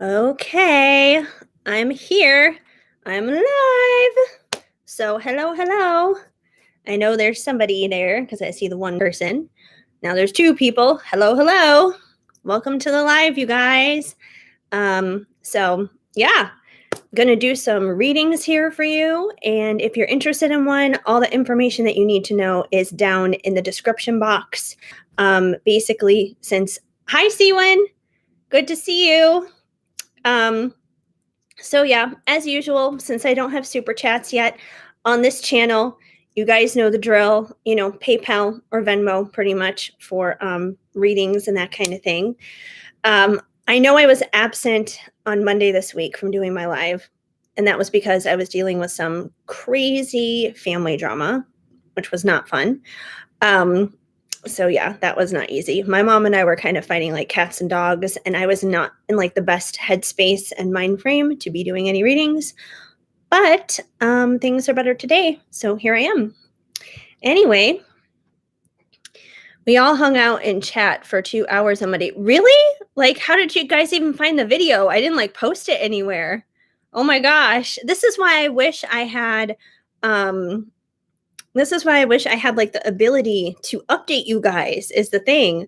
Okay, I'm here. I'm live. So, hello. I know there's somebody there because I see the one person. Now there's two people. Hello. Welcome to the live, you guys. Yeah, gonna do some readings here for you. And if you're interested in one, all the information that you need to know is down in the description box. Basically, since hi, Seawin, good to see you. So yeah, as usual, since I don't have super chats yet on this channel, you guys know the drill, PayPal or Venmo pretty much for readings and that kind of thing. I know I was absent on Monday this week from doing my live, and that was because I was dealing with some crazy family drama, which was not fun. So yeah, that was not easy. My mom and I were kind of fighting like cats and dogs, and I was not in like the best headspace and mind frame to be doing any readings. But things are better today, so here I am. Anyway, we all hung out in chat for 2 hours on Monday. Really? Like, how did you guys even find the video? I didn't like post it anywhere. Oh my gosh. This is why I wish I had like the ability to update you guys is the thing.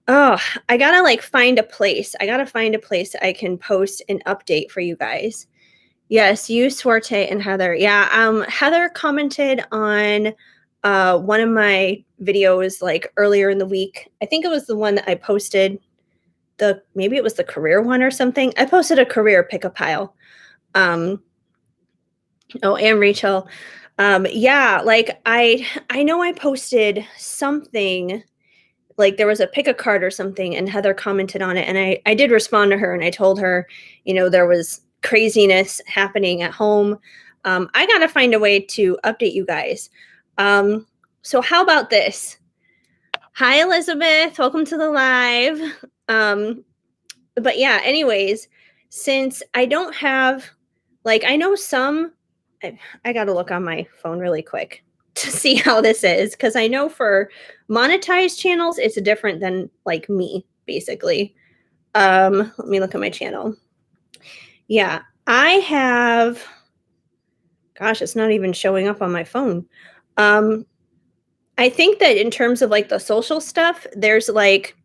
Oh, I gotta like find a place. I gotta find a place I can post an update for you guys. Yes, you, Swarte, and Heather. Yeah, Heather commented on one of my videos like earlier in the week. I think it was the one that I posted. Maybe it was the career one or something. I posted a career pick a pile. Oh, and Rachel. Yeah, like I know I posted something, like there was a pick a card or something, and Heather commented on it, and I did respond to her, and I told her, there was craziness happening at home. I gotta find a way to update you guys. So how about this? Hi, Elizabeth. Welcome to the live. But yeah, anyways, since I don't have, like, I know some, I got to look on my phone really quick to see how this is, because I know for monetized channels, it's different than like me, basically. Let me look at my channel. Yeah, I have, gosh, it's not even showing up on my phone. I think that in terms of like the social stuff, there's like,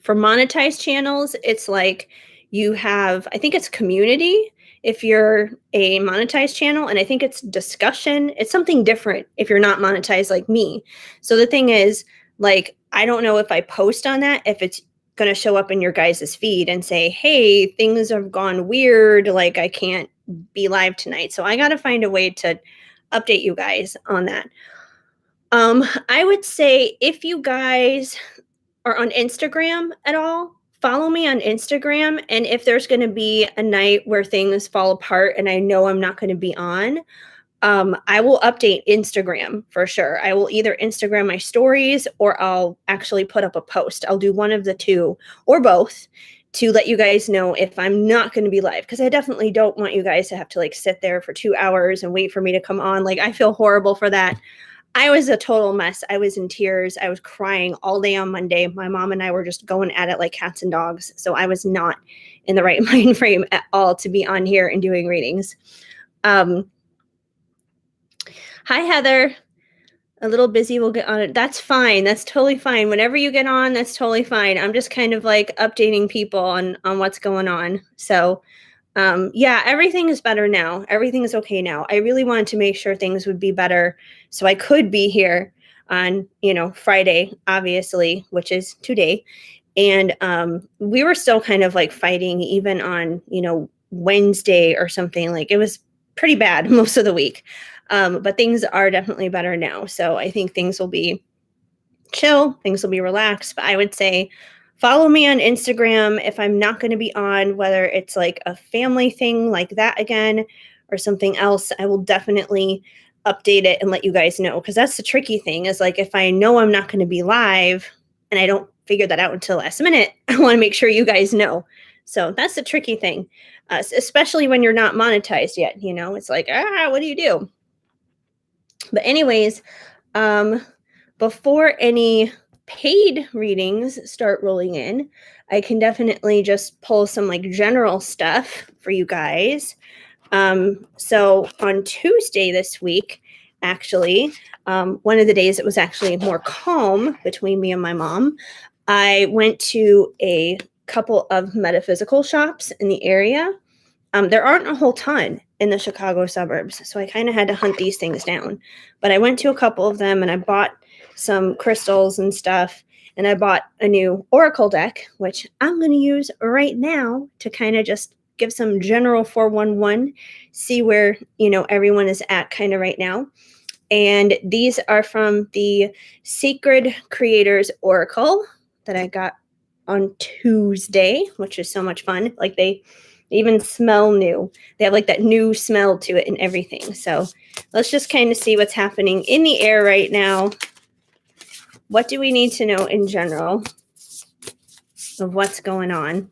for monetized channels, it's like you have, I think it's community if you're a monetized channel, and I think it's discussion. It's something different if you're not monetized like me. So the thing is, like, I don't know if I post on that, if it's going to show up in your guys' feed and say, hey, things have gone weird, like I can't be live tonight. So I got to find a way to update you guys on that. I would say if you guys are on Instagram at all, follow me on Instagram. And if there's going to be a night where things fall apart and I know I'm not going to be on, I will update Instagram for sure. I will either Instagram my stories or I'll actually put up a post. I'll do one of the two or both to let you guys know if I'm not going to be live, because I definitely don't want you guys to have to like sit there for 2 hours and wait for me to come on. Like, I feel horrible for that. I was a total mess. I was in tears. I was crying all day on Monday. My mom and I were just going at it like cats and dogs. So I was not in the right mind frame at all to be on here and doing readings. Hi, Heather. A little busy. We'll get on it. That's fine. That's totally fine. Whenever you get on, that's totally fine. I'm just kind of like updating people on what's going on. So yeah, everything is better now. Everything is okay now. I really wanted to make sure things would be better so I could be here on, Friday, obviously, which is today. And we were still kind of like fighting even on, Wednesday or something. Like, it was pretty bad most of the week. But things are definitely better now. So I think things will be chill, things will be relaxed. But I would say follow me on Instagram if I'm not going to be on, whether it's like a family thing like that again or something else. I will definitely update it and let you guys know, because that's the tricky thing is like, if I know I'm not going to be live and I don't figure that out until last minute, I want to make sure you guys know. So that's the tricky thing, especially when you're not monetized yet. It's like, what do you do? But anyways, before any paid readings start rolling in, I can definitely just pull some like general stuff for you guys. So on Tuesday this week, actually, one of the days it was actually more calm between me and my mom, I went to a couple of metaphysical shops in the area. There aren't a whole ton in the Chicago suburbs, so I kind of had to hunt these things down. But I went to a couple of them and I bought some crystals and stuff. And I bought a new Oracle deck, which I'm going to use right now to kind of just give some general 411, see where, everyone is at kind of right now. And these are from the Sacred Creators Oracle that I got on Tuesday, which is so much fun. Like they even smell new. They have like that new smell to it and everything. So let's just kind of see what's happening in the air right now. What do we need to know in general of what's going on?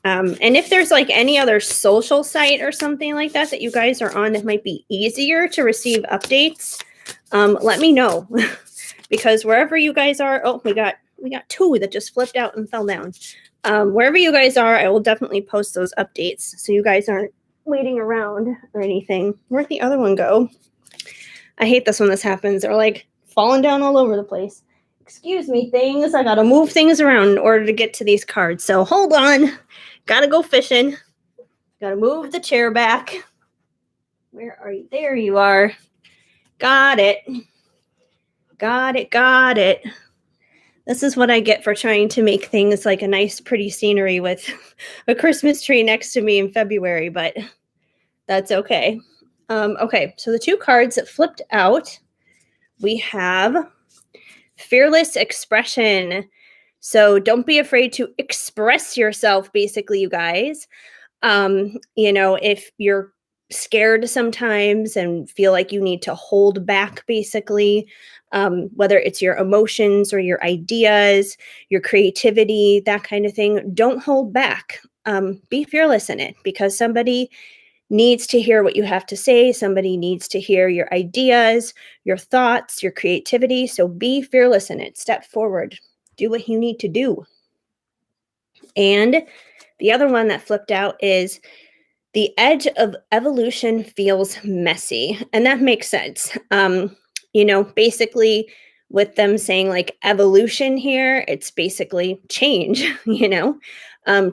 And if there's like any other social site or something like that that you guys are on that might be easier to receive updates, let me know. Because wherever you guys are, we got two that just flipped out and fell down. Wherever you guys are, I will definitely post those updates so you guys aren't waiting around or anything. Where'd the other one go? I hate this when this happens. They're like falling down all over the place. Excuse me, things. I gotta move things around in order to get to these cards. So hold on. Gotta go fishing. Gotta move the chair back. Where are you? There you are. Got it. Got it. This is what I get for trying to make things like a nice, pretty scenery with a Christmas tree next to me in February, but that's okay. Okay, so the two cards that flipped out, we have Fearless Expression. So don't be afraid to express yourself, basically, you guys. If you're scared sometimes and feel like you need to hold back, basically, whether it's your emotions or your ideas, your creativity, that kind of thing, don't hold back. Be fearless in it because somebody needs to hear what you have to say. Somebody needs to hear your ideas, your thoughts, your creativity. So be fearless in it. Step forward. Do what you need to do. And the other one that flipped out is the edge of evolution feels messy. And that makes sense. Basically, with them saying like evolution here, it's basically change,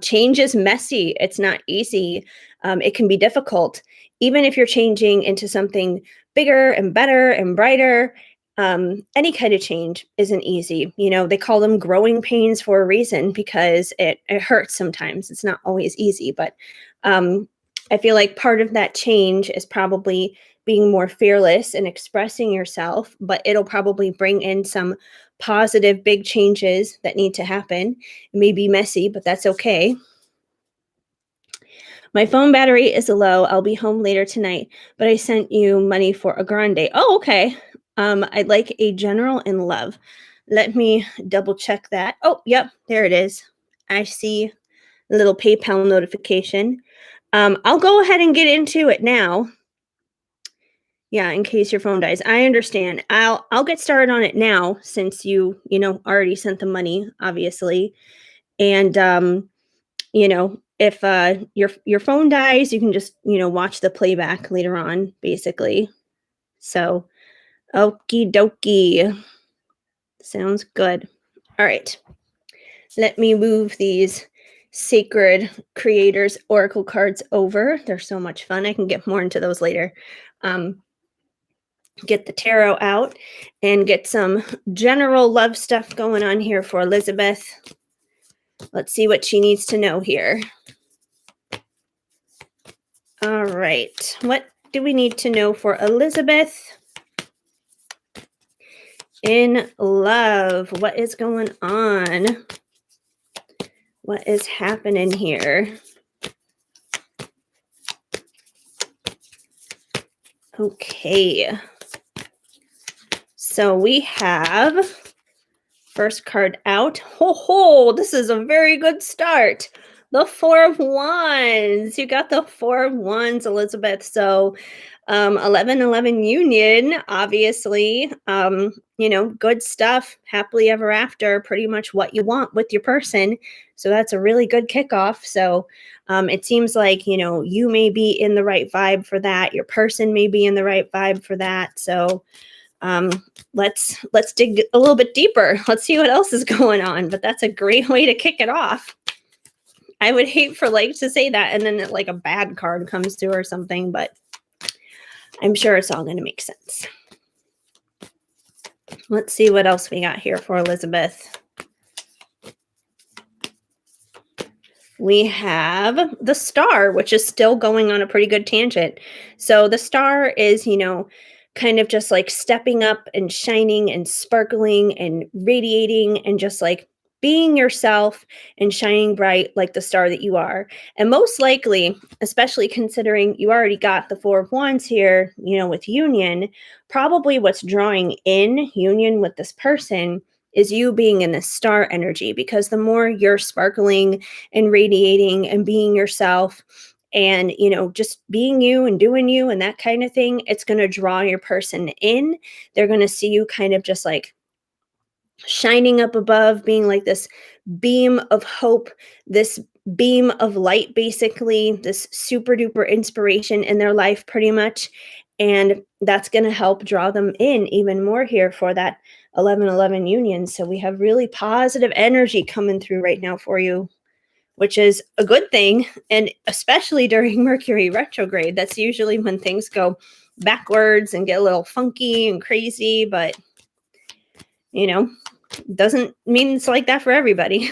change is messy. It's not easy. It can be difficult. Even if you're changing into something bigger and better and brighter, any kind of change isn't easy. They call them growing pains for a reason because it hurts sometimes. It's not always easy, but I feel like part of that change is probably being more fearless and expressing yourself, but it'll probably bring in some positive big changes that need to happen. It may be messy, but that's okay. My phone battery is low. I'll be home later tonight, but I sent you money for a grande. Oh, okay. I'd like a general in love. Let me double check that. Oh, yep, there it is. I see a little PayPal notification. I'll go ahead and get into it now. Yeah, in case your phone dies. I understand. I'll get started on it now since you already sent the money, obviously. And if your phone dies, you can just, watch the playback later on, basically. So, okie dokie. Sounds good. All right. Let me move these Sacred Creators Oracle cards over. They're so much fun. I can get more into those later. Get the tarot out and get some general love stuff going on here for Elizabeth. Let's see what she needs to know here. All right. What do we need to know for Elizabeth? In love, what is going on? What is happening here? Okay. So we have first card out. Ho ho, this is a very good start. The Four of Wands. You got the Four of Wands, Elizabeth. So, 11-11 union, obviously. Good stuff. Happily ever after, pretty much what you want with your person. So that's a really good kickoff. So, it seems like, you may be in the right vibe for that. Your person may be in the right vibe for that. So, um, let's dig a little bit deeper. Let's see what else is going on. But that's a great way to kick it off. I would hate for like to say that and then like a bad card comes through or something, but I'm sure it's all going to make sense. Let's see what else we got here for Elizabeth. We have the Star, which is still going on a pretty good tangent. So the Star is, kind of just like stepping up and shining and sparkling and radiating and just like being yourself and shining bright like the star that you are. And most likely, especially considering you already got the Four of Wands here, with union, probably what's drawing in union with this person is you being in this star energy, because the more you're sparkling and radiating and being yourself and just being you and doing you and that kind of thing, it's going to draw your person in. They're going to see you kind of just like shining up above, being like this beam of hope, this beam of light, basically this super duper inspiration in their life pretty much. And that's going to help draw them in even more here for that 11-11 union. So we have really positive energy coming through right now for you, which is a good thing. And especially during Mercury retrograde, that's usually when things go backwards and get a little funky and crazy, but doesn't mean it's like that for everybody.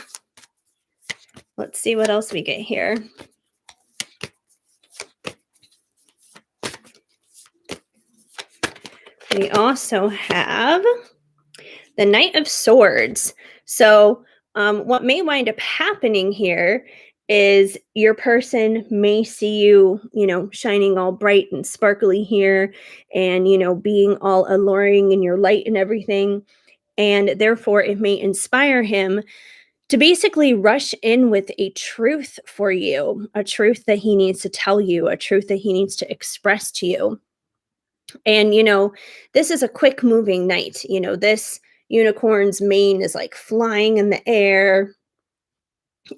Let's see what else we get here. We also have the Knight of Swords. So what may wind up happening here is your person may see you, shining all bright and sparkly here and, being all alluring in your light and everything. And therefore, it may inspire him to basically rush in with a truth for you, a truth that he needs to tell you, a truth that he needs to express to you. And, this is a quick moving knight. This unicorn's mane is like flying in the air,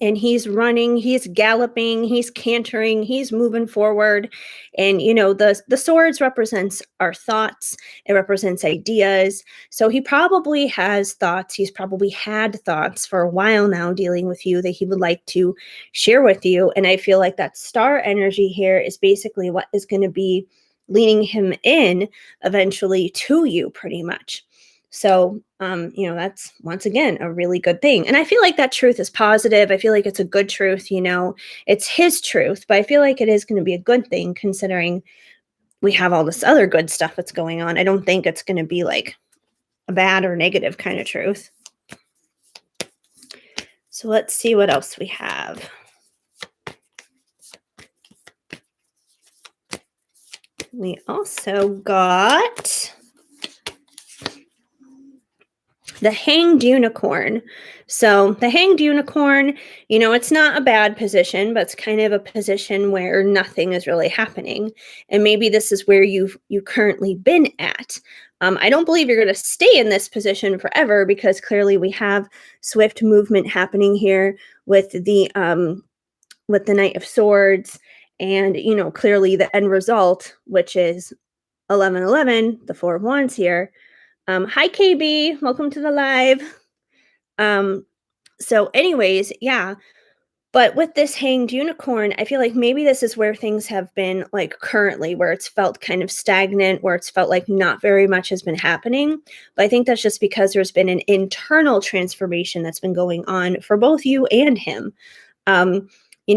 and he's running, he's galloping, he's cantering, he's moving forward. And the swords represents our thoughts, it represents ideas. So he probably has thoughts, he's probably had thoughts for a while now dealing with you that he would like to share with you. And I feel like that star energy here is basically what is going to be leading him in eventually to you pretty much. So, that's once again a really good thing. And I feel like that truth is positive. I feel like it's a good truth, it's his truth, but I feel like it is going to be a good thing considering we have all this other good stuff that's going on. I don't think it's going to be like a bad or negative kind of truth. So let's see what else we have. We also got the Hanged Unicorn. So the Hanged Unicorn, it's not a bad position, but it's kind of a position where nothing is really happening. And maybe this is where you currently been at. I don't believe you're going to stay in this position forever, because clearly we have swift movement happening here with the Knight of Swords, and clearly the end result, which is 11-11, the Four of Wands here. Hi, KB. Welcome to the live. So anyways, yeah. But with this Hanged Unicorn, I feel like maybe this is where things have been like currently, where it's felt kind of stagnant, where it's felt like not very much has been happening. But I think that's just because there's been an internal transformation that's been going on for both you and him.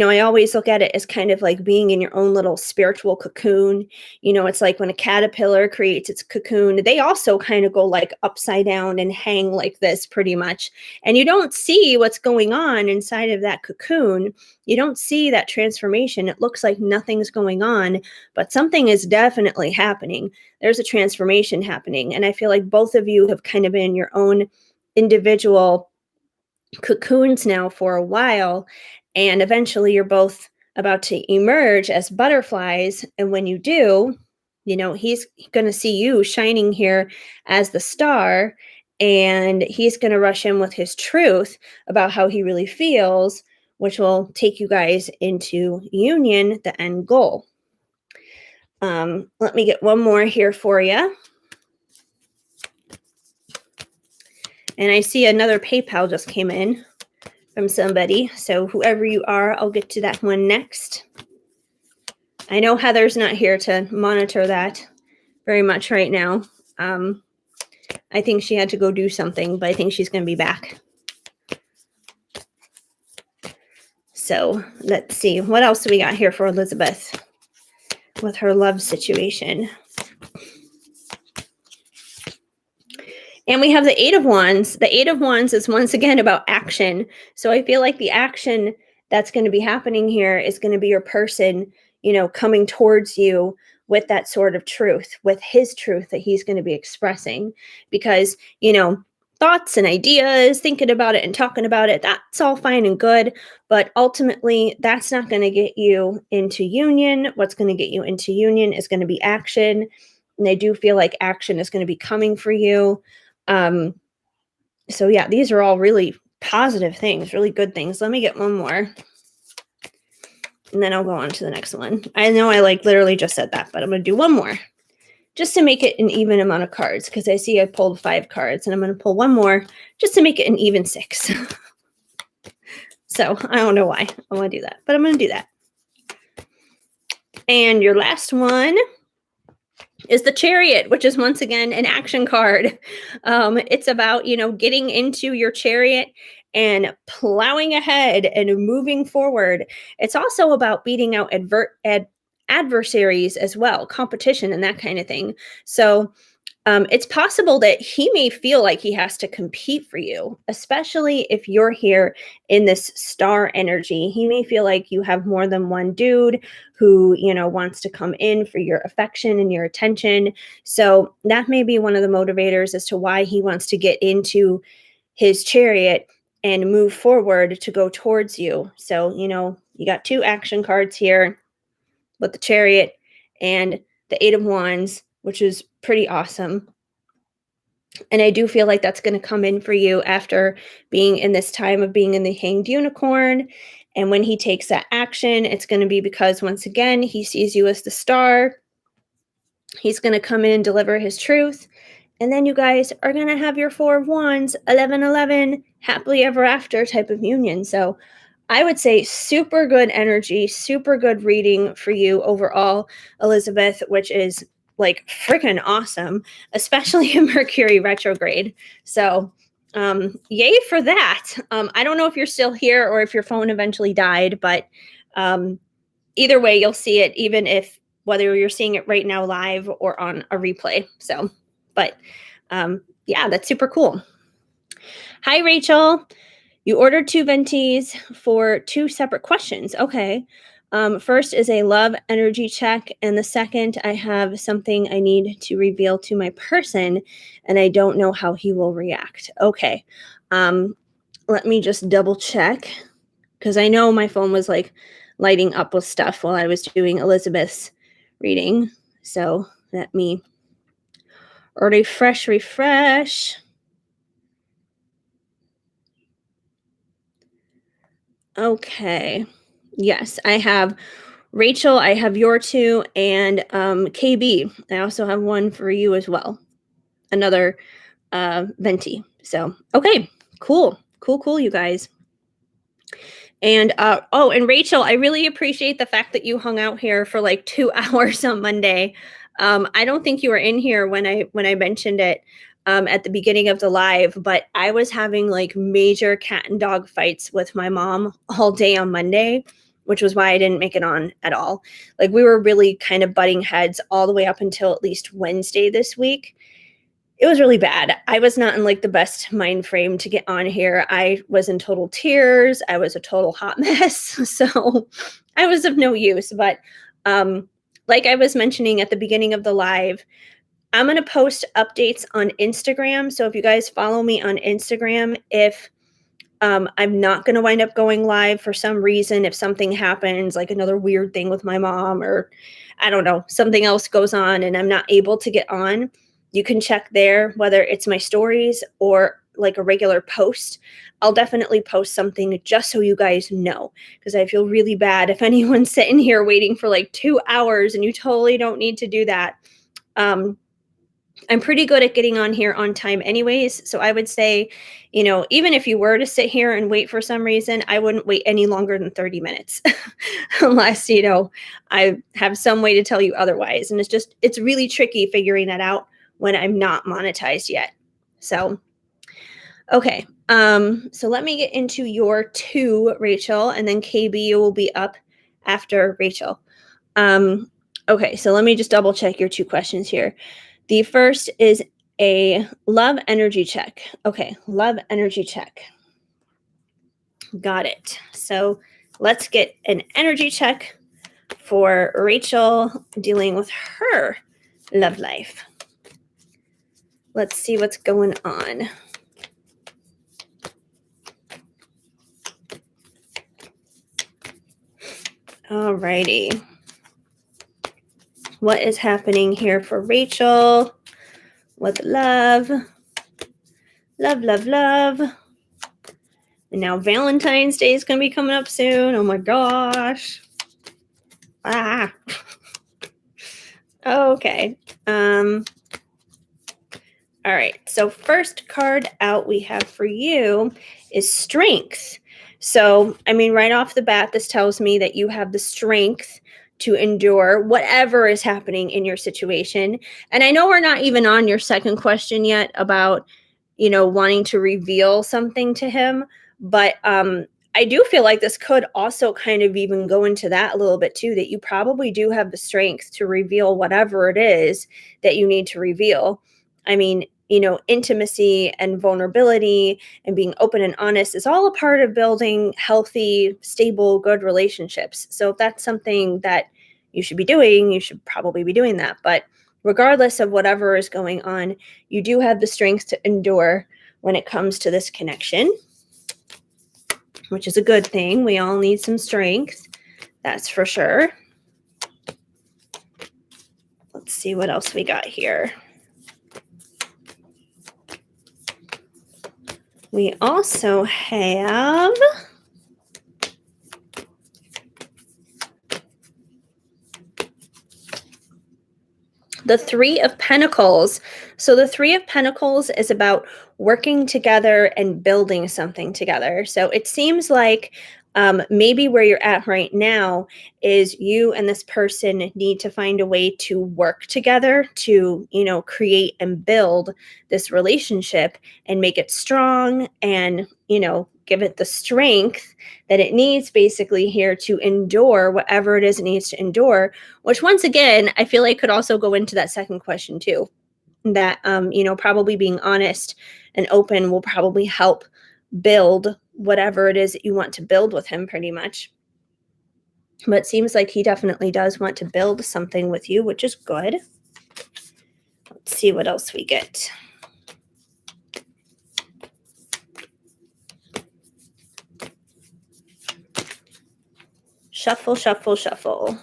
I always look at it as kind of like being in your own little spiritual cocoon. It's like when a caterpillar creates its cocoon, they also kind of go like upside down and hang like this pretty much. And you don't see what's going on inside of that cocoon. You don't see that transformation. It looks like nothing's going on, but something is definitely happening. There's a transformation happening. And I feel like both of you have kind of been in your own individual cocoons now for a while. And eventually you're both about to emerge as butterflies. And when you do, he's going to see you shining here as the star, and he's going to rush in with his truth about how he really feels, which will take you guys into union, the end goal. Let me get one more here for you. And I see another PayPal just came in from somebody. So whoever you are, I'll get to that one next. I know Heather's not here to monitor that very much right now. I think she had to go do something, but I think she's going to be back. So let's see. What else do we got here for Elizabeth with her love situation? And we have the Eight of Wands. The Eight of Wands is once again about action. So I feel like the action that's going to be happening here is going to be your person, coming towards you with that sort of truth, with his truth that he's going to be expressing. Because, thoughts and ideas, thinking about it and talking about it, that's all fine and good. But ultimately, that's not going to get you into union. What's going to get you into union is going to be action. And I do feel like action is going to be coming for you. So yeah, these are all really positive things, really good things. Let me get one more, and then I'll go on to the next one. I know I literally just said that, but I'm going to do one more just to make it an even amount of cards, because I see I pulled 5 cards, and I'm going to pull one more just to make it an even 6. So I don't know why I want to do that, but I'm going to do that. And your last one is the Chariot, which is once again an action card. It's about, getting into your chariot and plowing ahead and moving forward. It's also about beating out adversaries as well, competition and that kind of thing. So it's possible that he may feel like he has to compete for you, especially if you're here in this star energy. He may feel like you have more than one dude who, wants to come in for your affection and your attention. So that may be one of the motivators as to why he wants to get into his chariot and move forward to go towards you. So, you got 2 action cards here with the Chariot and the Eight of Wands, which is pretty awesome. And I do feel like that's going to come in for you after being in this time of being in the Hanged Unicorn. And when he takes that action, it's going to be because, once again, he sees you as the star. He's going to come in and deliver his truth. And then you guys are going to have your 4 of Wands, 1111, happily ever after type of union. So I would say super good energy, super good reading for you overall, Elizabeth, which is freaking awesome, especially in Mercury retrograde. So yay for that. I don't know if you're still here or if your phone eventually died, but either way, you'll see it, even if whether you're seeing it right now live or on a replay. So, but yeah, that's super cool. Hi, Rachel. You ordered 2 Ventis for 2 separate questions. Okay. First is a love energy check. And the second, I have something I need to reveal to my person, and I don't know how he will react. Okay. Let me just double check, because I know my phone was lighting up with stuff while I was doing Elizabeth's reading. So let me refresh. Okay. Yes, I have Rachel, I have your 2, and KB. I also have one for you as well. Another Venti. So, okay. Cool, you guys. And and Rachel, I really appreciate the fact that you hung out here for 2 hours on Monday. I don't think you were in here when I mentioned it at the beginning of the live, but I was having major cat and dog fights with my mom all day on Monday, which was why I didn't make it on at all. We were really kind of butting heads all the way up until at least Wednesday this week. It was really bad. I was not in the best mind frame to get on here. I was in total tears. I was a total hot mess. So I was of no use. But like I was mentioning at the beginning of the live, I'm going to post updates on Instagram. So if you guys follow me on Instagram, if I'm not going to wind up going live for some reason if something happens, like another weird thing with my mom, or I don't know, something else goes on and I'm not able to get on. You can check there whether it's my stories or like a regular post. I'll definitely post something just so you guys know, because I feel really bad if anyone's sitting here waiting for like 2 hours and you totally don't need to do that. Um, I'm pretty good at getting on here on time anyways. So I would say, even if you were to sit here and wait for some reason, I wouldn't wait any longer than 30 minutes unless, I have some way to tell you otherwise. And it's really tricky figuring that out when I'm not monetized yet. So, okay. So let me get into your two, Rachel, and then KB will be up after Rachel. Okay. So let me just double check your two questions here. The first is a love energy check. Okay, love energy check. Got it. So let's get an energy check for Rachel dealing with her love life. Let's see what's going on. Alrighty. What is happening here for Rachel with love? Love, love, love. And now Valentine's Day is going to be coming up soon. Oh my gosh. Ah. Okay. All right. So first card out we have for you is strength. So, I mean, right off the bat, this tells me that you have the strength to endure whatever is happening in your situation. And I know we're not even on your second question yet about, wanting to reveal something to him, but I do feel like this could also kind of even go into that a little bit too, that you probably do have the strength to reveal whatever it is that you need to reveal. I mean, intimacy and vulnerability and being open and honest is all a part of building healthy, stable, good relationships. So if that's something that you should be doing, you should probably be doing that. But regardless of whatever is going on, you do have the strength to endure when it comes to this connection, which is a good thing. We all need some strength, that's for sure. Let's see what else we got here. We also have the Three of Pentacles. So the Three of Pentacles is about working together and building something together. So it seems like maybe where you're at right now is you and this person need to find a way to work together to, create and build this relationship and make it strong and, give it the strength that it needs basically here to endure whatever it is it needs to endure, which once again, I feel like could also go into that second question too, that, probably being honest and open will probably help build whatever it is that you want to build with him pretty much. But it seems like he definitely does want to build something with you, which is good. Let's see what else we get. Shuffle, shuffle, shuffle.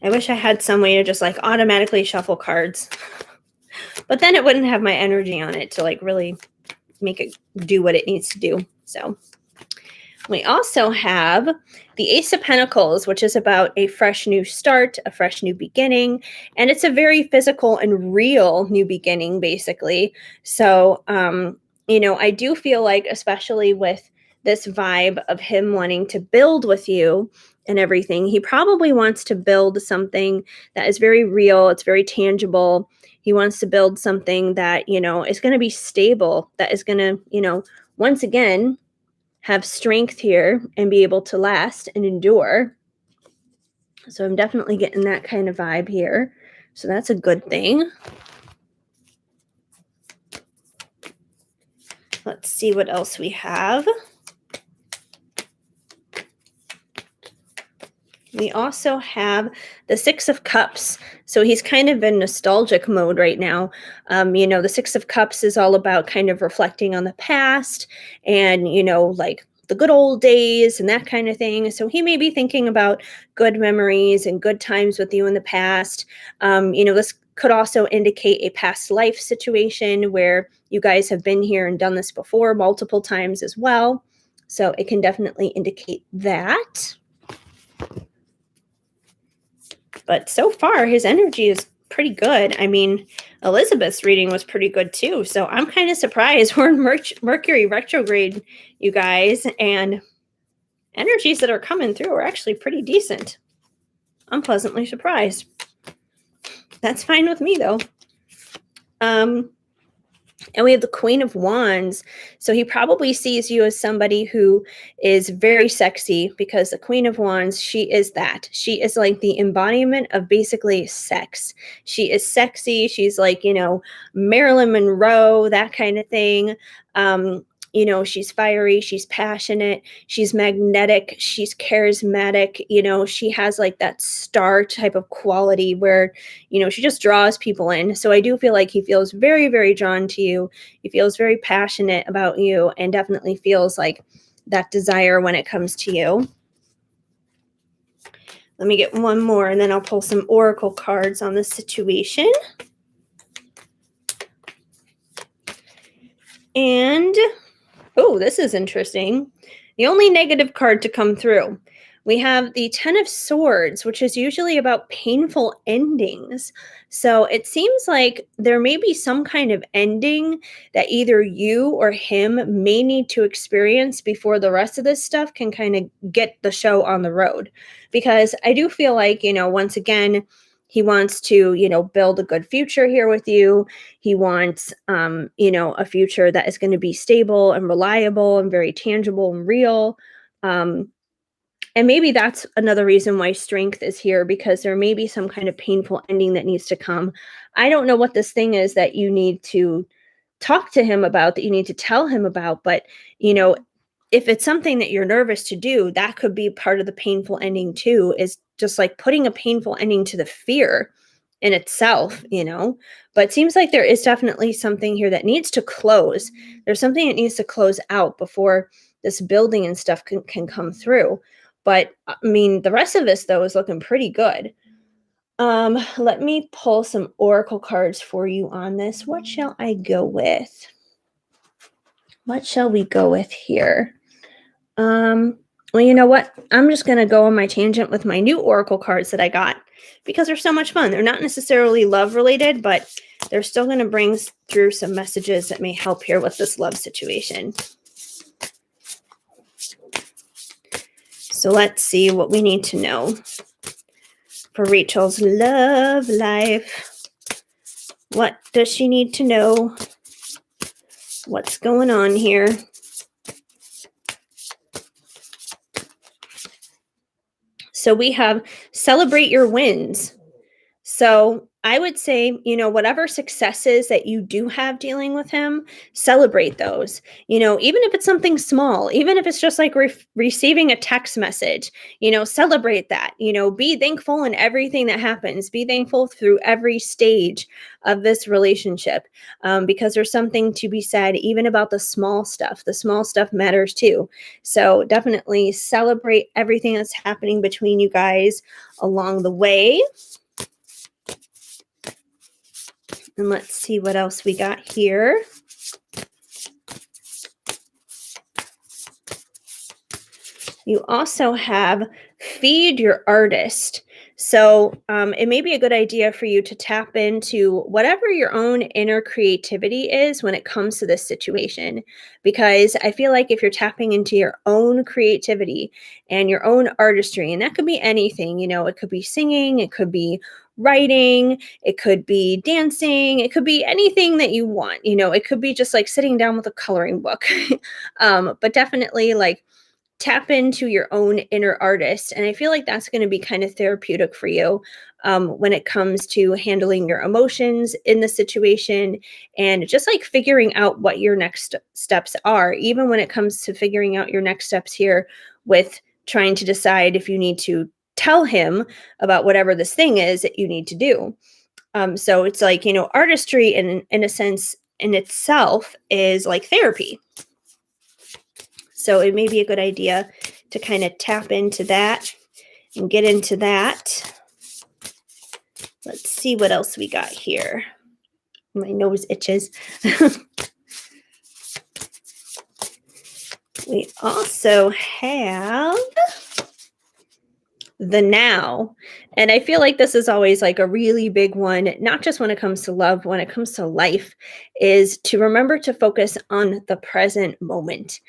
I wish I had some way to just like automatically shuffle cards, but then it wouldn't have my energy on it to like really make it do what it needs to do. So we also have the Ace of Pentacles, which is about a fresh new start, a fresh new beginning. And it's a very physical and real new beginning, basically. So, I do feel like, especially with this vibe of him wanting to build with you and everything, he probably wants to build something that is very real. It's very tangible. He wants to build something that, is going to be stable, that is going to, once again, have strength here and be able to last and endure. So I'm definitely getting that kind of vibe here. So that's a good thing. Let's see what else we have. We also have the Six of Cups. So he's kind of in nostalgic mode right now. The Six of Cups is all about kind of reflecting on the past and, like the good old days and that kind of thing. So he may be thinking about good memories and good times with you in the past. This could also indicate a past life situation where you guys have been here and done this before multiple times as well. So it can definitely indicate that. But so far, his energy is pretty good. I mean, Elizabeth's reading was pretty good too. So I'm kind of surprised. We're in Mercury retrograde, you guys, and energies that are coming through are actually pretty decent. I'm pleasantly surprised. That's fine with me, though. And we have the Queen of Wands. So he probably sees you as somebody who is very sexy, because the Queen of Wands, she is that. She is like the embodiment of basically sex. She is sexy. She's like, Marilyn Monroe, that kind of thing. She's fiery, she's passionate, she's magnetic, she's charismatic. She has like that star type of quality where, she just draws people in. So I do feel like he feels very, very drawn to you. He feels very passionate about you and definitely feels like that desire when it comes to you. Let me get one more and then I'll pull some oracle cards on this situation. And oh, this is interesting. The only negative card to come through. We have the Ten of Swords, which is usually about painful endings. So it seems like there may be some kind of ending that either you or him may need to experience before the rest of this stuff can kind of get the show on the road. Because I do feel like, once again, he wants to, build a good future here with you. He wants, a future that is going to be stable and reliable and very tangible and real. And maybe that's another reason why strength is here, because there may be some kind of painful ending that needs to come. I don't know what this thing is that you need to talk to him about, that you need to tell him about, but, if it's something that you're nervous to do, that could be part of the painful ending too, is just like putting a painful ending to the fear in itself. But it seems like there is definitely something here that needs to close. There's something that needs to close out before this building and stuff can come through. But I mean, the rest of this though is looking pretty good. Let me pull some oracle cards for you on this. What shall I go with? What shall we go with here? Well, you know what? I'm just going to go on my tangent with my new oracle cards that I got, because they're so much fun. They're not necessarily love related, but they're still going to bring through some messages that may help here with this love situation. So let's see what we need to know for Rachel's love life. What does she need to know? What's going on here? So we have celebrate your wins. So I would say, whatever successes that you do have dealing with him, celebrate those. Even if it's something small, even if it's just like receiving a text message, celebrate that. Be thankful in everything that happens. Be thankful through every stage of this relationship, because there's something to be said even about the small stuff. The small stuff matters too. So definitely celebrate everything that's happening between you guys along the way. And let's see what else we got here. You also have feed your artist. So it may be a good idea for you to tap into whatever your own inner creativity is when it comes to this situation. Because I feel like if you're tapping into your own creativity and your own artistry, and that could be anything, it could be singing, it could be writing, it could be dancing, it could be anything that you want, it could be just like sitting down with a coloring book. But definitely like tap into your own inner artist. And I feel like that's going to be kind of therapeutic for you when it comes to handling your emotions in the situation and just like figuring out what your next steps are, even when it comes to figuring out your next steps here with trying to decide if you need to tell him about whatever this thing is that you need to do. So it's like, artistry in a sense in itself is like therapy. So it may be a good idea to kind of tap into that and get into that. Let's see what else we got here. My nose itches. We also have the now. And I feel like this is always like a really big one, not just when it comes to love, when it comes to life, is to remember to focus on the present moment.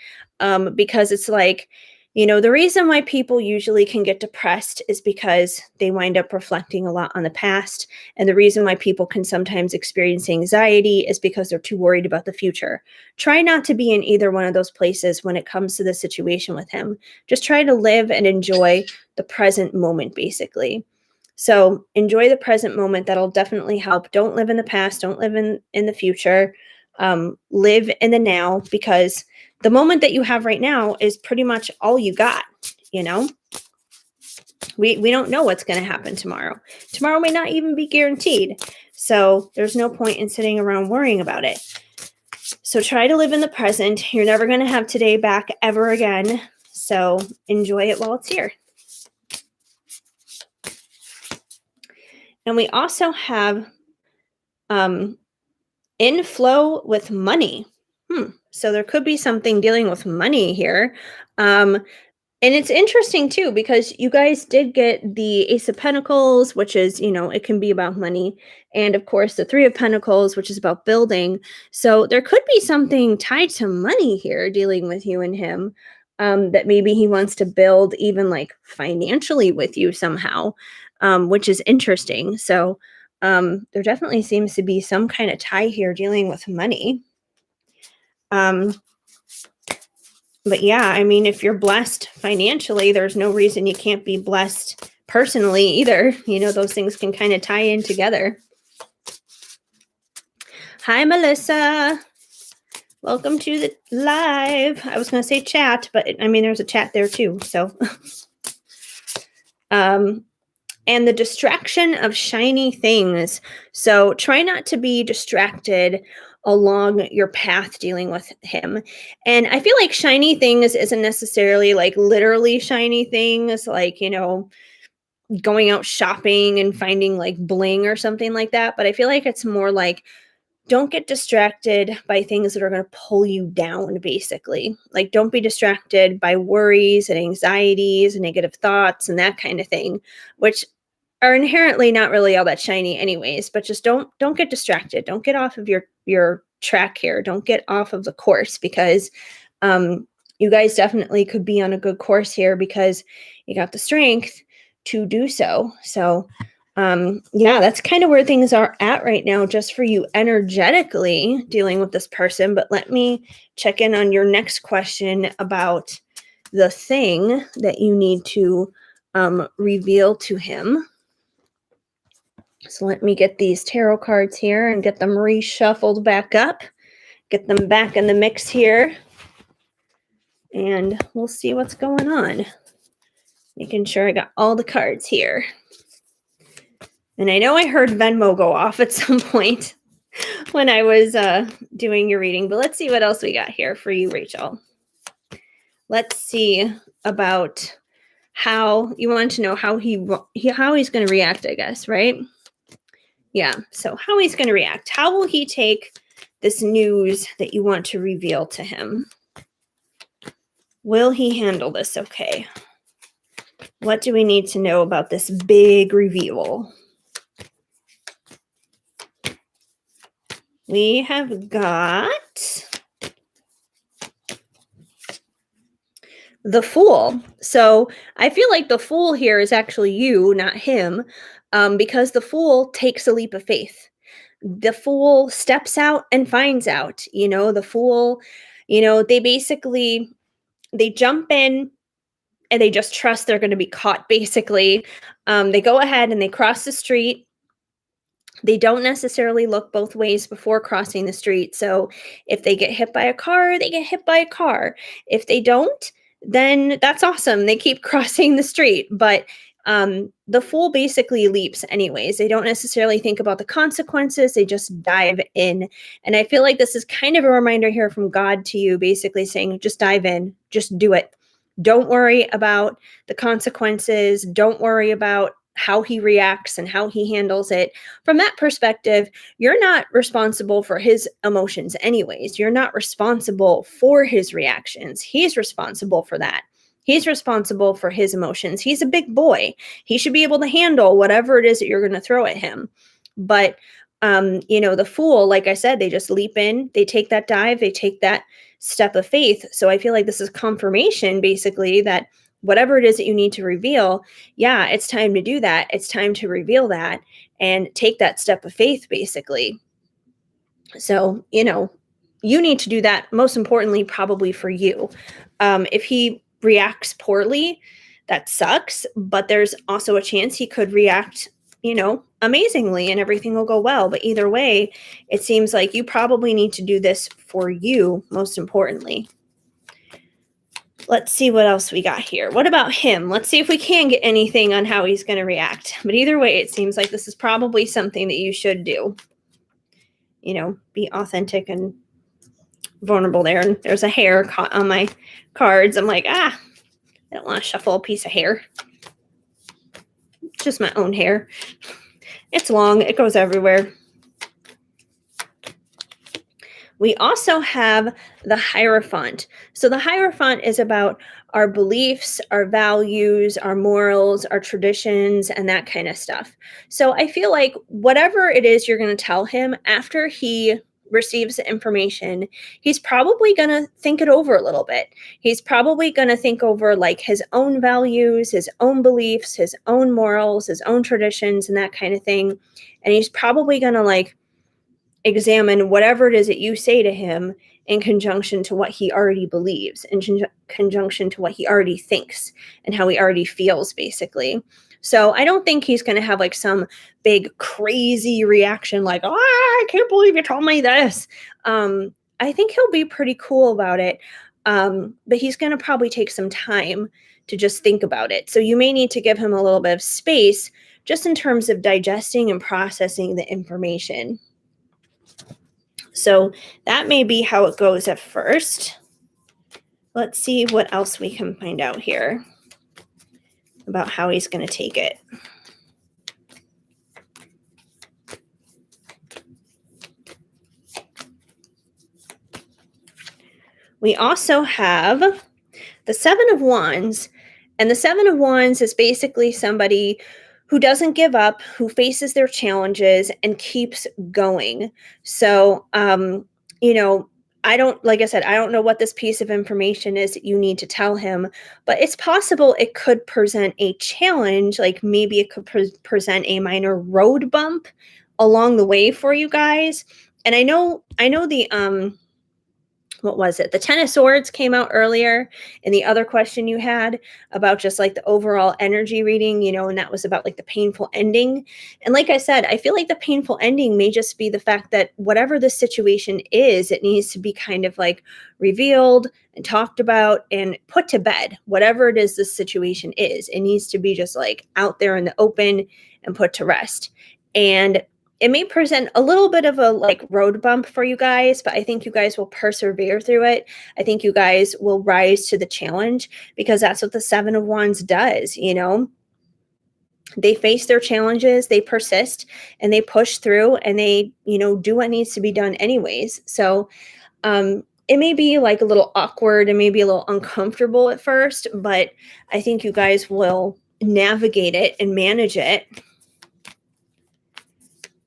Because it's like, the reason why people usually can get depressed is because they wind up reflecting a lot on the past. And the reason why people can sometimes experience anxiety is because they're too worried about the future. Try not to be in either one of those places when it comes to the situation with him. Just try to live and enjoy the present moment, basically. So enjoy the present moment. That'll definitely help. Don't live in the past. Don't live in the future. Live in the now, because the moment that you have right now is pretty much all you got. We don't know what's going to happen tomorrow. Tomorrow may not even be guaranteed. So there's no point in sitting around worrying about it. So try to live in the present. You're never going to have today back ever again. So enjoy it while it's here. And we also have inflow with money. So there could be something dealing with money here. And it's interesting too, because you guys did get the Ace of Pentacles, which is, it can be about money. And of course, the Three of Pentacles, which is about building. So there could be something tied to money here dealing with you and him, that maybe he wants to build even like financially with you somehow, which is interesting. So there definitely seems to be some kind of tie here dealing with money. But yeah, I mean, if you're blessed financially, there's no reason you can't be blessed personally either. Those things can kind of tie in together. Hi, Melissa. Welcome to the live. I was going to say chat, but I mean, there's a chat there too. So, and the distraction of shiny things. So try not to be distracted along your path dealing with him. And I feel like shiny things isn't necessarily like literally shiny things, like, going out shopping and finding like bling or something like that. But I feel like it's more like, don't get distracted by things that are going to pull you down, basically. Like, don't be distracted by worries and anxieties and negative thoughts and that kind of thing, which are inherently not really all that shiny anyways. But just don't get distracted. Don't get off of your track here. Don't get off of the course, because you guys definitely could be on a good course here because you got the strength to do so. So yeah, that's kind of where things are at right now, just for you energetically dealing with this person. But let me check in on your next question about the thing that you need to reveal to him. So let me get these tarot cards here and get them reshuffled back up, get them back in the mix here, and we'll see what's going on. Making sure I got all the cards here. And I know I heard Venmo go off at some point when I was doing your reading, but let's see what else we got here for you, Rachel. Let's see about how you want to know how he's going to react, I guess, right? Yeah. So how he's going to react. How will he take this news that you want to reveal to him? Will he handle this okay? What do we need to know about this big reveal? We have got the Fool. So I feel like the Fool here is actually you, not him, because the Fool takes a leap of faith. The Fool steps out and finds out. The Fool, they jump in and they just trust they're going to be caught, basically. They go ahead and they cross the street. They don't necessarily look both ways before crossing the street. So if they get hit by a car, they get hit by a car. If they don't, then that's awesome. They keep crossing the street. But The fool basically leaps anyways. They don't necessarily think about the consequences, they just dive in. And I feel like this is kind of a reminder here from God to you, basically saying, just dive in, just do it. Don't worry about the consequences. Don't worry about how he reacts and how he handles it. From that perspective, you're not responsible for his emotions, anyways. You're not responsible for his reactions. He's responsible for that. He's responsible for his emotions. He's a big boy. He should be able to handle whatever it is that you're going to throw at him. But, the fool, like I said, they just leap in, they take that dive, they take that step of faith. So I feel like this is confirmation, basically, that whatever it is that you need to reveal, yeah, it's time to do that. It's time to reveal that and take that step of faith, basically. So, you need to do that, most importantly, probably for you. If he reacts poorly, that sucks, but there's also a chance he could react, amazingly and everything will go well. But either way, it seems like you probably need to do this for you, most importantly. Let's see what else we got here. What about him? Let's see if we can get anything on how he's going to react. But either way, it seems like this is probably something that you should do. Be authentic and vulnerable there. And there's a hair caught on my cards. I'm like, I don't want to shuffle a piece of hair. It's just my own hair. It's long. It goes everywhere. We also have the Hierophant. So the Hierophant is about our beliefs, our values, our morals, our traditions, and that kind of stuff. So I feel like whatever it is you're going to tell him after he receives the information, he's probably going to think it over a little bit. He's probably going to think over like his own values, his own beliefs, his own morals, his own traditions, and that kind of thing. And he's probably going to like examine whatever it is that you say to him in conjunction to what he already believes, in conjunction to what he already thinks and how he already feels, basically. So I don't think he's going to have like some big crazy reaction like, oh, I can't believe you told me this. I think he'll be pretty cool about it. But he's going to probably take some time to just think about it. So you may need to give him a little bit of space just in terms of digesting and processing the information. So that may be how it goes at first. Let's see what else we can find out here about how he's going to take it. We also have the Seven of Wands, and the Seven of Wands is basically somebody who doesn't give up, who faces their challenges and keeps going. So, I don't, like I said, I don't know what this piece of information is that you need to tell him, but it's possible it could present a challenge. Like maybe it could present a minor road bump along the way for you guys. And I know the, what was it? The Ten of Swords came out earlier in the other question you had about just like the overall energy reading, and that was about like the painful ending. And like I said, I feel like the painful ending may just be the fact that whatever the situation is, it needs to be kind of like revealed and talked about and put to bed. Whatever it is this situation is, it needs to be just like out there in the open and put to rest. And it may present a little bit of a like road bump for you guys, but I think you guys will persevere through it. I think you guys will rise to the challenge because that's what the Seven of Wands does, They face their challenges, they persist, and they push through, and they, do what needs to be done anyways. So it may be like a little awkward and maybe a little uncomfortable at first, but I think you guys will navigate it and manage it.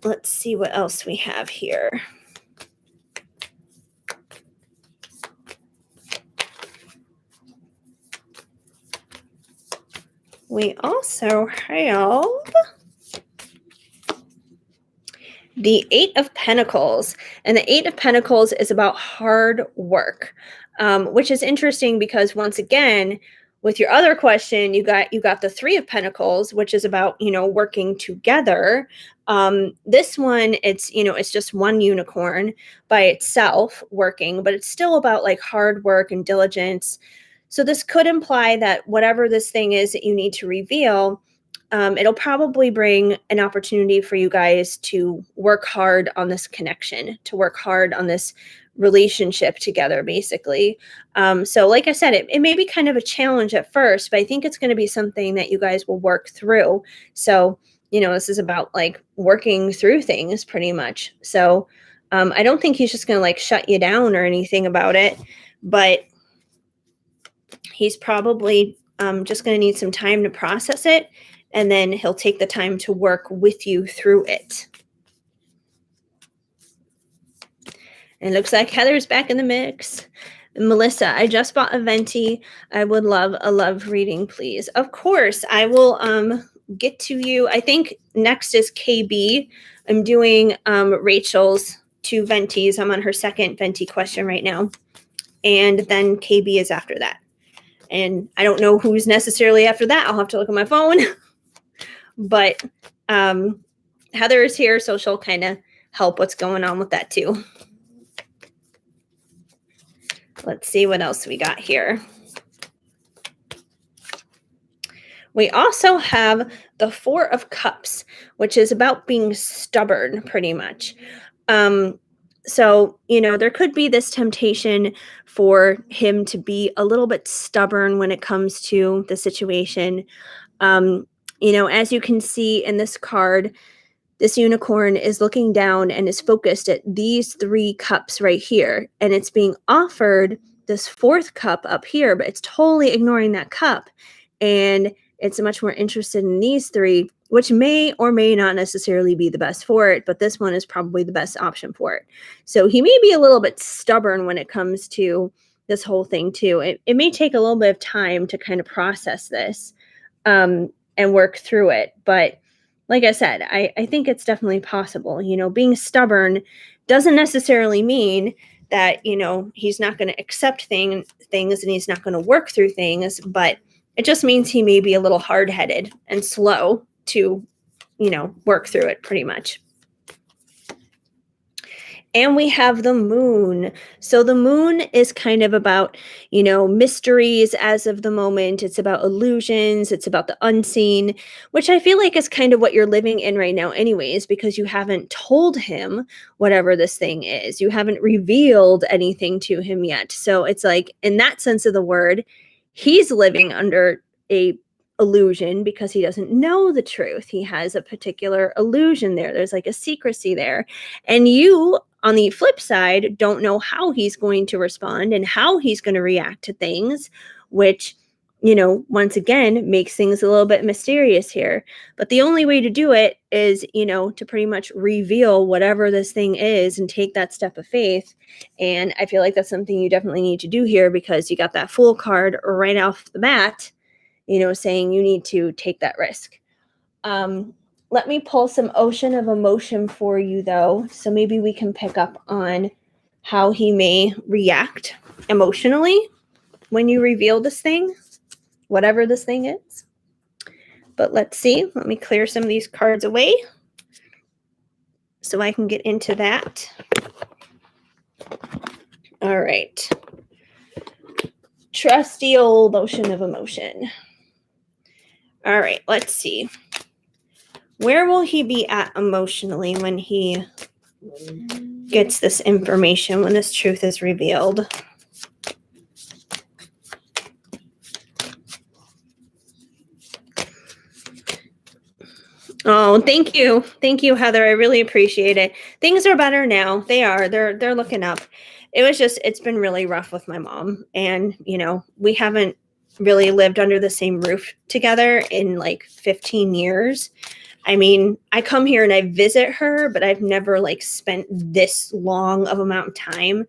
Let's see what else we have here. We also have the Eight of Pentacles, and the Eight of Pentacles is about hard work, which is interesting because once again, with your other question, you got the Three of Pentacles, which is about working together. This one, it's just one unicorn by itself working, but it's still about like hard work and diligence. So this could imply that whatever this thing is that you need to reveal, it'll probably bring an opportunity for you guys to work hard on this connection, to work hard on this relationship together, basically. So, like I said, it may be kind of a challenge at first, but I think it's going to be something that you guys will work through. So, this is about like working through things pretty much. So, I don't think he's just going to like shut you down or anything about it, but he's probably just going to need some time to process it, and then he'll take the time to work with you through it. And it looks like Heather's back in the mix. Melissa, I just bought a Venti. I would love a love reading, please. Of course, I will get to you. I think next is KB. I'm doing Rachel's 2 Ventis. I'm on her second Venti question right now. And then KB is after that. And I don't know who's necessarily after that. I'll have to look at my phone. But Heather is here, so she'll kind of help what's going on with that too. Let's see what else we got here. We also have the 4 of Cups, which is about being stubborn, pretty much. So, there could be this temptation for him to be a little bit stubborn when it comes to the situation. As you can see in this card, this unicorn is looking down and is focused at these 3 cups right here. And it's being offered this 4th cup up here, but it's totally ignoring that cup. And it's much more interested in these 3, which may or may not necessarily be the best for it, but this one is probably the best option for it. So he may be a little bit stubborn when it comes to this whole thing too. It may take a little bit of time to kind of process this and work through it. But like I said, I think it's definitely possible. Being stubborn doesn't necessarily mean that, he's not going to accept things and he's not going to work through things, but it just means he may be a little hard-headed and slow to, work through it pretty much. And we have the moon. So the moon is kind of about, mysteries as of the moment. It's about illusions. It's about the unseen, which I feel like is kind of what you're living in right now anyways, because you haven't told him whatever this thing is. You haven't revealed anything to him yet. So it's like, in that sense of the word, he's living under a illusion because he doesn't know the truth. He has a particular illusion there. There's like a secrecy there. And you, on the flip side, don't know how he's going to respond and how he's going to react to things, which, once again, makes things a little bit mysterious here. But the only way to do it is, to pretty much reveal whatever this thing is and take that step of faith. And I feel like that's something you definitely need to do here because you got that Fool card right off the bat, saying you need to take that risk. Let me pull some Ocean of Emotion for you, though, so maybe we can pick up on how he may react emotionally when you reveal this thing, whatever this thing is. But let's see. Let me clear some of these cards away so I can get into that. All right. Trusty old Ocean of Emotion. All right, let's see. Where will he be at emotionally when he gets this information, when this truth is revealed? Oh, thank you. Thank you, Heather. I really appreciate it. Things are better now. They are. They're looking up. It's been really rough with my mom. And, we haven't really lived under the same roof together in like 15 years. I mean, I come here and I visit her, but I've never like spent this long of amount of time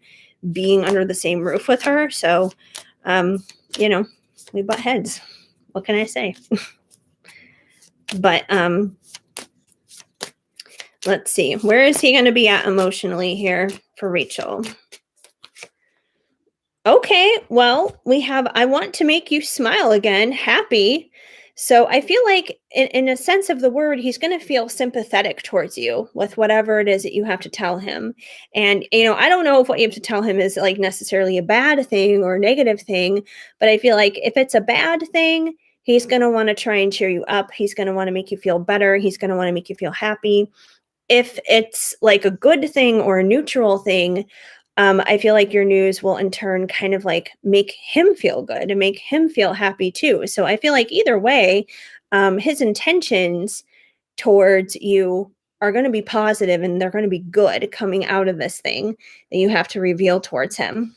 being under the same roof with her. So, we butt heads. What can I say? But, let's see. Where is he going to be at emotionally here for Rachel? Okay, well, we have I want to make you smile again, happy. So I feel like in a sense of the word, he's going to feel sympathetic towards you with whatever it is that you have to tell him. And, I don't know if what you have to tell him is like necessarily a bad thing or a negative thing, but I feel like if it's a bad thing, He's going to want to try and cheer you up. He's going to want to make you feel better. He's going to want to make you feel happy. If it's like a good thing or a neutral thing, I feel like your news will in turn kind of like make him feel good and make him feel happy too. So I feel like either way, his intentions towards you are going to be positive and they're going to be good coming out of this thing that you have to reveal towards him.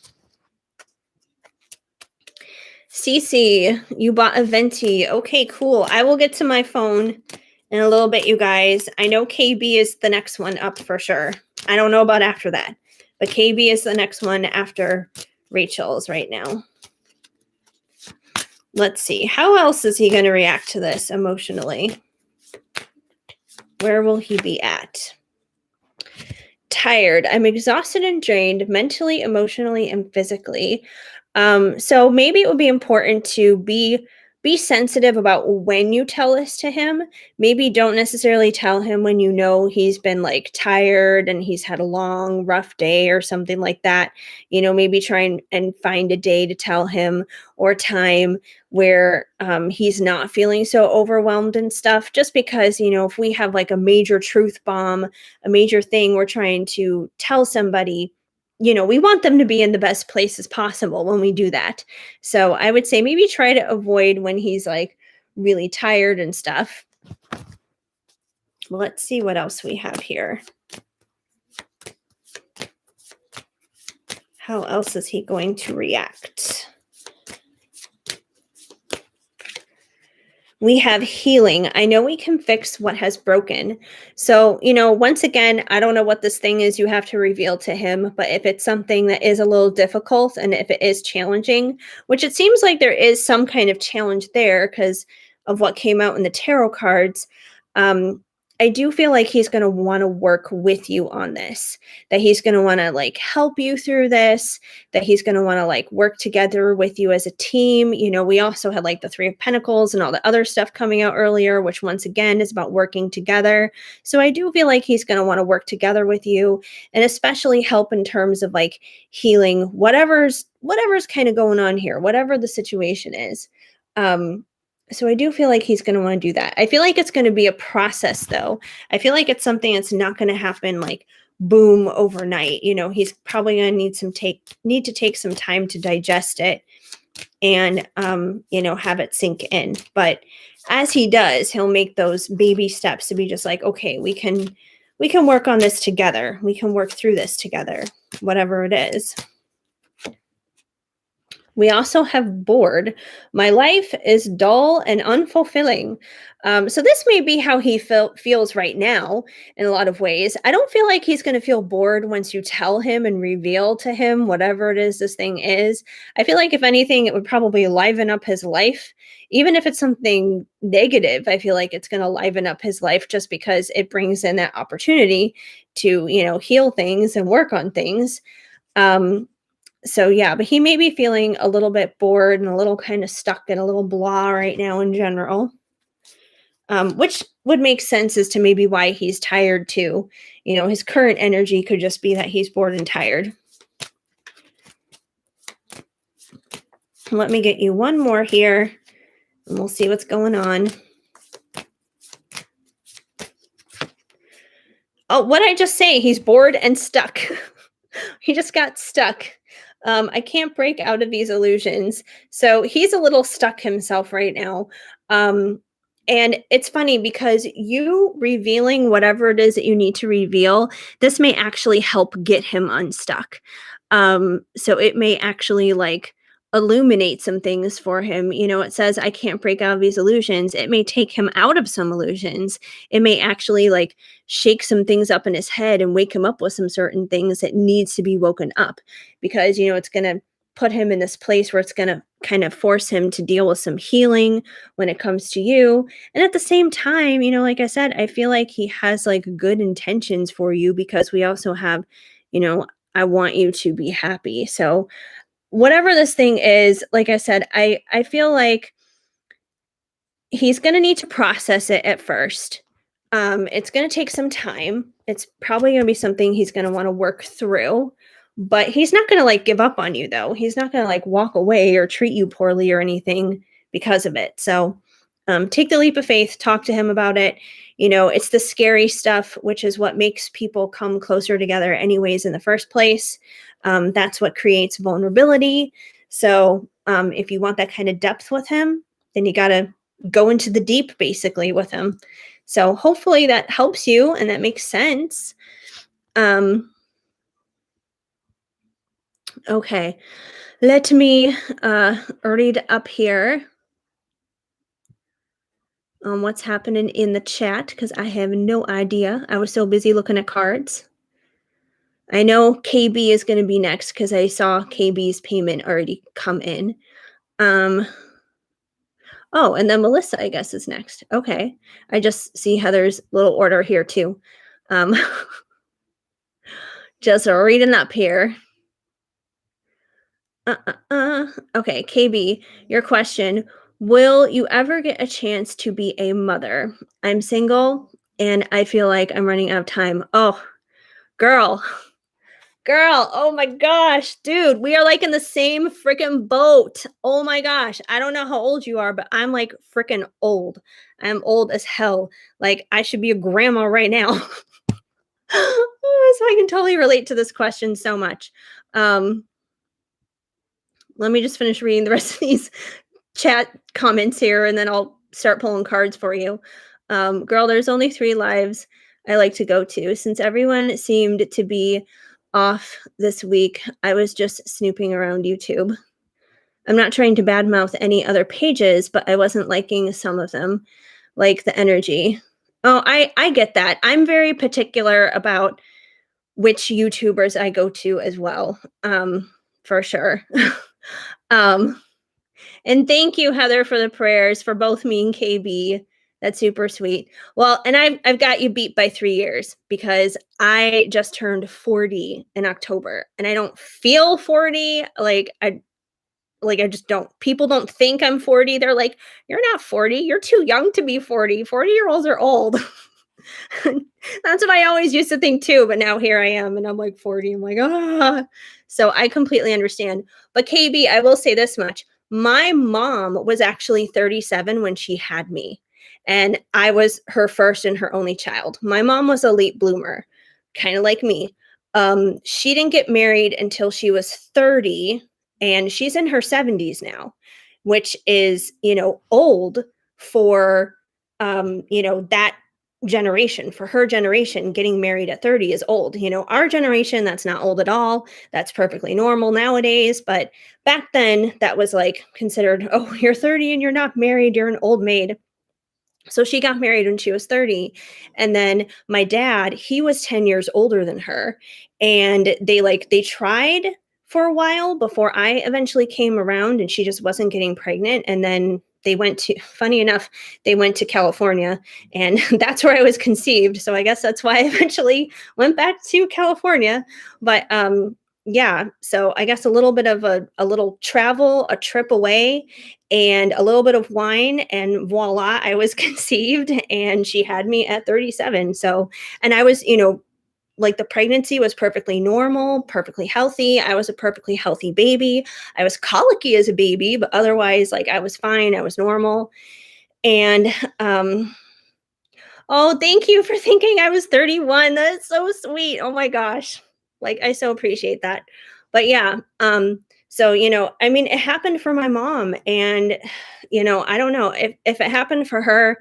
Cece, you bought a Venti. Okay, cool. I will get to my phone in a little bit, you guys. I know KB is the next one up for sure. I don't know about after that, but KB is the next one after Rachel's right now. Let's see. How else is he going to react to this emotionally? Where will he be at? Tired. I'm exhausted and drained mentally, emotionally, and physically. So maybe it would be important to be sensitive about when you tell this to him. Maybe don't necessarily tell him when you know he's been like tired and he's had a long, rough day or something like that. Maybe try and find a day to tell him or time where he's not feeling so overwhelmed and stuff. Just because, if we have like a major truth bomb, a major thing we're trying to tell somebody, we want them to be in the best places possible when we do that. So I would say maybe try to avoid when he's like really tired and stuff. Let's see what else we have here. How else is he going to react? We have healing. I know we can fix what has broken. So, once again, I don't know what this thing is you have to reveal to him, but if it's something that is a little difficult and if it is challenging, which it seems like there is some kind of challenge there because of what came out in the tarot cards, I do feel like he's going to want to work with you on this, that he's going to want to like help you through this, that he's going to want to like work together with you as a team. We also had like the 3 of Pentacles and all the other stuff coming out earlier, which once again is about working together. So I do feel like he's going to want to work together with you and especially help in terms of like healing whatever's kind of going on here, whatever the situation is. So I do feel like he's going to want to do that. I feel like it's going to be a process though. I feel like it's something that's not going to happen like boom overnight. He's probably going to need to take some time to digest it and have it sink in. But as he does, he'll make those baby steps to be just like, okay, we can work on this together. We can work through this together, whatever it is. We also have bored. My life is dull and unfulfilling. So this may be how he feels right now in a lot of ways. I don't feel like he's going to feel bored once you tell him and reveal to him whatever it is this thing is. I feel like if anything, it would probably liven up his life. Even if it's something negative, I feel like it's going to liven up his life just because it brings in that opportunity to, heal things and work on things. So yeah, but he may be feeling a little bit bored and a little kind of stuck and a little blah right now in general, which would make sense as to maybe why he's tired too. His current energy could just be that he's bored and tired. Let me get you one more here and we'll see what's going on. Oh, what did I just say? He's bored and stuck. He just got stuck. I can't break out of these illusions. So he's a little stuck himself right now. And it's funny because you revealing whatever it is that you need to reveal, this may actually help get him unstuck. So it may actually like illuminate some things for him. It says, I can't break out of these illusions. It may take him out of some illusions. It may actually like shake some things up in his head and wake him up with some certain things that needs to be woken up because, it's going to put him in this place where it's going to kind of force him to deal with some healing when it comes to you. And at the same time, like I said, I feel like he has like good intentions for you because we also have, I want you to be happy. So whatever this thing is, like I said, I feel like he's going to need to process it at first. It's going to take some time. It's probably going to be something he's going to want to work through, but he's not going to like give up on you though. He's not going to like walk away or treat you poorly or anything because of it. So take the leap of faith, talk to him about it. You know, it's the scary stuff, which is what makes people come closer together, anyways, in the first place. That's what creates vulnerability. So if you want that kind of depth with him, then you got to go into the deep basically with him. So hopefully that helps you and that makes sense. Um, okay, let me read up here on what's happening in the chat because I have no idea. I was so busy looking at cards. I know KB is going to be next because I saw KB's payment already come in. Oh, and then Melissa, I guess, is next. Okay. I just see Heather's little order here too. Um, just reading up here. Okay, KB, your question. Will you ever get a chance to be a mother? I'm single and I feel like I'm running out of time. Oh, girl, girl, oh my gosh, dude, we are like in the same freaking boat. Oh my gosh, I don't know how old you are, but I'm like freaking old. I'm old as hell. Like, I should be a grandma right now. So I can totally relate to this question so much. Let me just finish reading the rest of these chat comments here and then I'll start pulling cards for you. Girl, there's only 3 lives I like to go to. Since everyone seemed to be off this week, I was just snooping around YouTube. I'm not trying to badmouth any other pages, but I wasn't liking some of them, like the energy. Oh, I get that. I'm very particular about which YouTubers I go to as well, for sure. um, and thank you, Heather, for the prayers for both me and KB. That's super sweet. Well, and I've got you beat by 3 years because I just turned 40 in October and I don't feel 40. Like I just don't. People don't think I'm 40. They're like, "You're not 40. You're too young to be 40. 40-year-olds are old." That's what I always used to think too, but now here I am and I'm like 40. I'm like, ah. So I completely understand. But KB, I will say this much. My mom was actually 37 when she had me, and I was her first and her only child. My mom was a late bloomer, kind of like me. She didn't get married until she was 30, and she's in her 70s now, which is, old for that generation. For her generation, getting married at 30 is old. Our generation, that's not old at all. That's perfectly normal nowadays. But back then, that was like considered, oh, you're 30 and you're not married, you're an old maid. So she got married when she was 30. And then my dad, he was 10 years older than her. And they tried for a while before I eventually came around and she just wasn't getting pregnant. And then funny enough, they went to California and that's where I was conceived. So I guess that's why I eventually went back to California. But yeah, so I guess a little bit of a little travel, a trip away, and a little bit of wine, and voila, I was conceived and she had me at 37. So, and I was, like the pregnancy was perfectly normal, perfectly healthy. I was a perfectly healthy baby. I was colicky as a baby, but otherwise, like I was fine. I was normal. And oh, thank you for thinking I was 31. That's so sweet. Oh my gosh. Like I so appreciate that. But yeah, so I mean it happened for my mom and I don't know if it happened for her,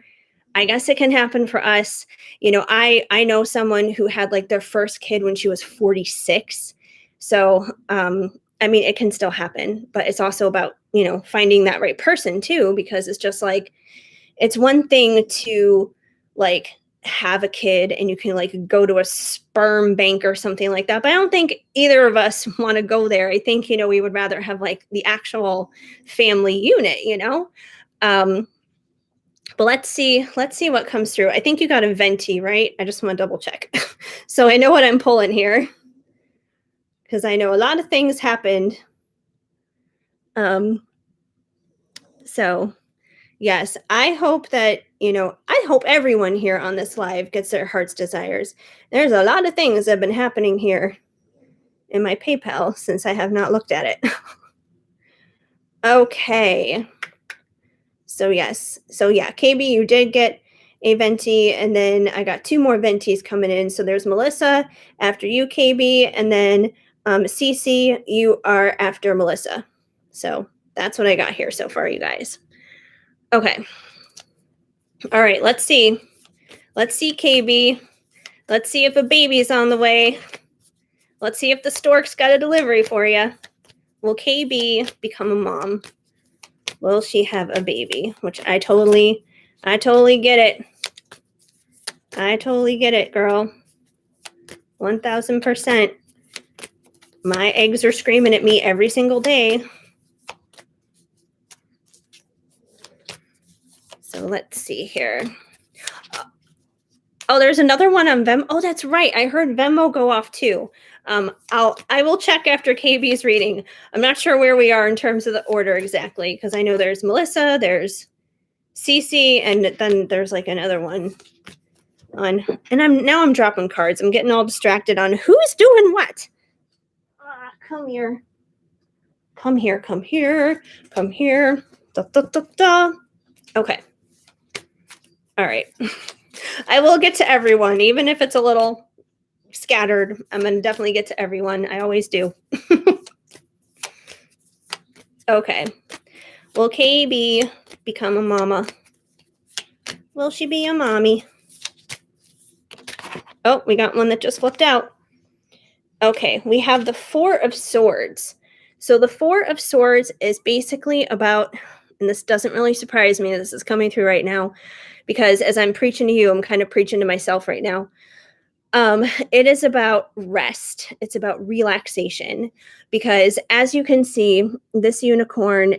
I guess it can happen for us. I know someone who had like their first kid when she was 46. So, I mean it can still happen, but it's also about, finding that right person too because it's just like it's one thing to like have a kid and you can like go to a sperm bank or something like that. But I don't think either of us want to go there. I think, we would rather have like the actual family unit. But let's see what comes through. I think you got a Venti, right? I just want to double check. So I know what I'm pulling here because I know a lot of things happened. So yes, I hope that, I hope everyone here on this live gets their heart's desires. There's a lot of things that have been happening here in my PayPal since I have not looked at it. Okay. So yes. So yeah, KB, you did get a venti, and then I got two more ventis coming in. So there's Melissa after you, KB, and then Cece, you are after Melissa. So that's what I got here so far, you guys. Okay. All right, let's see. Let's see, KB. Let's see if a baby's on the way. Let's see if the stork's got a delivery for you. Will KB become a mom? Will she have a baby? Which I totally get it. I totally get it, girl. 1000%. My eggs are screaming at me every single day. So let's see here. Oh, there's another one on Venmo. Oh, that's right. I heard Venmo go off too. I will check after KB's reading. I'm not sure where we are in terms of the order exactly, because I know there's Melissa, there's Cece, and then there's like another one on. And I'm dropping cards. I'm getting all distracted on who's doing what. Come here. Come here. Come here. Come here. Da, da, da, da. Okay. All right. I will get to everyone, even if it's a little scattered. I'm going to definitely get to everyone. I always do. Okay. Will KB become a mama? Will she be a mommy? Oh, we got one that just flipped out. Okay, we have the Four of Swords. So the Four of Swords is basically about, and this doesn't really surprise me, this is coming through right now, because as I'm preaching to you, I'm kind of preaching to myself right now. It is about rest. It's about relaxation, because as you can see, this unicorn,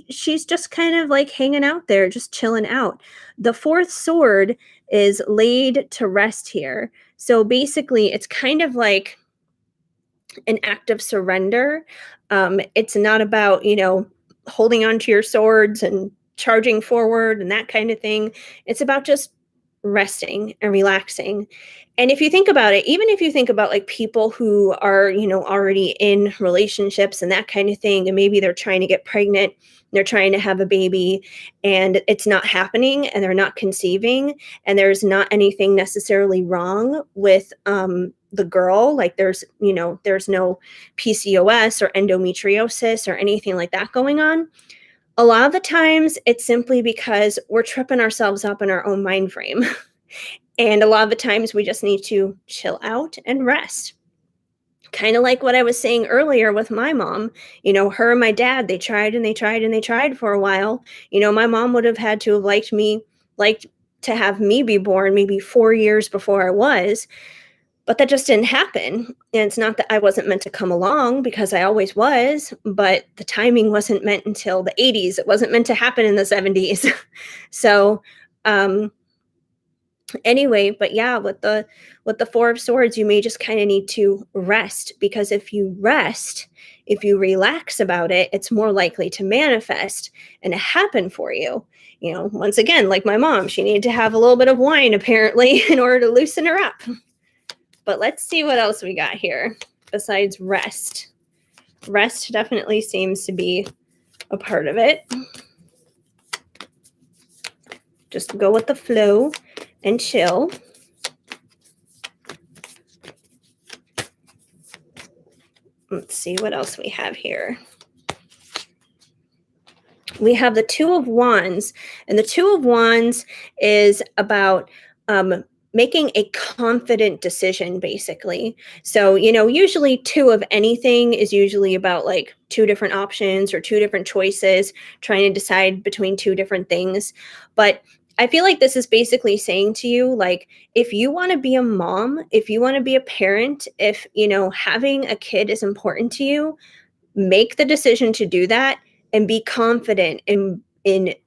she's just kind of like hanging out there, just chilling out. The fourth sword is laid to rest here. So basically, it's kind of like an act of surrender. It's not about, holding on to your swords and charging forward and that kind of thing. It's about just resting and relaxing. And if you think about it, even if you think about like people who are, already in relationships and that kind of thing, and maybe they're trying to get pregnant, they're trying to have a baby, and it's not happening, and they're not conceiving, and there's not anything necessarily wrong with the girl, like there's no PCOS or endometriosis or anything like that going on. A lot of the times it's simply because we're tripping ourselves up in our own mind frame. And a lot of the times we just need to chill out and rest. Kind of like what I was saying earlier with my mom. Her and my dad, they tried and they tried and they tried for a while. My mom would have had to have liked to have me be born maybe 4 years before I was. But that just didn't happen. And it's not that I wasn't meant to come along, because I always was, but the timing wasn't meant until the 80s. It wasn't meant to happen in the 70s. So, anyway, but yeah, with the Four of Swords, you may just kind of need to rest, because if you rest, if you relax about it, it's more likely to manifest and to happen for you. Once again, like my mom, she needed to have a little bit of wine apparently in order to loosen her up. But let's see what else we got here besides rest. Rest definitely seems to be a part of it. Just go with the flow and chill. Let's see what else we have here. We have the Two of Wands, and the Two of Wands is about making a confident decision, basically. So, usually two of anything is usually about like two different options or two different choices, trying to decide between two different things. But I feel like this is basically saying to you, like, if you want to be a mom, if you want to be a parent, if, having a kid is important to you, make the decision to do that and be confident in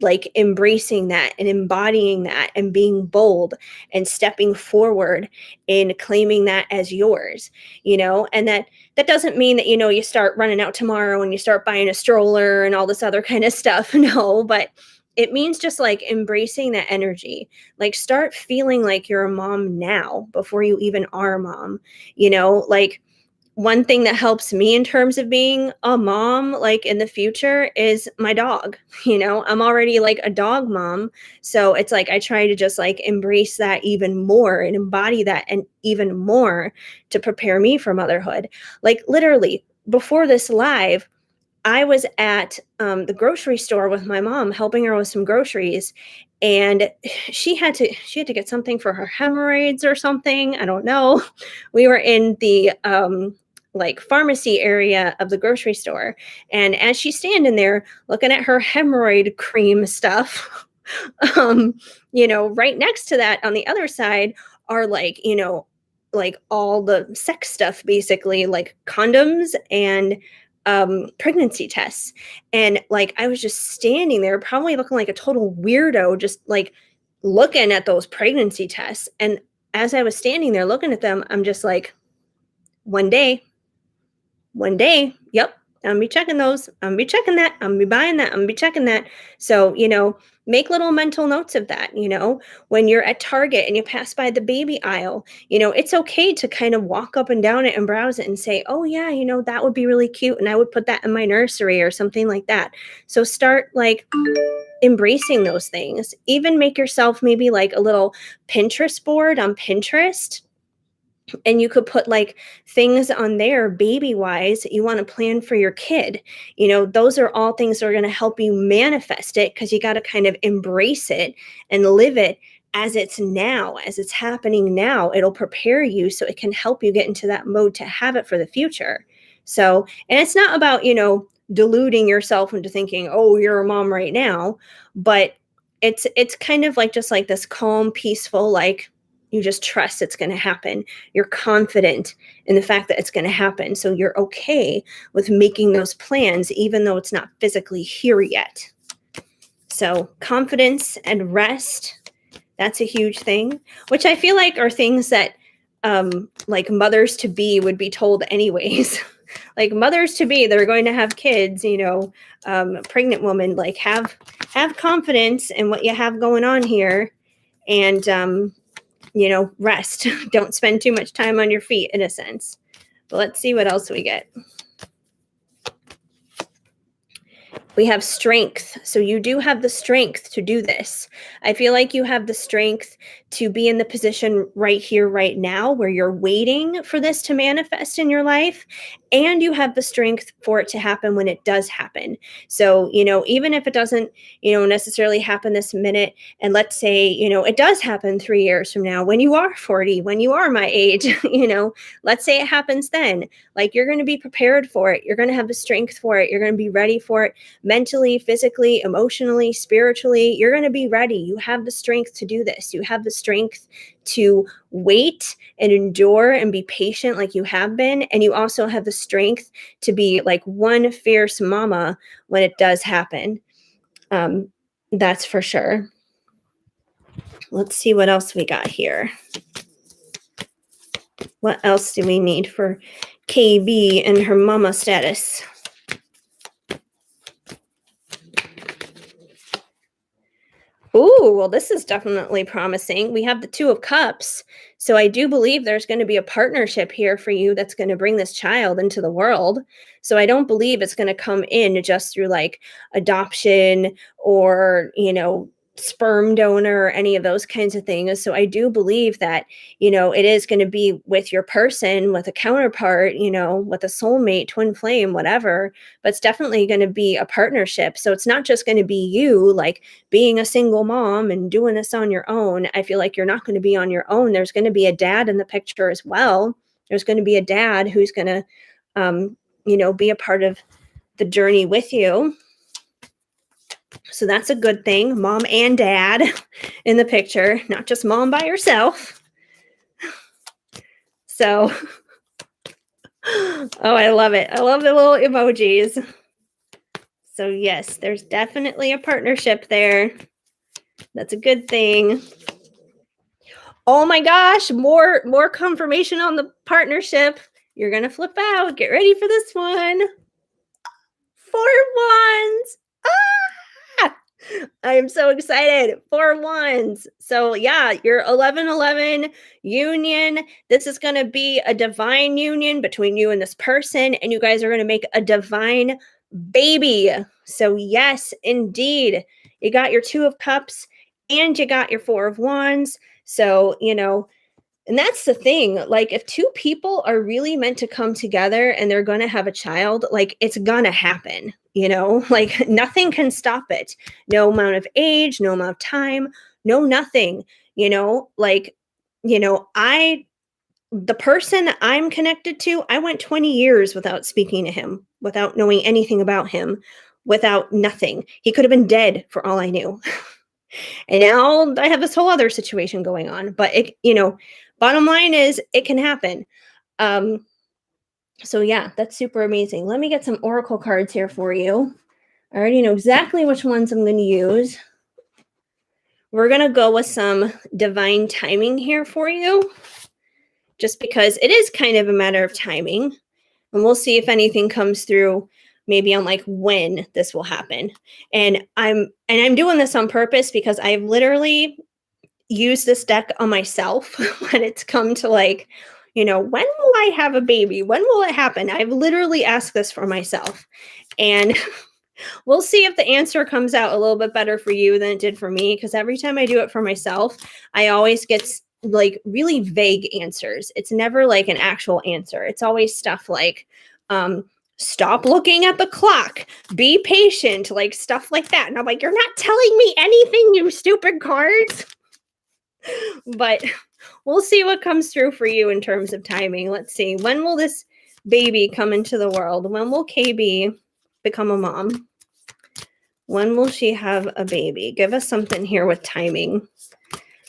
like embracing that and embodying that and being bold and stepping forward in claiming that as yours. And that doesn't mean that you start running out tomorrow and you start buying a stroller and all this other kind of stuff. No, but it means just like embracing that energy. Like, start feeling like you're a mom now before you even are a mom. Like, one thing that helps me in terms of being a mom, like, in the future is my dog, I'm already, like, a dog mom, so it's like I try to just, like, embrace that even more and embody that and even more to prepare me for motherhood. Like, literally, before this live, I was at, the grocery store with my mom, helping her with some groceries, and she had to get something for her hemorrhoids or something, I don't know. We were in the, like, pharmacy area of the grocery store, and as she's standing there looking at her hemorrhoid cream stuff, um, right next to that on the other side are, like, all the sex stuff, basically, like condoms and pregnancy tests. And like I was just standing there, probably looking like a total weirdo, just like looking at those pregnancy tests. And as I was standing there looking at them, I'm just like, one day, one day, yep, I'm gonna be checking those. I'm gonna be checking that. I'm gonna be buying that. I'm gonna be checking that. So, make little mental notes of that. When you're at Target and you pass by the baby aisle, it's okay to kind of walk up and down it and browse it and say, oh, yeah, that would be really cute. And I would put that in my nursery or something like that. So start like embracing those things. Even make yourself maybe like a little Pinterest board on Pinterest, and you could put like things on there baby wise that you want to plan for your kid. Those are all things that are going to help you manifest it, because you got to kind of embrace it and live it as it's happening now. It'll prepare you so it can help you get into that mode to have it for the future. So, and it's not about deluding yourself into thinking, oh, you're a mom right now, but it's kind of like just like this calm, peaceful, like, you just trust it's going to happen. You're confident in the fact that it's going to happen. So you're okay with making those plans, even though it's not physically here yet. So confidence and rest, that's a huge thing, which I feel like are things that like mothers to be would be told anyways. Like mothers to be that are going to have kids, pregnant woman, like have confidence in what you have going on here, and rest. Don't spend too much time on your feet, in a sense. But let's see what else we get. We have strength. So you do have the strength to do this. I feel like you have the strength to be in the position right here, right now, where you're waiting for this to manifest in your life. And you have the strength for it to happen when it does happen. So, even if it doesn't, necessarily happen this minute, and let's say, it does happen 3 years from now, when you are 40, when you are my age, let's say it happens then. Like, you're going to be prepared for it. You're going to have the strength for it. You're going to be ready for it mentally, physically, emotionally, spiritually. You're going to be ready. You have the strength to do this. You have the strength to wait and endure and be patient like you have been. And you also have the strength to be like one fierce mama when it does happen. That's for sure. Let's see what else we got here. What else do we need for KB and her mama status? Ooh, well, this is definitely promising. We have the Two of Cups. So I do believe there's going to be a partnership here for you that's going to bring this child into the world. So I don't believe it's going to come in just through like adoption or, sperm donor or any of those kinds of things. So I do believe that, it is going to be with your person, with a counterpart, with a soulmate, twin flame, whatever, but it's definitely going to be a partnership. So it's not just going to be you like being a single mom and doing this on your own. I feel like you're not going to be on your own. There's going to be a dad in the picture as well. There's going to be a dad who's going to, be a part of the journey with you. So that's a good thing. Mom and dad in the picture, not just mom by herself. So, oh, I love it. I love the little emojis. So yes, there's definitely a partnership there. That's a good thing. Oh my gosh, more confirmation on the partnership. You're going to flip out. Get ready for this one. 4 wands. Ah! I'm so excited. 4 wands. So yeah, your 11-11 union. This is going to be a divine union between you and this person, and you guys are going to make a divine baby. So yes, indeed. You got your 2 of cups and you got your 4 of wands. So, and that's the thing. Like, if 2 people are really meant to come together and they're going to have a child, like, it's going to happen, like, nothing can stop it. No amount of age, no amount of time, no nothing, like, the person I'm connected to, I went 20 years without speaking to him, without knowing anything about him, without nothing. He could have been dead for all I knew. And now I have this whole other situation going on. But bottom line is it can happen. Um, so yeah, that's super amazing. Let me get some oracle cards here for you. I already know exactly which ones I'm going to use. We're going to go with some divine timing here for you, just because it is kind of a matter of timing. And we'll see if anything comes through maybe on like when this will happen. And I'm doing this on purpose because I've literally used this deck on myself when it's come to like, when will I have a baby? When will it happen? I've literally asked this for myself. And we'll see if the answer comes out a little bit better for you than it did for me, because every time I do it for myself, I always get like really vague answers. It's never like an actual answer. It's always stuff like, stop looking at the clock, be patient, like stuff like that. And I'm like, you're not telling me anything, you stupid cards. But we'll see what comes through for you in terms of timing. Let's see. When will this baby come into the world? When will KB become a mom? When will she have a baby? Give us something here with timing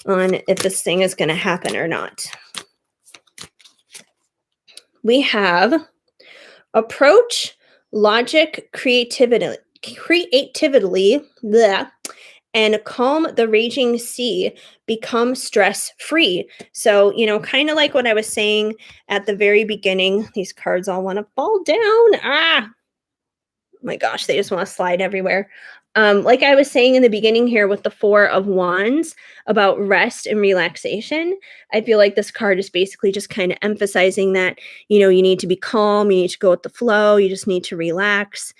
on if this thing is going to happen or not. We have approach, logic, creativity, bleh, and calm the raging sea, become stress-free. So, kind of like what I was saying at the very beginning, these cards all want to fall down. My gosh, they just want to slide everywhere. Like I was saying in the beginning here with the 4 of wands about rest and relaxation, I feel like this card is basically just kind of emphasizing that, you need to be calm, you need to go with the flow, you just need to relax.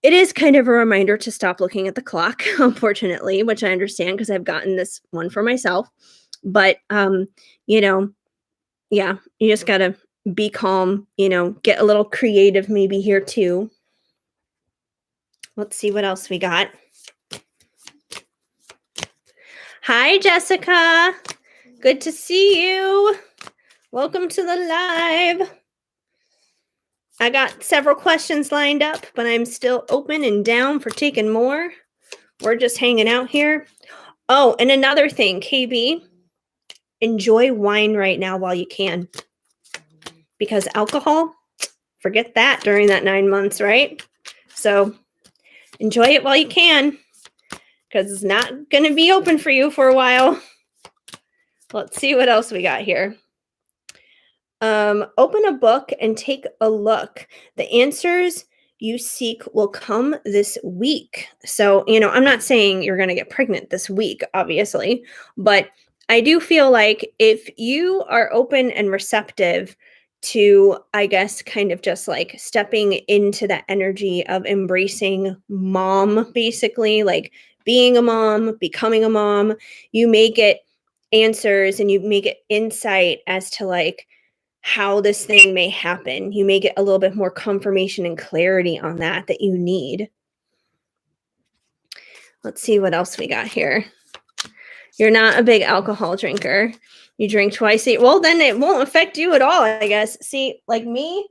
It is kind of a reminder to stop looking at the clock, unfortunately, which I understand because I've gotten this one for myself. But, yeah, you just got to be calm, get a little creative maybe here too. Let's see what else we got. Hi, Jessica. Good to see you. Welcome to the live. I got several questions lined up, but I'm still open and down for taking more. We're just hanging out here. Oh, and another thing, KB, enjoy wine right now while you can. Because alcohol, forget that during that 9 months, right? So enjoy it while you can, because it's not going to be open for you for a while. Let's see what else we got here. Open a book and take a look. The answers you seek will come this week. So, I'm not saying you're going to get pregnant this week, obviously, but I do feel like if you are open and receptive to, I guess, kind of just like stepping into that energy of embracing mom, basically, like being a mom, becoming a mom, you may get answers and you may get insight as to like how this thing may happen. You may get a little bit more confirmation and clarity on that you need. Let's see what else we got here. You're not a big alcohol drinker. You drink twice a year. Well, then it won't affect you at all, I guess. See, like me,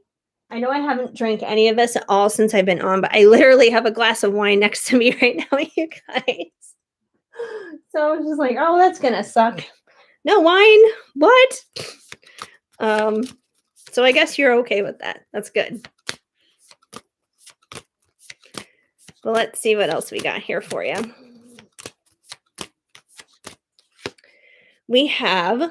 I know I haven't drank any of this at all since I've been on, but I literally have a glass of wine next to me right now, you guys. So I was just like, oh, that's going to suck. No wine? What? So I guess you're okay with that. That's good. Well, let's see what else we got here for you. We have,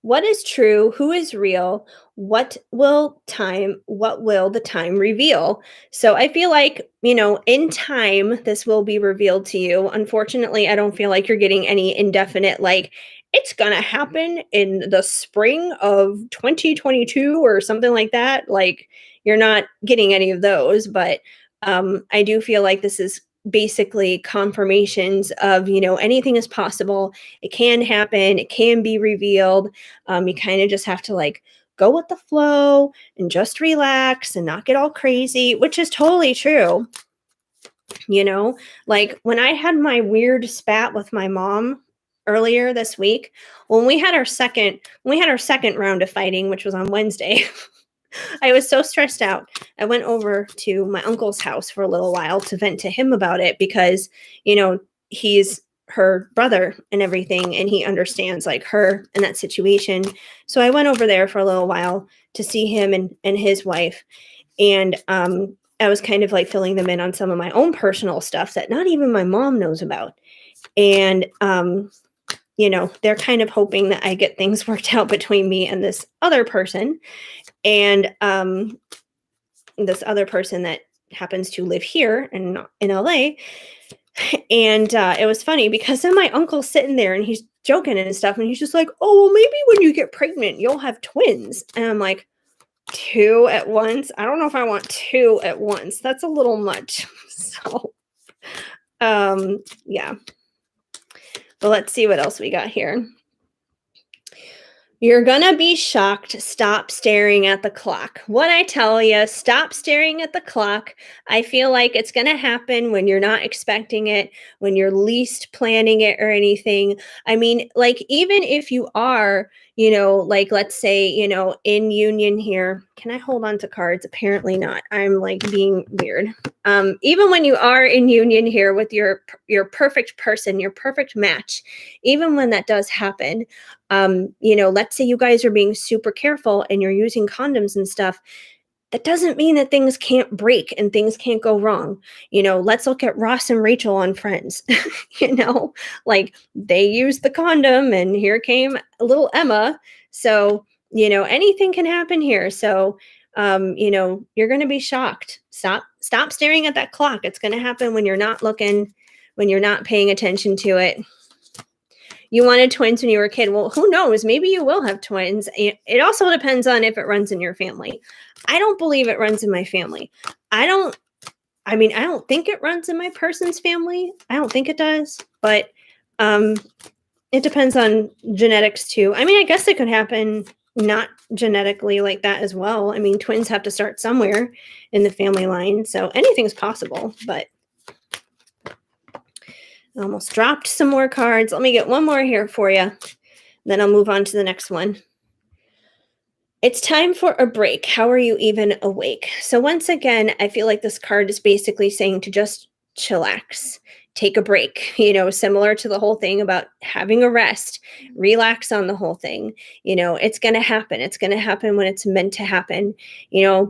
What is true? Who is real? What will the time reveal? So I feel like, in time this will be revealed to you. Unfortunately, I don't feel like you're getting any indefinite like it's going to happen in the spring of 2022 or something like that. Like you're not getting any of those, but I do feel like this is basically confirmations of, anything is possible. It can happen, it can be revealed. You kind of just have to like go with the flow and just relax and not get all crazy, which is totally true. You know, like when I had my weird spat with my mom earlier this week, when we had our second round of fighting, which was on Wednesday, I was so stressed out. I went over to my uncle's house for a little while to vent to him about it because, he's her brother and everything, and he understands like her and that situation. So I went over there for a little while to see him and his wife. And I was kind of like filling them in on some of my own personal stuff that not even my mom knows about. And, they're kind of hoping that I get things worked out between me and this other person. And this other person that happens to live here and not in LA. And it was funny because then my uncle's sitting there and he's joking and stuff. And he's just like, oh, well, maybe when you get pregnant, you'll have twins. And I'm like, two at once? I don't know if I want two at once. That's a little much. So, yeah. But let's see what else we got here. You're gonna be shocked. Stop staring at the clock. What I tell you, stop staring at the clock. I feel like it's gonna happen when you're not expecting it, when you're least planning it or anything. I mean, like, even if you are, like, let's say, in union here. Can I hold on to cards? Apparently not. I'm like being weird. Even when you are in union here with your perfect person, your perfect match, even when that does happen, let's say you guys are being super careful and you're using condoms and stuff, that doesn't mean that things can't break and things can't go wrong. Let's look at Ross and Rachel on Friends. Like they used the condom and here came little Emma. So, anything can happen here. So, you're going to be shocked. Stop staring at that clock. It's going to happen when you're not looking, when you're not paying attention to it. You wanted twins when you were a kid. Well, who knows? Maybe you will have twins. It also depends on if it runs in your family. I don't believe it runs in my family. I don't think it runs in my person's family. I don't think it does, but it depends on genetics too. I mean, I guess it could happen not genetically like that as well. I mean, twins have to start somewhere in the family line, so anything's possible, but I almost dropped some more cards. Let me get one more here for you. Then I'll move on to the next one. It's time for a break. How are you even awake? So once again, I feel like this card is basically saying to just chillax, take a break, similar to the whole thing about having a rest, relax on the whole thing. It's going to happen. It's going to happen when it's meant to happen.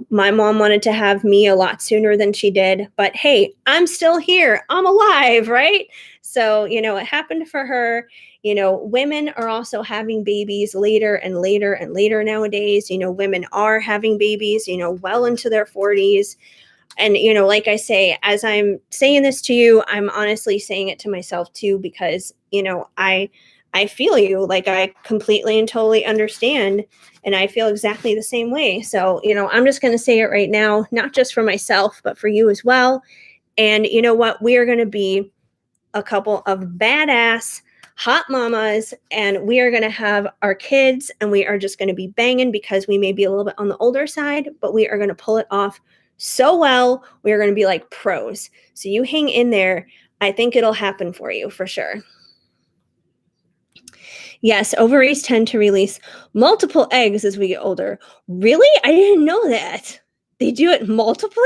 My mom wanted to have me a lot sooner than she did, but hey, I'm still here. I'm alive, right? So, it happened for her. Women are also having babies later and later and later nowadays. Women are having babies, well into their 40s. And, like I say, as I'm saying this to you, I'm honestly saying it to myself too, because, I feel you. Like I completely and totally understand. And I feel exactly the same way. So, I'm just going to say it right now, not just for myself, but for you as well. And you know what? We are going to be a couple of badass hot mamas, and we are going to have our kids, and we are just going to be banging because we may be a little bit on the older side, but we are going to pull it off so well. We are going to be like pros. So you hang in there. I think it'll happen for you for sure. Yes, ovaries tend to release multiple eggs as we get older. Really? I didn't know that. They do it multiply?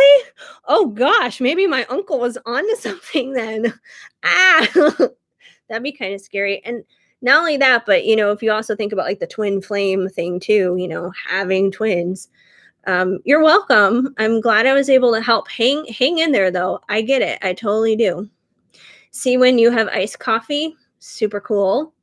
Oh gosh, maybe my uncle was onto something then. Ah, that'd be kind of scary. And not only that, but if you also think about like the twin flame thing too, having twins. You're welcome. I'm glad I was able to help. Hang in there though. I get it. I totally do. See when you have iced coffee. Super cool.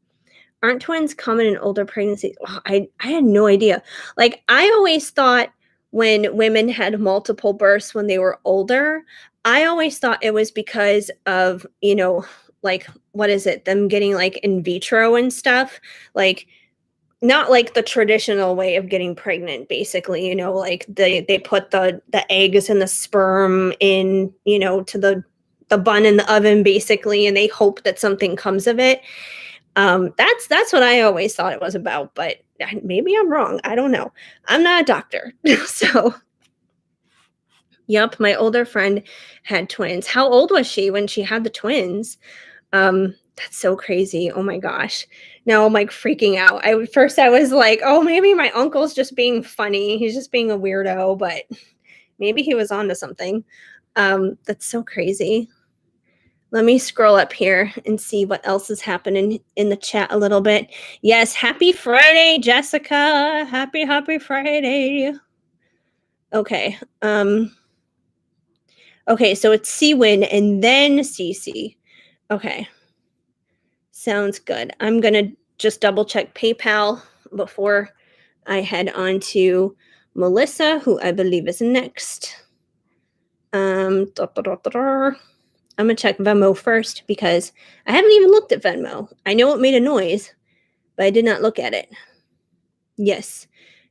Aren't twins common in older pregnancies? Oh, I had no idea. Like, I always thought when women had multiple births when they were older, I always thought it was because of, like, what is it? Them getting like in vitro and stuff. Like, not like the traditional way of getting pregnant, basically, like they put the eggs and the sperm in, to the bun in the oven, basically, and they hope that something comes of it. That's what I always thought it was about, but maybe I'm wrong. I don't know. I'm not a doctor. So, yep, my older friend had twins. How old was she when she had the twins? That's so crazy. Oh my gosh. Now I'm like freaking out. First I was like, oh, maybe my uncle's just being funny. He's just being a weirdo, but maybe he was onto something. That's so crazy. Let me scroll up here and see what else is happening in the chat a little bit. Yes, happy Friday, Jessica. Happy Friday. Okay. Okay, so it's C-Win and then CC. Okay. Sounds good. I'm going to just double check PayPal before I head on to Melissa, who I believe is next. I'm going to check Venmo first because I haven't even looked at Venmo. I know it made a noise, but I did not look at it. Yes,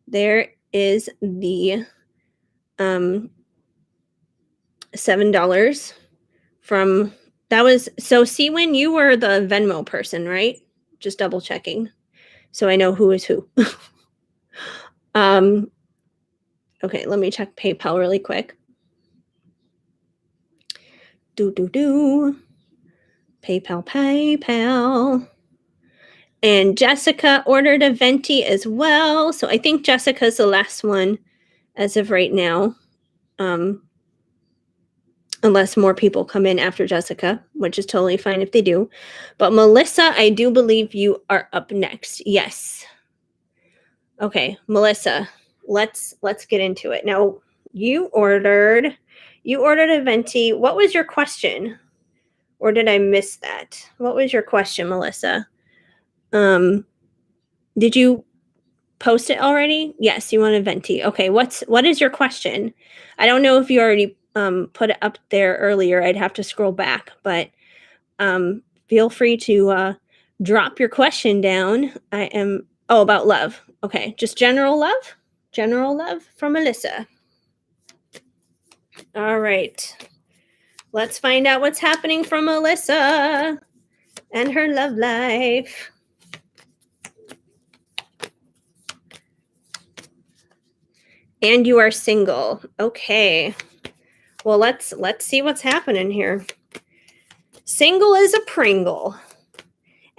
there is the $7 from that was so C-Win, you were the Venmo person, right? Just double checking. So I know who is who. Okay, let me check PayPal really quick. PayPal. And Jessica ordered a Venti as well. So I think Jessica's the last one as of right now. Unless more people come in after Jessica, which is totally fine if they do. But Melissa, I do believe you are up next. Yes. Okay, Melissa, let's get into it. Now, you ordered a Venti. What was your question? Or did I miss that? What was your question, Melissa? Did you post it already? Yes, you want a Venti. Okay, what is your question? I don't know if you already put it up there earlier. I'd have to scroll back, but feel free to drop your question down. About love. Okay, just general love? General love from Melissa. All right. Let's find out what's happening from Melissa and her love life. And you are single. Okay. Well, let's see what's happening here. Single is a Pringle.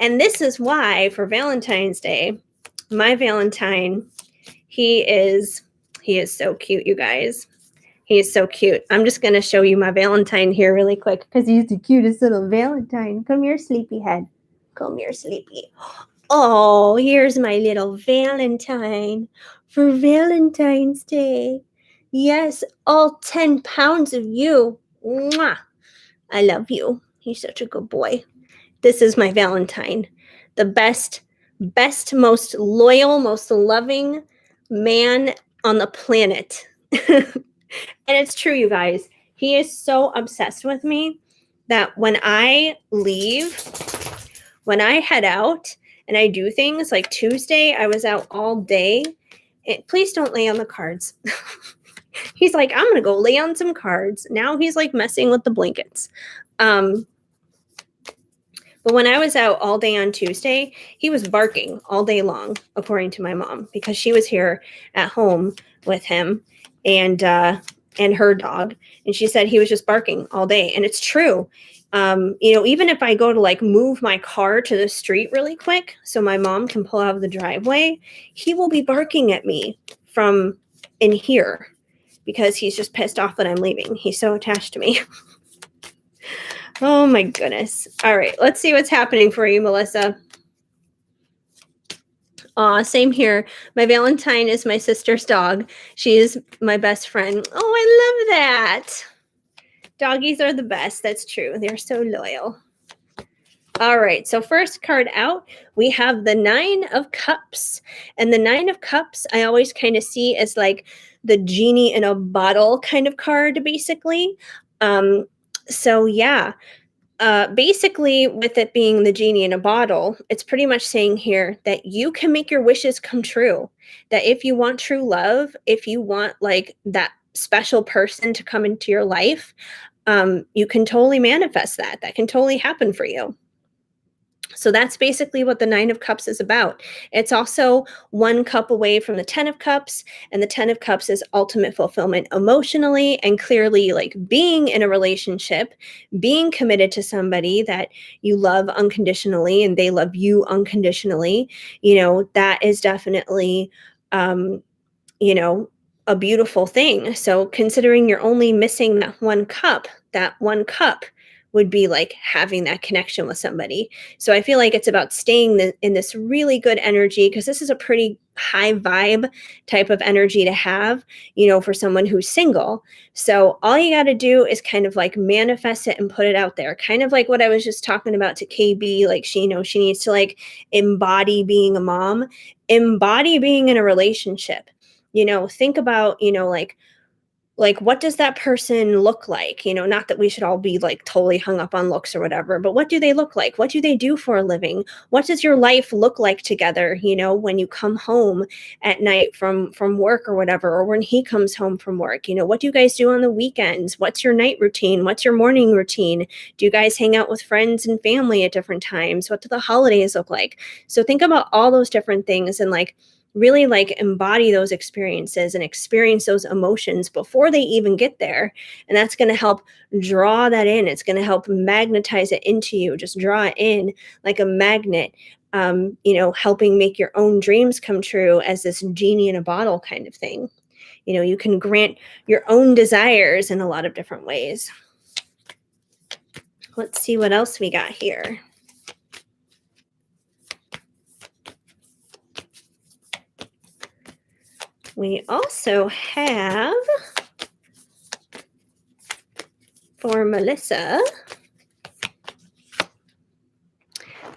And this is why for Valentine's Day, my Valentine, he is so cute, you guys. He is so cute. I'm just going to show you my Valentine here really quick because he's the cutest little Valentine. Come here, sleepyhead. Come here, sleepy. Oh, here's my little Valentine for Valentine's Day. Yes, all 10 pounds of you. Mwah. I love you. He's such a good boy. This is my Valentine. The best, most loyal, most loving man on the planet. And it's true, you guys. He is so obsessed with me that when I leave, when I head out and I do things like Tuesday, I was out all day. Please don't lay on the cards. He's like, I'm going to go lay on some cards. Now he's like messing with the blankets. But when I was out all day on Tuesday, he was barking all day long, according to my mom, because she was here at home with him and her dog. And she said he was just barking all day. And it's true. Even if I go to like move my car to the street really quick so my mom can pull out of the driveway, he will be barking at me from in here because he's just pissed off that I'm leaving. He's so attached to me. Oh my goodness. All right, let's see what's happening for you, Melissa. Aw, same here. My Valentine is my sister's dog. She is my best friend. Oh, I love that. Doggies are the best. That's true. They're so loyal. All right. So first card out, we have the 9 of Cups. And the 9 of Cups, I always kind of see as like the genie in a bottle kind of card, basically. Um, so yeah, basically, with it being the genie in a bottle, it's pretty much saying here that you can make your wishes come true. That if you want true love, if you want like that special person to come into your life, you can totally manifest that. That can totally happen for you. So that's basically what the 9 of Cups is about. It's also one cup away from the 10 of Cups, and the 10 of Cups is ultimate fulfillment emotionally and clearly like being in a relationship, being committed to somebody that you love unconditionally and they love you unconditionally. That is definitely um, you know, a beautiful thing. So considering you're only missing that one cup would be like having that connection with somebody. So I feel like it's about staying in this really good energy because this is a pretty high vibe type of energy to have, for someone who's single. So all you got to do is kind of like manifest it and put it out there. Kind of like what I was just talking about to KB, like she needs to like embody being a mom, embody being in a relationship. Think about, like what does that person look like? Not that we should all be like totally hung up on looks or whatever, but what do they look like? What do they do for a living? What does your life look like together, when you come home at night from work or whatever, or when he comes home from work? What do you guys do on the weekends? What's your night routine? What's your morning routine? Do you guys hang out with friends and family at different times? What do the holidays look like? So think about all those different things and like really like embody those experiences and experience those emotions before they even get there. And that's going to help draw that in. It's going to help magnetize it into you, just draw it in like a magnet, helping make your own dreams come true as this genie in a bottle kind of thing. You can grant your own desires in a lot of different ways. Let's see what else we got here. We also have, for Melissa,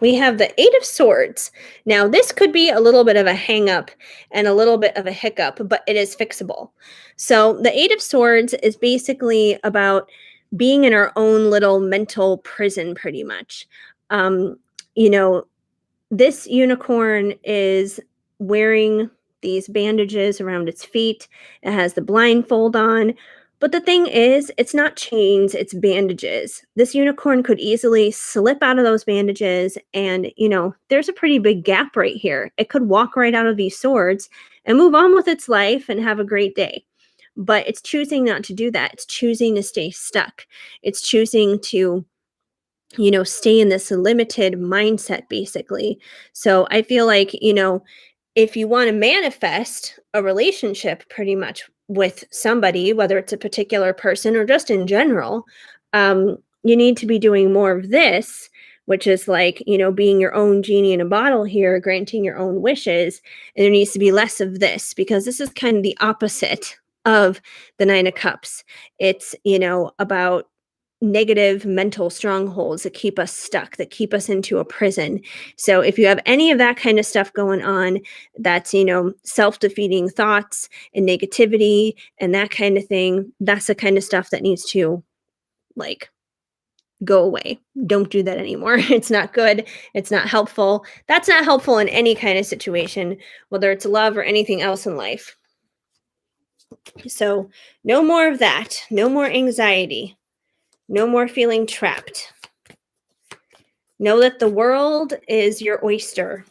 we have the 8 of Swords. Now, this could be a little bit of a hang up and a little bit of a hiccup, but it is fixable. So the 8 of Swords is basically about being in our own little mental prison, pretty much. Um, you know, this unicorn is wearing these bandages around its feet. It has the blindfold on. But the thing is, it's not chains, it's bandages. This unicorn could easily slip out of those bandages, and, there's a pretty big gap right here. It could walk right out of these swords and move on with its life and have a great day. But it's choosing not to do that. It's choosing to stay stuck. It's choosing to stay in this limited mindset, basically. So I feel like, if you want to manifest a relationship pretty much with somebody, whether it's a particular person or just in general, you need to be doing more of this, which is like, being your own genie in a bottle here, granting your own wishes. And there needs to be less of this because this is kind of the opposite of the 9 of Cups. It's, about negative mental strongholds that keep us stuck, that keep us into a prison. So if you have any of that kind of stuff going on, that's, self-defeating thoughts and negativity and that kind of thing, that's the kind of stuff that needs to like go away. Don't do that anymore. It's not good. It's not helpful. That's not helpful in any kind of situation, whether it's love or anything else in life. So no more of that. No more anxiety. No more feeling trapped. Know that the world is your oyster.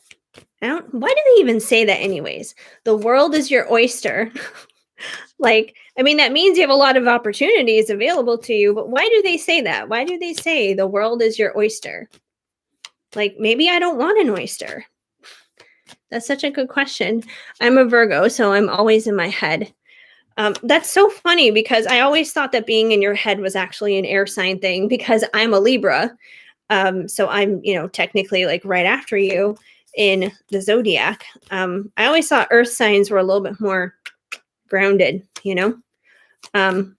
Why do they even say that anyways? The world is your oyster. That means you have a lot of opportunities available to you, but why do they say that? Why do they say the world is your oyster? Like, maybe I don't want an oyster. That's such a good question. I'm a Virgo, so I'm always in my head. That's so funny because I always thought that being in your head was actually an air sign thing because I'm a Libra. So I'm, technically like right after you in the zodiac. I always thought earth signs were a little bit more grounded, Um,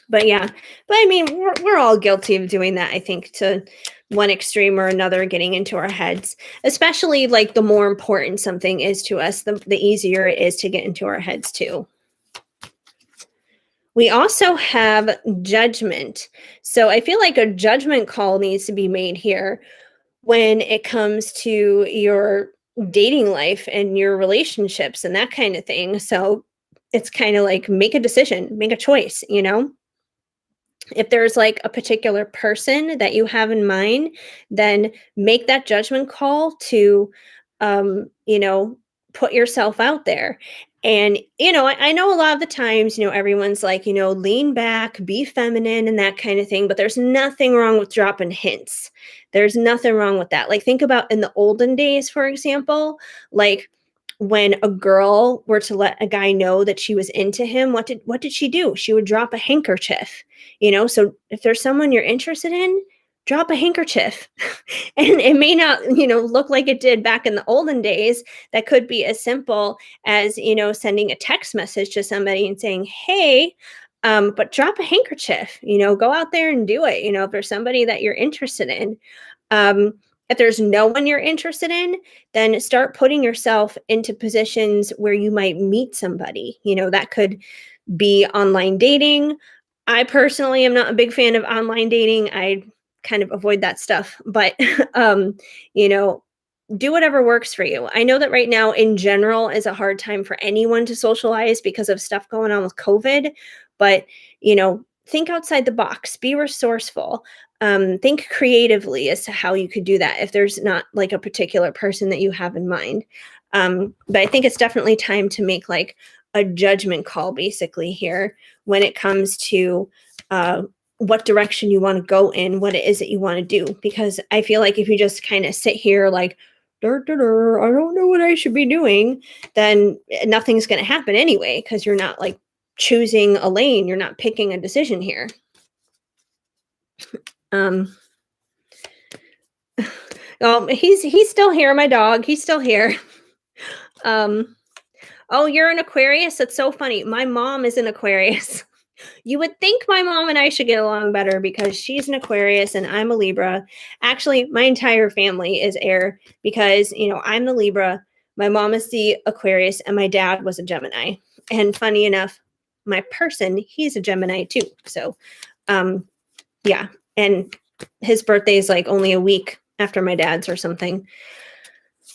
But yeah, but I mean, we're all guilty of doing that, I think, to one extreme or another, getting into our heads. Especially like the more important something is to us, the easier it is to get into our heads too. We also have judgment. So I feel like a judgment call needs to be made here when it comes to your dating life and your relationships and that kind of thing. So it's kind of like make a decision, make a choice, you know? If there's like a particular person that you have in mind, then make that judgment call to, you know, put yourself out there. And, you know, I know a lot of the times, you know, everyone's like, you know, lean back, be feminine and that kind of thing, but there's nothing wrong with dropping hints. There's nothing wrong with that. Like, think about in the olden days, for example, like, when a girl were to let a guy know that she was into him, what did she do? She would drop a handkerchief, you know? So if there's someone you're interested in, drop a handkerchief. And it may not, you know, look like it did back in the olden days. That could be as simple as, you know, sending a text message to somebody and saying, "Hey," but drop a handkerchief, you know, go out there and do it. You know, if there's somebody that you're interested in. Um, if there's no one you're interested in, then start putting yourself into positions where you might meet somebody. You know, that could be online dating. I personally am not a big fan of online dating. I kind of avoid that stuff, but you know, do whatever works for you. I know that right now in general is a hard time for anyone to socialize because of stuff going on with COVID, but you know, think outside the box, be resourceful. Think creatively as to how you could do that if there's not like a particular person that you have in mind. But I think it's definitely time to make like a judgment call basically here when it comes to uh, what direction you want to go in, what it is that you want to do. Because I feel like if you just kind of sit here like, "Dur, dur, dur, I don't know what I should be doing," then nothing's going to happen anyway, because you're not like choosing a lane, you're not picking a decision here. Um, he's still here, my dog. He's still here. Um, oh, you're an Aquarius? That's so funny. My mom is an Aquarius. You would think my mom and I should get along better because she's an Aquarius and I'm a Libra. Actually, my entire family is air because, you know, I'm the Libra, my mom is the Aquarius, and my dad was a Gemini. And funny enough, my person, he's a Gemini too. So, yeah. And his birthday is like only a week after my dad's or something.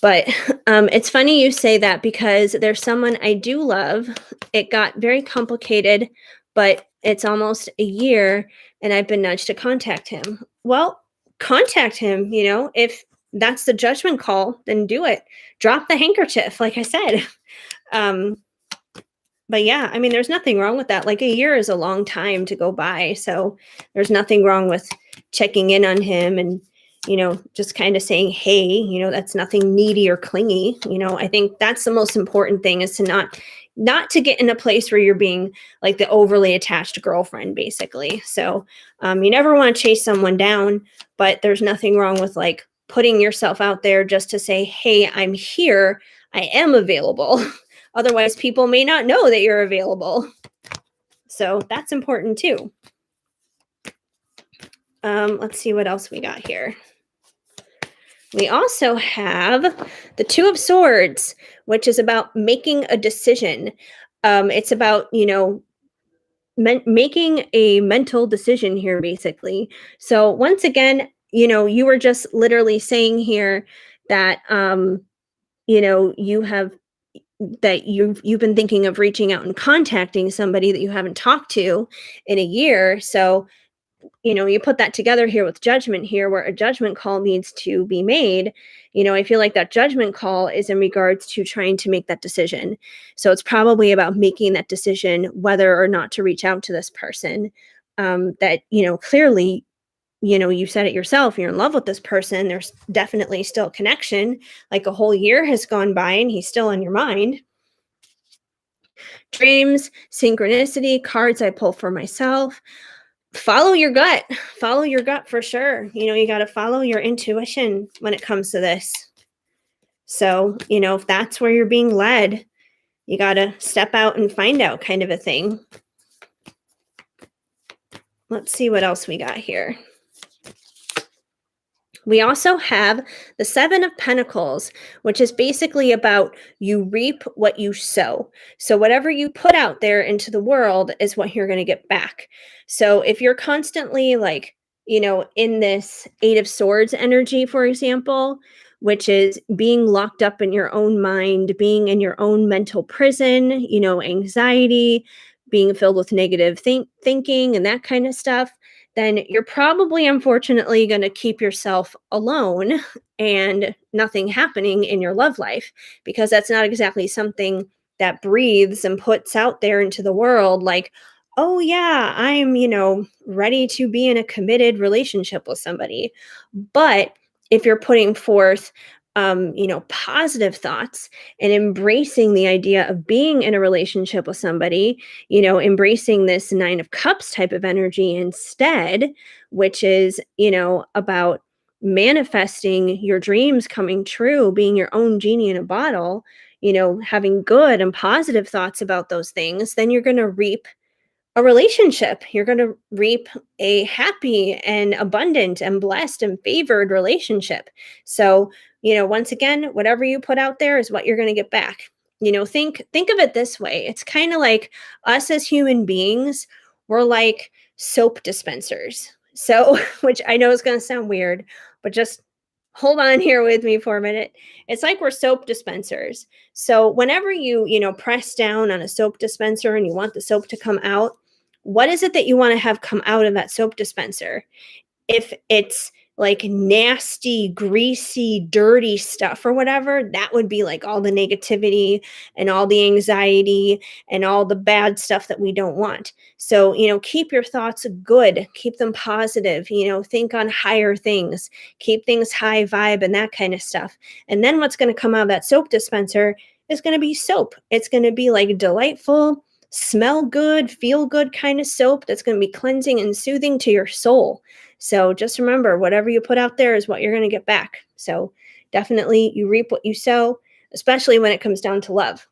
But it's funny you say that because there's someone I do love. It got very complicated, but it's almost a year and I've been nudged to contact him. Well, contact him, you know, if that's the judgment call, then do it. Drop the handkerchief, like I said. Um, but yeah, I mean, there's nothing wrong with that. Like a year is a long time to go by. So there's nothing wrong with checking in on him and, you know, just kind of saying, "Hey," you know, that's nothing needy or clingy. You know, I think that's the most important thing is to not to get in a place where you're being like the overly attached girlfriend, basically. So you never want to chase someone down, but there's nothing wrong with like putting yourself out there just to say, "Hey, I'm here. I am available." Otherwise, people may not know that you're available. So that's important too. Let's see what else we got here. We also have the Two of Swords, which is about making a decision. It's about, you know, making a mental decision here, basically. So once again, you know, you were just literally saying here that, you know, you've been thinking of reaching out and contacting somebody that you haven't talked to in a year. So, you know, you put that together here with judgment here where a judgment call needs to be made. You know, I feel like that judgment call is in regards to trying to make that decision. So it's probably about making that decision whether or not to reach out to this person. That, you know, clearly, you know, you said it yourself, you're in love with this person. There's definitely still connection. Like a whole year has gone by and he's still on your mind. Dreams, synchronicity, cards I pull for myself. Follow your gut. Follow your gut for sure. You know, you got to follow your intuition when it comes to this. So, you know, if that's where you're being led, you got to step out and find out kind of a thing. Let's see what else we got here. We also have the Seven of Pentacles, which is basically about you reap what you sow. So, whatever you put out there into the world is what you're going to get back. So, if you're constantly like, in this Eight of Swords energy, for example, which is being locked up in your own mind, being in your own mental prison, anxiety, being filled with negative thinking, and that kind of stuff, then you're probably unfortunately going to keep yourself alone and nothing happening in your love life, because that's not exactly something that breathes and puts out there into the world like, oh yeah, I'm, ready to be in a committed relationship with somebody. But if you're putting forth positive thoughts and embracing the idea of being in a relationship with somebody, embracing this Nine of Cups type of energy instead, which is, about manifesting your dreams coming true, being your own genie in a bottle, having good and positive thoughts about those things, then you're going to reap a relationship. You're going to reap a happy and abundant and blessed and favored relationship. So, once again, whatever you put out there is what you're going to get back. Think of it this way. It's kind of like us as human beings, we're like soap dispensers. So, which I know is going to sound weird, but just hold on here with me for a minute. It's like we're soap dispensers. So, whenever you press down on a soap dispenser and you want the soap to come out, what is it that you want to have come out of that soap dispenser? If it's like nasty, greasy, dirty stuff or whatever, that would be like all the negativity and all the anxiety and all the bad stuff that we don't want. So, keep your thoughts good, keep them positive, think on higher things, keep things high vibe and that kind of stuff. And then what's going to come out of that soap dispenser is going to be soap. It's going to be like delightful, smell good, feel good kind of soap that's going to be cleansing and soothing to your soul. So just remember, whatever you put out there is what you're going to get back. So definitely you reap what you sow, especially when it comes down to love.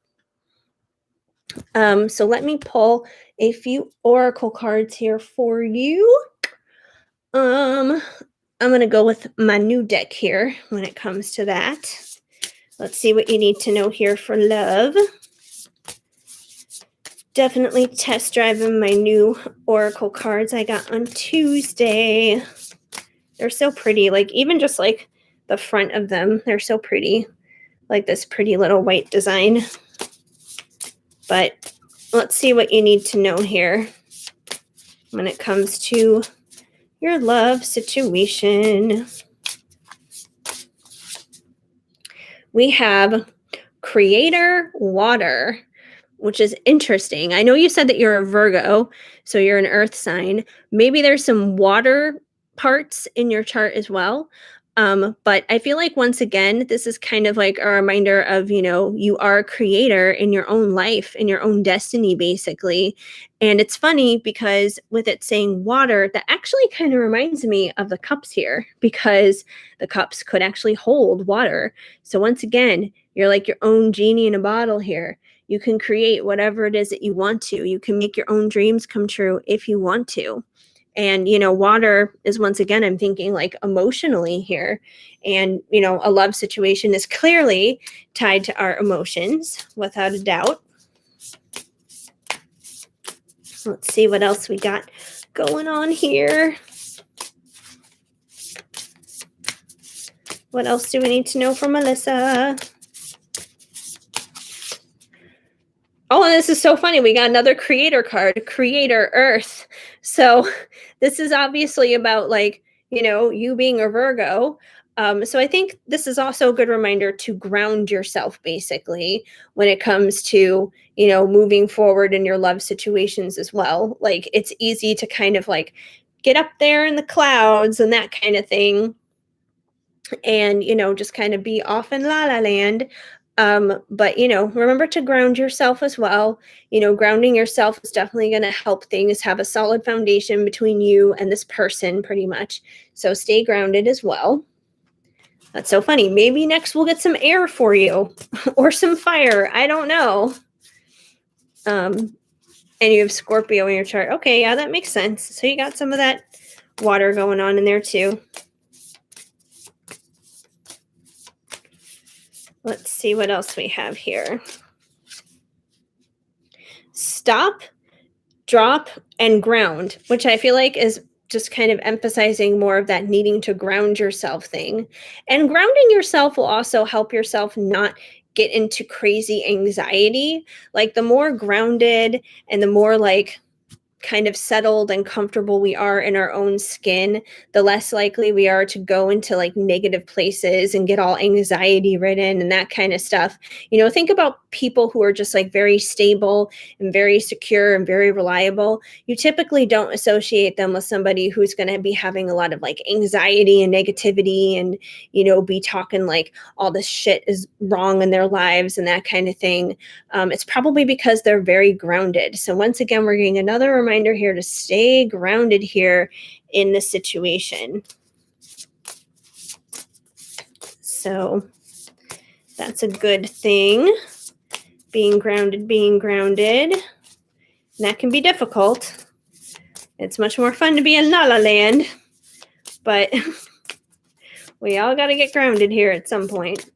So let me pull a few oracle cards here for you. I'm going to go with my new deck here when it comes to that. Let's see what you need to know here for love. Definitely test driving my new oracle cards I got on Tuesday. They're so pretty. Like, even just like the front of them, they're so pretty. Like this pretty little white design. But let's see what you need to know here when it comes to your love situation. We have Creator Water, which is interesting. I know you said that you're a Virgo, so you're an earth sign. Maybe there's some water parts in your chart as well. But I feel like, once again, this is kind of like a reminder of, you are a creator in your own life, in your own destiny, basically. And it's funny because with it saying water, that actually kind of reminds me of the cups here, because the cups could actually hold water. So once again, you're like your own genie in a bottle here. You can create whatever it is that you want to. You can make your own dreams come true if you want to. And, water is, once again, I'm thinking like emotionally here. And, a love situation is clearly tied to our emotions, without a doubt. Let's see what else we got going on here. What else do we need to know from Melissa? Oh, and this is so funny. We got another creator card, Creator Earth. So this is obviously about, like, you being a Virgo. So I think this is also a good reminder to ground yourself, basically, when it comes to, moving forward in your love situations as well. Like, it's easy to kind of like get up there in the clouds and that kind of thing, and just kind of be off in la la land. But remember to ground yourself as well. Grounding yourself is definitely going to help things have a solid foundation between you and this person, pretty much. So stay grounded as well. That's so funny. Maybe next we'll get some air for you or some fire. I don't know. And you have Scorpio in your chart. Okay, yeah, that makes sense. So you got some of that water going on in there too. Let's see what else we have here. Stop, drop, and ground, which I feel like is just kind of emphasizing more of that needing to ground yourself thing. And grounding yourself will also help yourself not get into crazy anxiety. Like the more grounded and the more like kind of settled and comfortable we are in our own skin, the less likely we are to go into like negative places and get all anxiety ridden and that kind of stuff. Think about people who are just like very stable and very secure and very reliable. You typically don't associate them with somebody who's going to be having a lot of like anxiety and negativity and, be talking like all this shit is wrong in their lives and that kind of thing. It's probably because they're very grounded. So once again, we're getting another reminder here to stay grounded here in the situation. So that's a good thing. Being grounded. And that can be difficult. It's much more fun to be in La La Land, but we all got to get grounded here at some point.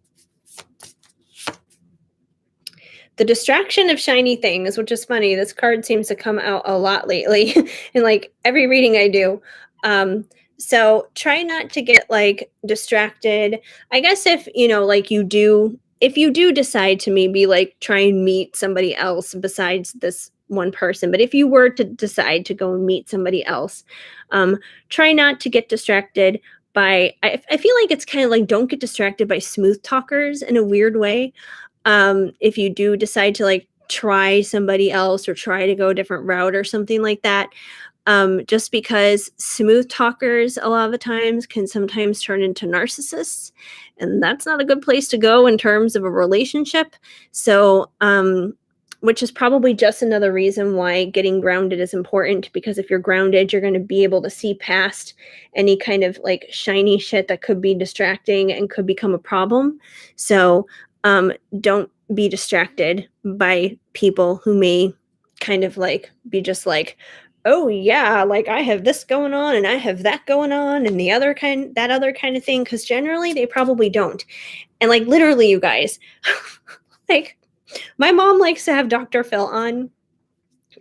The distraction of shiny things, which is funny. This card seems to come out a lot lately in like every reading I do. So try not to get like distracted. I guess if you do decide to maybe like try and meet somebody else besides this one person, but if you were to decide to go and meet somebody else, try not to get distracted by, I feel like it's kind of like don't get distracted by smooth talkers in a weird way. If you do decide to like try somebody else or try to go a different route or something like that, just because smooth talkers a lot of the times can sometimes turn into narcissists, and that's not a good place to go in terms of a relationship. So, which is probably just another reason why getting grounded is important, because if you're grounded, you're going to be able to see past any kind of like shiny shit that could be distracting and could become a problem. So, don't be distracted by people who may kind of like be just like, oh yeah, like I have this going on and I have that going on and that other kind of thing, because generally they probably don't. And like literally, you guys, like my mom likes to have Dr. Phil on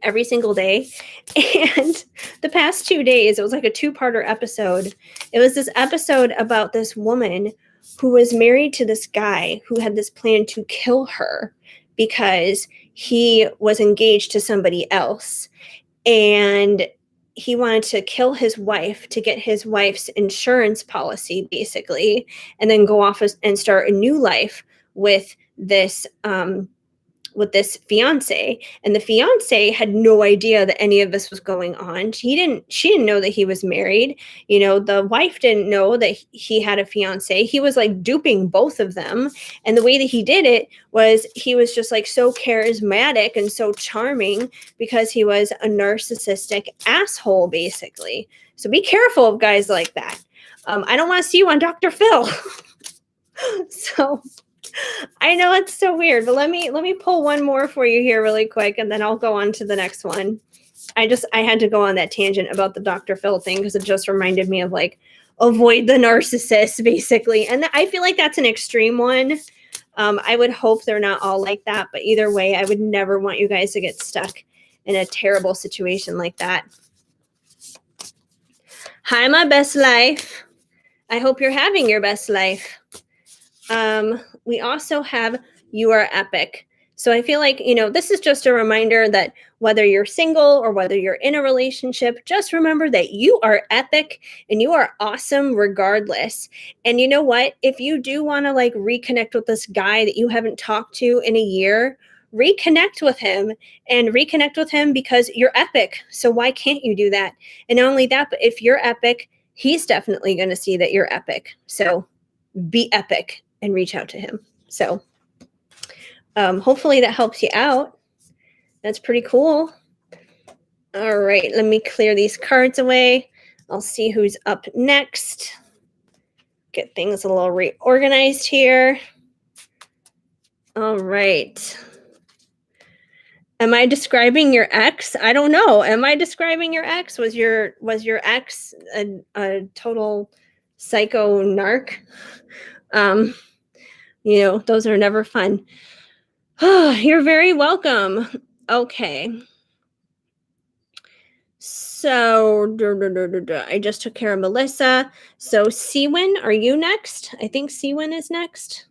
every single day. And the past 2 days, it was like a two-parter episode. It was this episode about this woman who was married to this guy who had this plan to kill her because he was engaged to somebody else. And he wanted to kill his wife to get his wife's insurance policy, basically, and then go off and start a new life with this fiance. And the fiance had no idea that any of this was going on. She didn't know that he was married. The wife didn't know that he had a fiance. He was like duping both of them. And the way that he did it was he was just like so charismatic and so charming because he was a narcissistic asshole, basically. So be careful of guys like that. I don't want to see you on Dr. Phil. So I know it's so weird, but let me pull one more for you here really quick, and then I'll go on to the next one. I had to go on that tangent about the Dr. Phil thing because it just reminded me of like avoid the narcissist, basically. And I feel like that's an extreme one. I would hope they're not all like that, but either way, I would never want you guys to get stuck in a terrible situation like that. Hi, my best life. I hope you're having your best life. We also have You Are Epic. So I feel like, this is just a reminder that whether you're single or whether you're in a relationship, just remember that you are epic and you are awesome regardless. And you know what? If you do want to like reconnect with this guy that you haven't talked to in a year, reconnect with him because you're epic. So why can't you do that? And not only that, but if you're epic, he's definitely going to see that you're epic. So be epic and reach out to him. So hopefully that helps you out. That's pretty cool. All right, let me clear these cards away. I'll see who's up next. Get things a little reorganized here. All right. Am I describing your ex? I don't know. Am I describing your ex? Was your ex a total psycho narc? Um, those are never fun. You're very welcome. Okay. So, I just took care of Melissa. So, Siwin, are you next? I think Siwin is next.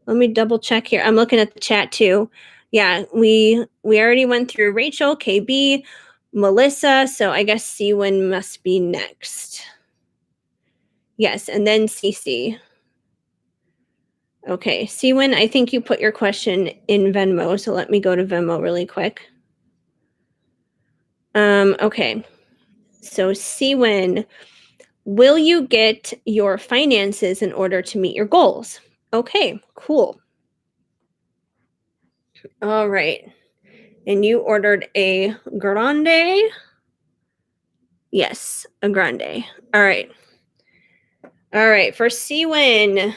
Let me double check here. I'm looking at the chat too. Yeah, we already went through Rachel, KB, Melissa, so I guess Siwin must be next. Yes, and then Cece. Okay, Siwin, I think you put your question in Venmo, so let me go to Venmo really quick. Okay. So Siwin, will you get your finances in order to meet your goals? Okay, cool. All right. And you ordered a grande? Yes, a grande. All right. All right. For Siwin,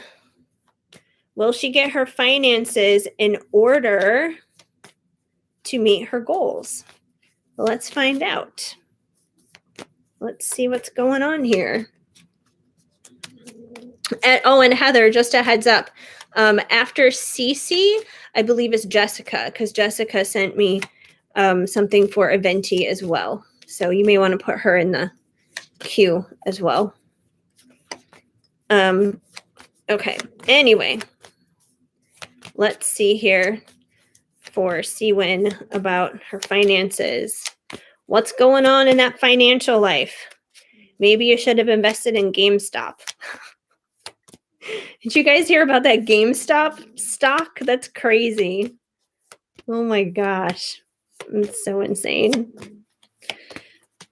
will she get her finances in order to meet her goals? Let's find out. Let's see what's going on here. And Heather, just a heads up. After Cece, I believe is Jessica, because Jessica sent me something for a Venti as well. So you may want to put her in the queue as well. Okay. Anyway, let's see here for Siwin about her finances. What's going on in that financial life? Maybe you should have invested in GameStop. Did you guys hear about that GameStop stock? That's crazy. Oh my gosh. It's so insane.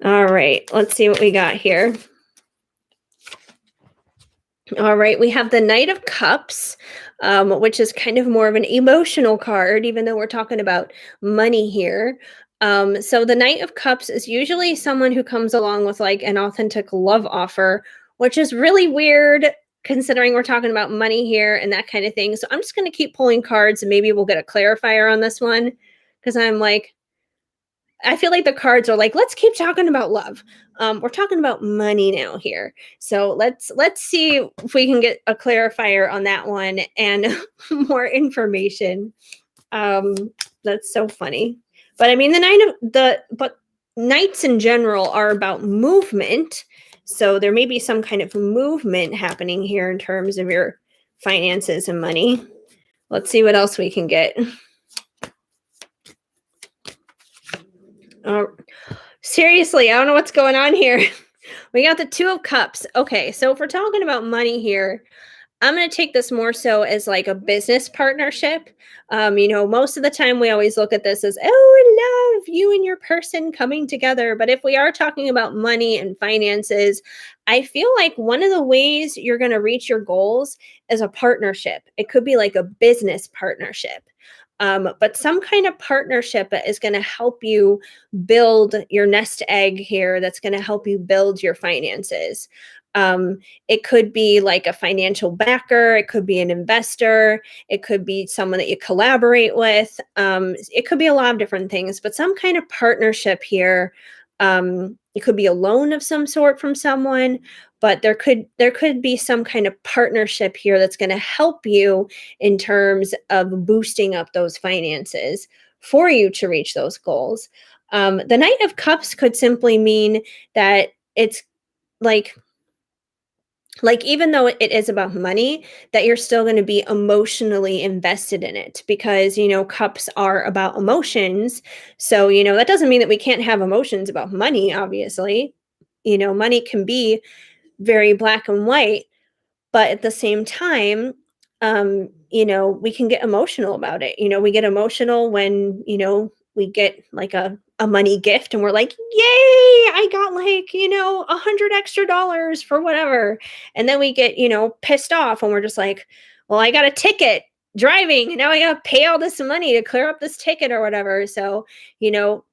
All right, let's see what we got here. All right, we have the Knight of Cups, which is kind of more of an emotional card, even though we're talking about money here. So the Knight of Cups is usually someone who comes along with like an authentic love offer, which is really weird considering we're talking about money here and that kind of thing. So I'm just going to keep pulling cards and maybe we'll get a clarifier on this one because I feel like the cards are like, let's keep talking about love. We're talking about money now here. So let's see if we can get a clarifier on that one and more information. That's so funny. But I mean, but knights in general are about movement. So there may be some kind of movement happening here in terms of your finances and money. Let's see what else we can get. Seriously, I don't know what's going on here. We got the Two of Cups. Okay, so if we're talking about money here, I'm going to take this more so as like a business partnership. Most of the time we always look at this as, oh, I love you and your person coming together. But if we are talking about money and finances, I feel like one of the ways you're going to reach your goals is a partnership. It could be like a business partnership. But some kind of partnership that is going to help you build your nest egg here, that's going to help you build your finances. It could be like a financial backer, it could be an investor, it could be someone that you collaborate with. It could be a lot of different things, but some kind of partnership here. It could be a loan of some sort from someone, but there could be some kind of partnership here that's going to help you in terms of boosting up those finances for you to reach those goals. The Knight of Cups could simply mean that it's like even though it is about money, that you're still going to be emotionally invested in it because cups are about emotions. So that doesn't mean that we can't have emotions about money. Obviously, money can be very black and white, but at the same time, we can get emotional about it. We get emotional when we get like a money gift and we're like, yay, I got like $100 extra for whatever. And then we get pissed off and we're just like, well, I got a ticket driving and now I gotta pay all this money to clear up this ticket or whatever. So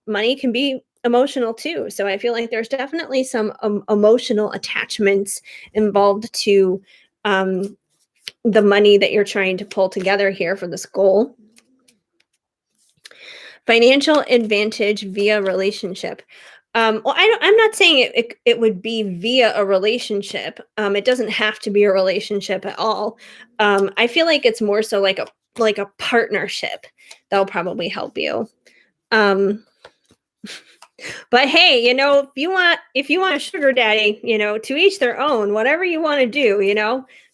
money can be emotional too. So I feel like there's definitely some emotional attachments involved to the money that you're trying to pull together here for this goal. Financial advantage via relationship. Well, I'm not saying it would be via a relationship. It doesn't have to be a relationship at all. I feel like it's more so like a partnership that'll probably help you. Um, but hey, if you want a sugar daddy, to each their own, whatever you want to do,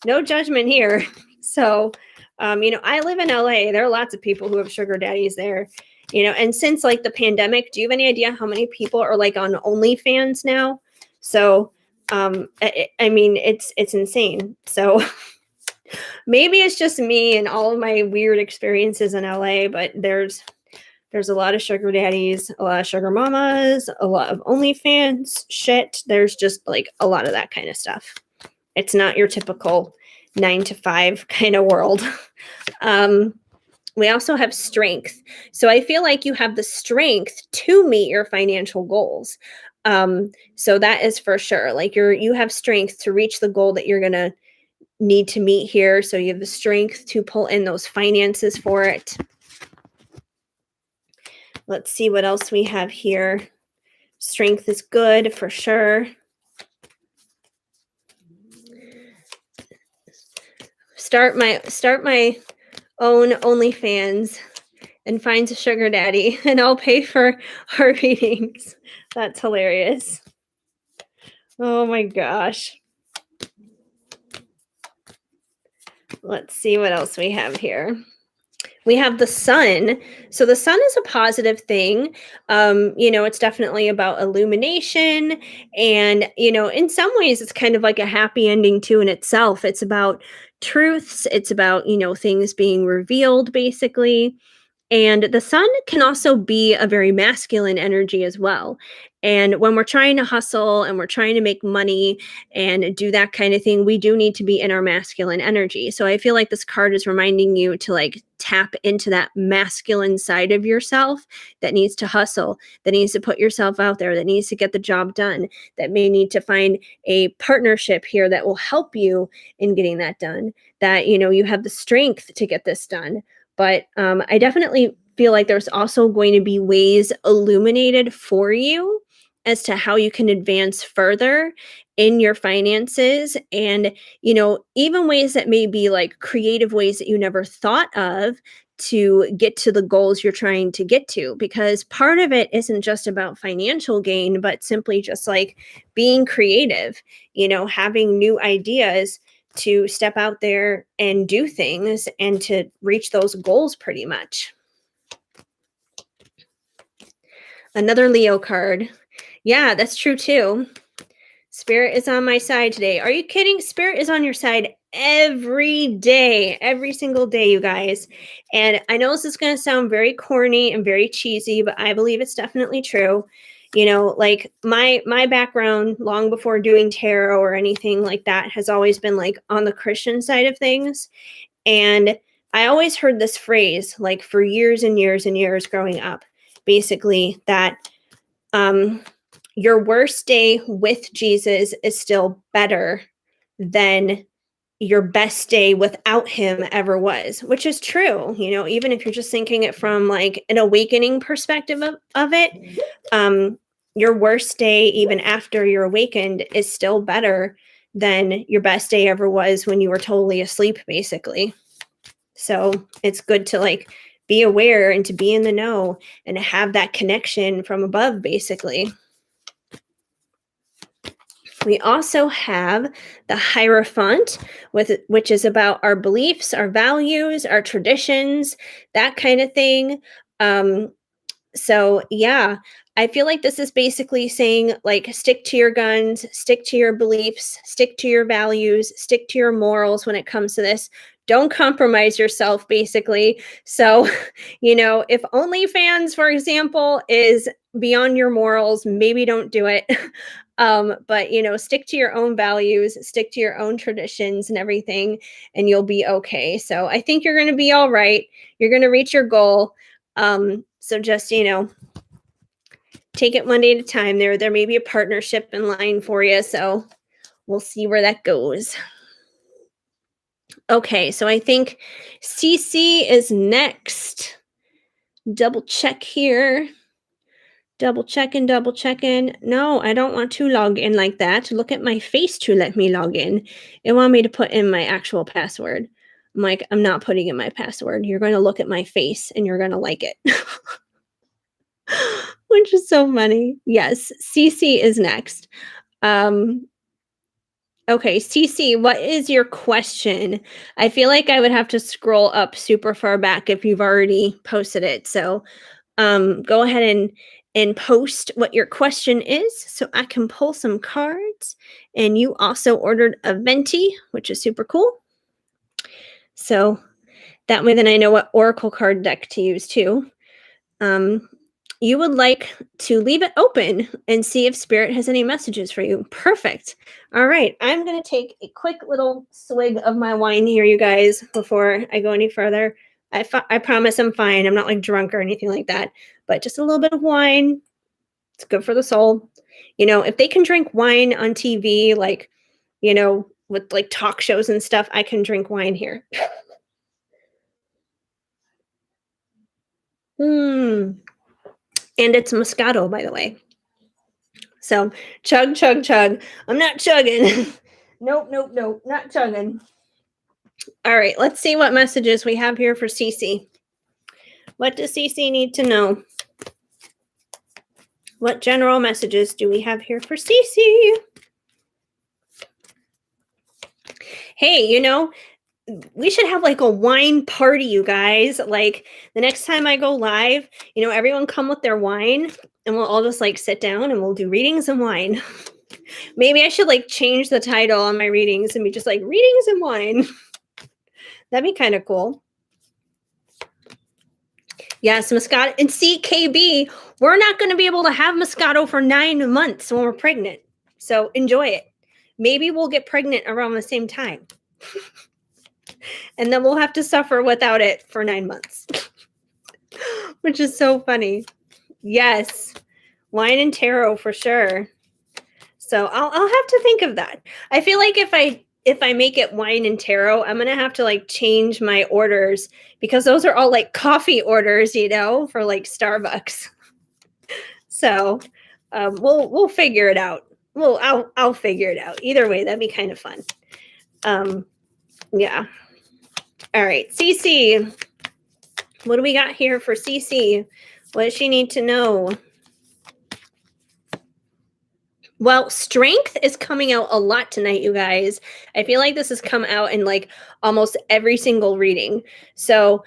no judgment here. So, I live in LA. There are lots of people who have sugar daddies there, and since like the pandemic, do you have any idea how many people are like on OnlyFans now? So, I mean, it's insane. So maybe it's just me and all of my weird experiences in LA, but there's a lot of sugar daddies, a lot of sugar mamas, a lot of OnlyFans shit. There's just like a lot of that kind of stuff. It's not your typical 9 to 5 kind of world. We also have strength. So I feel like you have the strength to meet your financial goals. So that is for sure. Like you have strength to reach the goal that you're gonna need to meet here. So you have the strength to pull in those finances for it. Let's see what else we have here. Strength is good for sure. Start my own OnlyFans and find a sugar daddy, and I'll pay for our readings. That's hilarious. Oh my gosh. Let's see what else we have here. We have the sun. So the sun is a positive thing. It's definitely about illumination. And, in some ways, it's kind of like a happy ending too in itself. It's about truths, it's about, things being revealed, basically. And the sun can also be a very masculine energy as well. And when we're trying to hustle and we're trying to make money and do that kind of thing, we do need to be in our masculine energy. So I feel like this card is reminding you to like tap into that masculine side of yourself that needs to hustle, that needs to put yourself out there, that needs to get the job done, that may need to find a partnership here that will help you in getting that done, that, you have the strength to get this done. But I definitely feel like there's also going to be ways illuminated for you as to how you can advance further in your finances, and even ways that may be like creative ways that you never thought of to get to the goals you're trying to get to, because part of it isn't just about financial gain, but simply just like being creative, having new ideas to step out there and do things and to reach those goals pretty much. Another Leo card. Yeah, that's true too. Spirit is on my side today. Are you kidding? Spirit is on your side every day, every single day, you guys. And I know this is going to sound very corny and very cheesy, but I believe it's definitely true. Like my background long before doing tarot or anything like that has always been like on the Christian side of things. And I always heard this phrase like for years and years and years growing up, basically that your worst day with Jesus is still better than your best day without him ever was, which is true. Even if you're just thinking it from like an awakening perspective of it, your worst day, even after you're awakened, is still better than your best day ever was when you were totally asleep, basically. So it's good to like be aware and to be in the know and to have that connection from above, basically. We also have the Hierophant, which is about our beliefs, our values, our traditions, that kind of thing. So yeah, I feel like this is basically saying like stick to your guns, stick to your beliefs, stick to your values, stick to your morals when it comes to this. Don't compromise yourself, basically. So, if OnlyFans, for example, is beyond your morals, maybe don't do it. But stick to your own values, stick to your own traditions and everything, and you'll be okay. So I think you're gonna be all right. You're gonna reach your goal. So just, take it one day at a time. There may be a partnership in line for you, so we'll see where that goes. Okay, so I think CC is next. Double check here. Double checking, double checking. No, I don't want to log in like that. Look at my face to let me log in. It want me to put in my actual password. I'm like, I'm not putting in my password. You're going to look at my face and you're going to like it. Which is so funny. Yes, CC is next. Um, okay, CC, what is your question? I feel like I would have to scroll up super far back if you've already posted it. So go ahead and post what your question is so I can pull some cards. And you also ordered a Venti, which is super cool. So that way then I know what Oracle card deck to use too. Um, you would like to leave it open and see if Spirit has any messages for you. Perfect. All right. I'm going to take a quick little swig of my wine here, you guys, before I go any further. I promise I'm fine. I'm not like drunk or anything like that, but just a little bit of wine. It's good for the soul. You know, if they can drink wine on TV, like, you know, with like talk shows and stuff, I can drink wine here. Mm. And it's Moscato, by the way. So chug, chug, chug. I'm not chugging. Nope, nope, nope. Not chugging. All right, let's see what messages we have here for Cece. What does Cece need to know? What general messages do we have here for Cece? Hey, you know, we should have like a wine party, you guys. Like the next time I go live, you know, everyone come with their wine and we'll all just like sit down and we'll do readings and wine. Maybe I should like change the title on my readings and be just like readings and wine. That'd be kind of cool. Yes, Moscato. And see, KB, we're not going to be able to have Moscato for 9 months when we're pregnant. So enjoy it. Maybe we'll get pregnant around the same time. And then we'll have to suffer without it for 9 months. Which is so funny. Yes. Wine and tarot for sure. So I'll have to think of that. I feel like if I make it wine and tarot, I'm gonna have to like change my orders because those are all like coffee orders, you know, for like Starbucks. So we'll figure it out. I'll figure it out. Either way, that'd be kind of fun. Yeah. All right, Cece. What do we got here for Cece? What does she need to know? Well, strength is coming out a lot tonight, you guys. I feel like this has come out in like almost every single reading. So,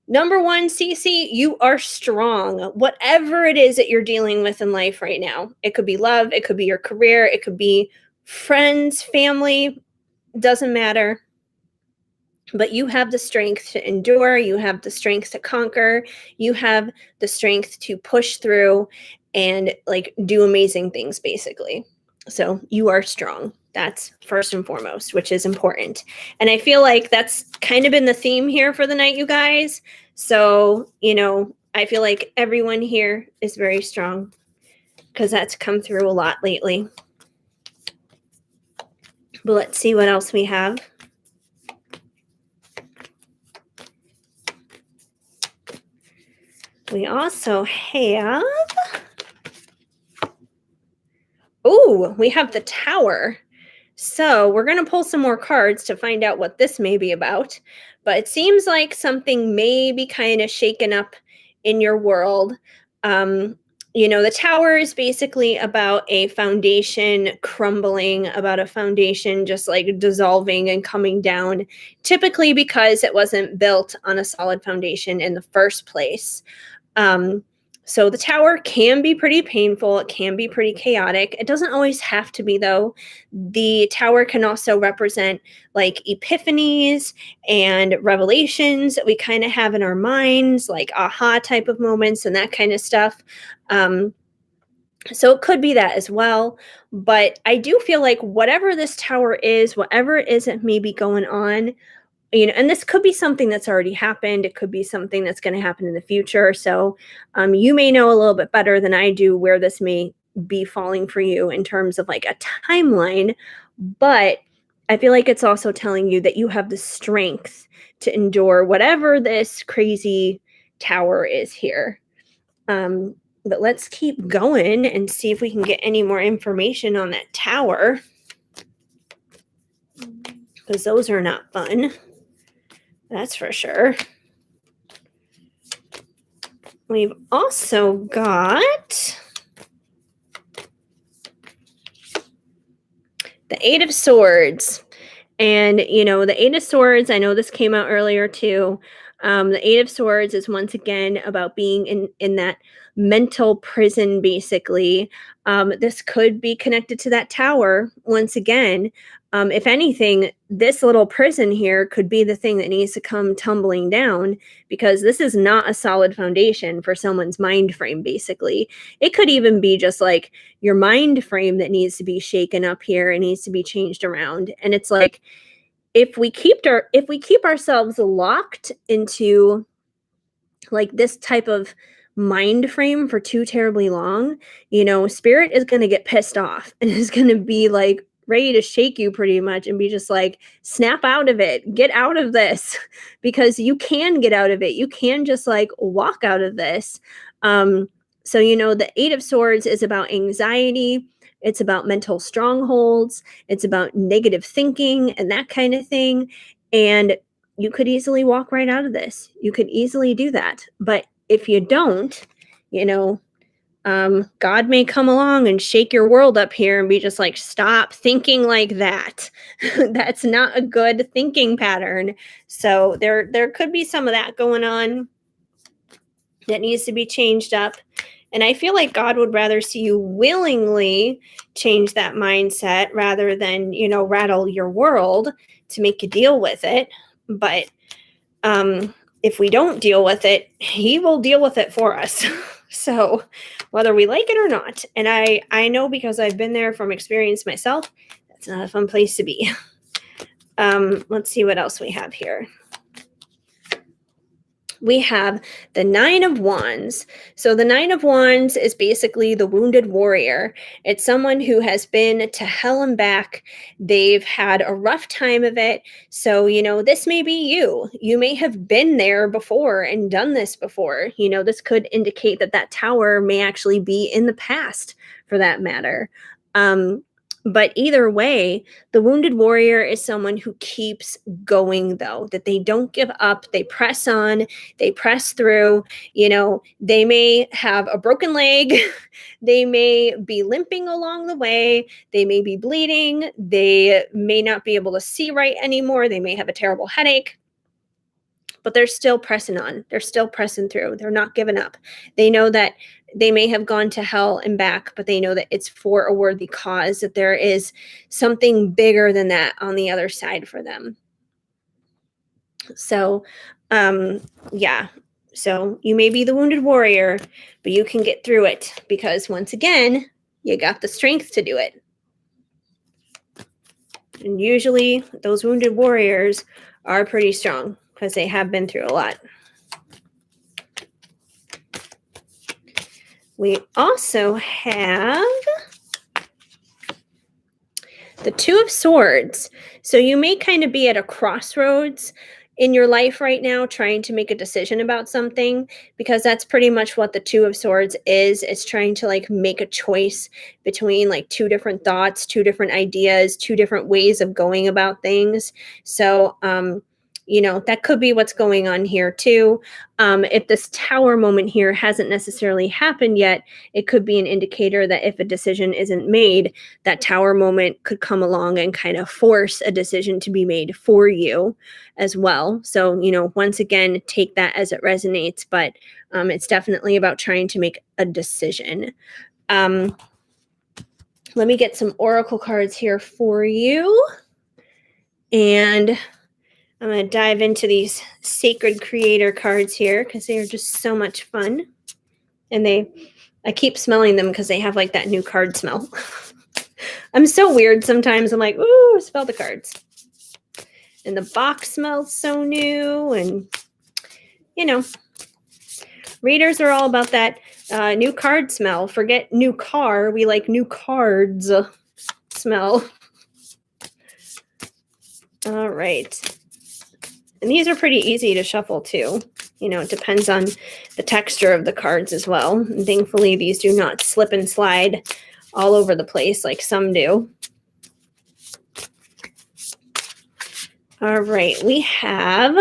number one, Cece, you are strong. Whatever it is that you're dealing with in life right now, it could be love, it could be your career, it could be friends, family, doesn't matter. But you have the strength to endure, you have the strength to conquer, you have the strength to push through and like do amazing things basically. So you are strong. That's first and foremost, which is important. And I feel like that's kind of been the theme here for the night, you guys. So, you know, I feel like everyone here is very strong because that's come through a lot lately. But let's see what else we have. We also have, we have the Tower. So we're going to pull some more cards to find out what this may be about. But it seems like something may be kind of shaken up in your world. You know, the Tower is basically about a foundation crumbling, about a foundation just like dissolving and coming down, typically because it wasn't built on a solid foundation in the first place. So the Tower can be pretty painful. It can be pretty chaotic. It doesn't always have to be, though. The Tower can also represent like epiphanies and revelations that we kind of have in our minds, like aha type of moments and that kind of stuff. So it could be that as well. But I do feel like whatever this Tower is, whatever it is that may be going on, you know, and this could be something that's already happened. It could be something that's going to happen in the future. So you may know a little bit better than I do where this may be falling for you in terms of like a timeline. But I feel like it's also telling you that you have the strength to endure whatever this crazy tower is here. But let's keep going and see if we can get any more information on that tower, because those are not fun. That's for sure. We've also got the Eight of Swords. And, the Eight of Swords, I know this came out earlier too. The Eight of Swords is once again about being in that mental prison, basically. This could be connected to that tower once again. If anything, this little prison here could be the thing that needs to come tumbling down, because this is not a solid foundation for someone's mind frame, basically. It could even be just like your mind frame that needs to be shaken up here and needs to be changed around. And it's like, if we keep ourselves locked into like this type of mind frame for too terribly long, spirit is going to get pissed off and is going to be like ready to shake you pretty much and be just like, snap out of it, get out of this, because you can get out of it. You can just like walk out of this. So, the Eight of Swords is about anxiety. It's about mental strongholds. It's about negative thinking and that kind of thing. And you could easily walk right out of this. You could easily do that. But if you don't, God may come along and shake your world up here and be just like, stop thinking like that. That's not a good thinking pattern. So there could be some of that going on that needs to be changed up. And I feel like God would rather see you willingly change that mindset rather than, rattle your world to make you deal with it. But if we don't deal with it, he will deal with it for us. So whether we like it or not, and I know because I've been there from experience myself, that's not a fun place to be. Let's see what else we have here. We have the Nine of Wands. So the Nine of Wands is basically the wounded warrior. It's someone who has been to hell and back. They've had a rough time of it. So, this may be you. You may have been there before and done this before. This could indicate that tower may actually be in the past, for that matter. But either way, the wounded warrior is someone who keeps going, though, that they don't give up. They press on, they press through. They may have a broken leg. They may be limping along the way. They may be bleeding. They may not be able to see right anymore. They may have a terrible headache. But they're still pressing on. They're still pressing through. They're not giving up. They know that they may have gone to hell and back, but they know that it's for a worthy cause, that there is something bigger than that on the other side for them. So, yeah. So you may be the wounded warrior, but you can get through it because once again, you got the strength to do it. And usually those wounded warriors are pretty strong because they have been through a lot. We also have the Two of Swords. So you may kind of be at a crossroads in your life right now, trying to make a decision about something, because that's pretty much what the Two of Swords is. It's trying to like make a choice between like two different thoughts, two different ideas, two different ways of going about things. So, that could be what's going on here too. If this tower moment here hasn't necessarily happened yet, it could be an indicator that if a decision isn't made, that tower moment could come along and kind of force a decision to be made for you as well. So, once again, take that as it resonates, but it's definitely about trying to make a decision. Let me get some oracle cards here for you. And I'm going to dive into these sacred creator cards here because they are just so much fun. And I keep smelling them because they have like that new card smell. I'm so weird sometimes. I'm like, ooh, smell the cards. And the box smells so new. And, readers are all about that new card smell. Forget new car. We like new cards smell. All right. And these are pretty easy to shuffle too. It depends on the texture of the cards as well. And thankfully, these do not slip and slide all over the place like some do. All right, we have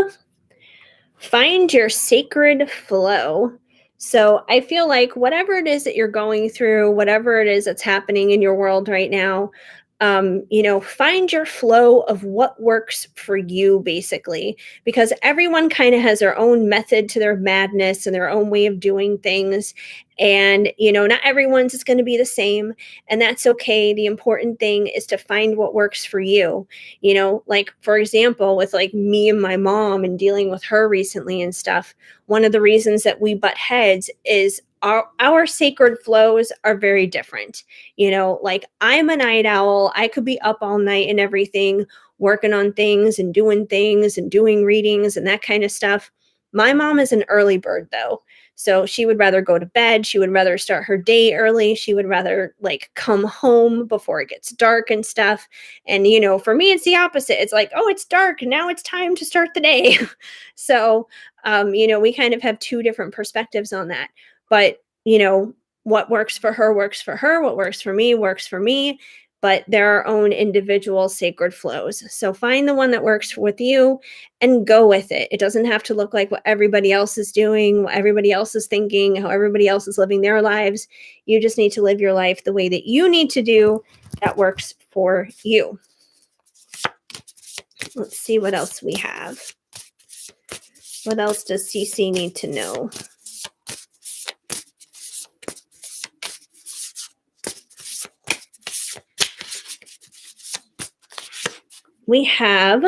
find your sacred flow. So I feel like whatever it is that you're going through, whatever it is that's happening in your world right now, find your flow of what works for you, basically, because everyone kind of has their own method to their madness and their own way of doing things. And, not everyone's is going to be the same, and that's okay. The important thing is to find what works for you. Like, for example, with like me and my mom and dealing with her recently and stuff, one of the reasons that we butt heads is our sacred flows are very different. Like, I'm a night owl. I could be up all night and everything, working on things and doing readings and that kind of stuff. My mom is an early bird, though. So she would rather go to bed. She would rather start her day early. She would rather like come home before it gets dark and stuff. And, for me, it's the opposite. It's like, oh, it's dark. Now it's time to start the day. So, we kind of have two different perspectives on that. But, what works for her works for her. What works for me works for me. But there are own individual sacred flows. So find the one that works with you and go with it. It doesn't have to look like what everybody else is doing, what everybody else is thinking, how everybody else is living their lives. You just need to live your life the way that you need to do that works for you. Let's see what else we have. What else does CC need to know? We have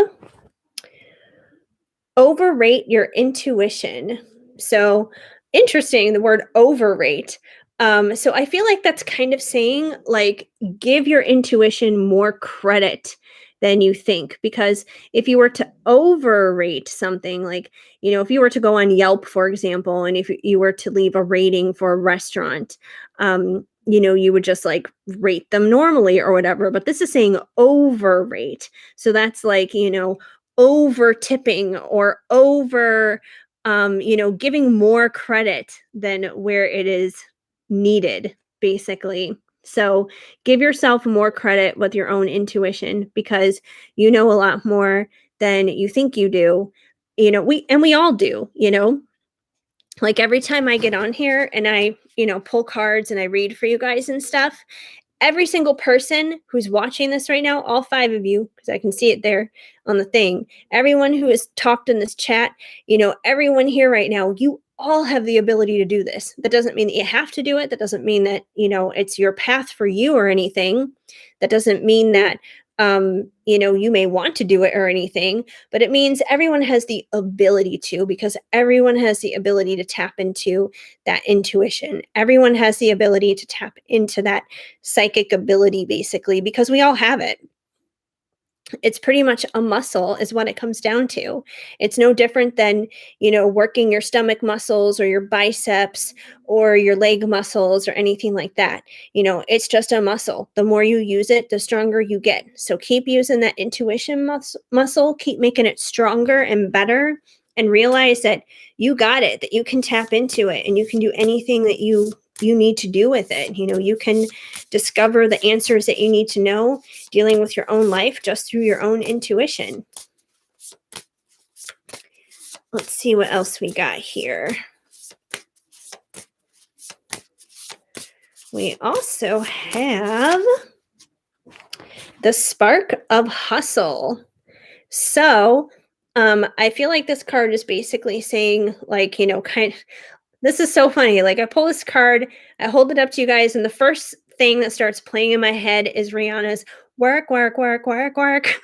overrate your intuition. So interesting, the word overrate. So I feel like that's kind of saying like give your intuition more credit than you think. Because if you were to overrate something, like, if you were to go on Yelp, for example, and if you were to leave a rating for a restaurant, you would just like rate them normally or whatever. But this is saying overrate. So that's like, over tipping or over giving more credit than where it is needed, basically. So give yourself more credit with your own intuition, because you know a lot more than you think you do. We all do. Like, every time I get on here and I pull cards and I read for you guys and stuff, every single person who's watching this right now, all 5 of you, because I can see it there on the thing, everyone who has talked in this chat, everyone here right now, you all have the ability to do this. That doesn't mean that you have to do it. That doesn't mean that, it's your path for you or anything. That doesn't mean that, you may want to do it or anything, but it means everyone has the ability to, because everyone has the ability to tap into that intuition. Everyone has the ability to tap into that psychic ability, basically, because we all have it. It's pretty much a muscle is what it comes down to. It's no different than, working your stomach muscles or your biceps or your leg muscles or anything like that. It's just a muscle. The more you use it, the stronger you get. So keep using that intuition muscle, keep making it stronger and better, and realize that you got it, that you can tap into it and you can do anything that you need to do with it. You can discover the answers that you need to know dealing with your own life just through your own intuition. Let's see what else we got here. We also have the spark of hustle. So I feel like this card is basically saying, like, this is so funny. Like, I pull this card, I hold it up to you guys, and the first thing that starts playing in my head is Rihanna's work, work, work, work, work.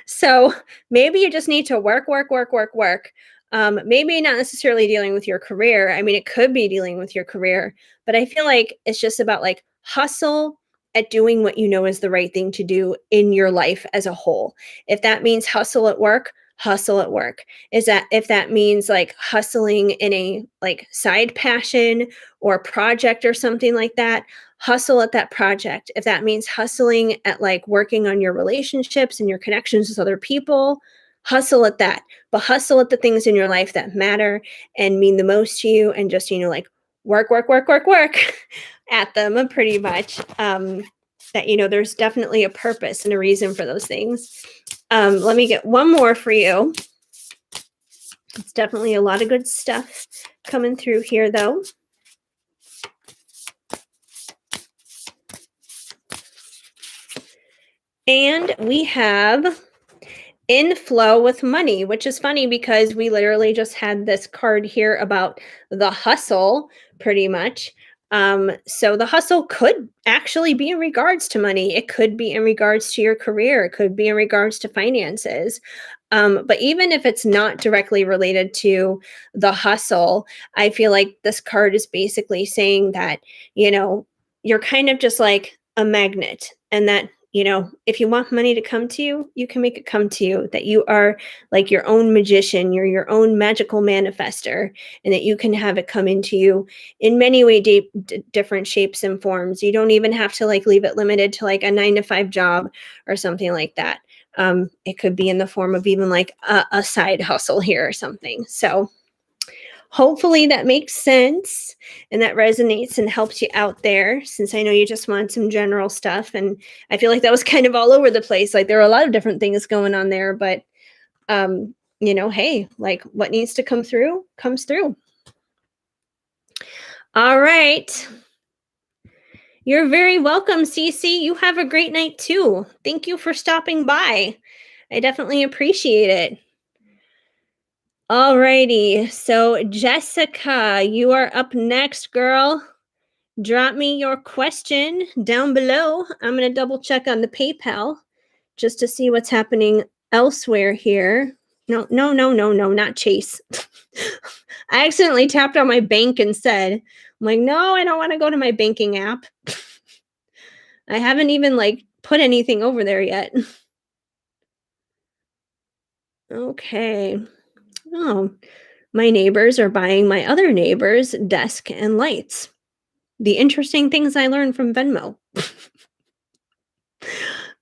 So maybe you just need to work, work, work, work, work. Maybe not necessarily dealing with your career. I mean, it could be dealing with your career, but I feel like it's just about like hustle at doing what you know is the right thing to do in your life as a whole. If that means hustle at work, hustle at work. Is that if that means like hustling in a like side passion or project or something like that, hustle at that project. If that means hustling at like working on your relationships and your connections with other people, hustle at that, but hustle at the things in your life that matter and mean the most to you, and just, like, work, work, work, work, work at them pretty much. That, there's definitely a purpose and a reason for those things. Let me get one more for you. It's definitely a lot of good stuff coming through here, though. And we have inflow with money, which is funny because we literally just had this card here about the hustle, pretty much. So the hustle could actually be in regards to money. It could be in regards to your career. It could be in regards to finances. But even if it's not directly related to the hustle, I feel like this card is basically saying that, you're kind of just like a magnet, and that, if you want money to come to you, you can make it come to you, that you are like your own magician, you're your own magical manifester, and that you can have it come into you in many different shapes and forms. You don't even have to like leave it limited to like a 9 to 5 job or something like that. It could be in the form of even like a side hustle here or something. So hopefully that makes sense and that resonates and helps you out there, since I know you just want some general stuff. And I feel like that was kind of all over the place. Like there are a lot of different things going on there, but hey, like what needs to come through comes through. All right. You're very welcome, Cece. You have a great night too. Thank you for stopping by. I definitely appreciate it. Alrighty, so Jessica, you are up next, girl. Drop me your question down below. I'm going to double check on the PayPal just to see what's happening elsewhere here. No, not Chase. I accidentally tapped on my bank instead. I'm like, no, I don't want to go to my banking app. I haven't even like put anything over there yet. Okay. Oh, my neighbors are buying my other neighbor's desk and lights. The interesting things I learned from Venmo.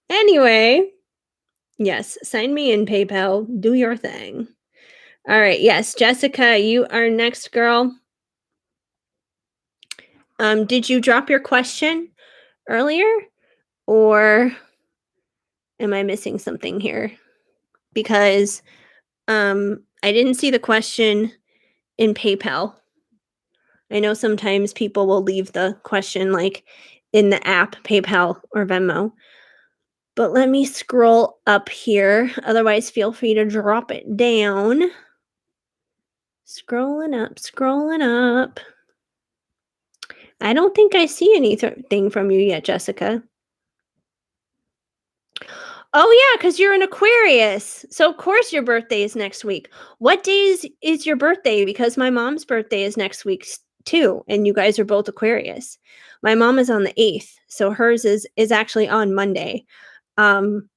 Anyway, yes, sign me in, PayPal. Do your thing. All right. Yes, Jessica, you are next, girl. Did you drop your question earlier, or am I missing something here? Because I didn't see the question in PayPal. I know sometimes people will leave the question like in the app, PayPal or Venmo. But let me scroll up here. Otherwise, feel free to drop it down. Scrolling up. I don't think I see anything from you yet, Jessica. Oh, yeah, because you're an Aquarius. So, of course, your birthday is next week. What days is your birthday? Because my mom's birthday is next week, too. And you guys are both Aquarius. My mom is on the 8th. So, hers is actually on Monday,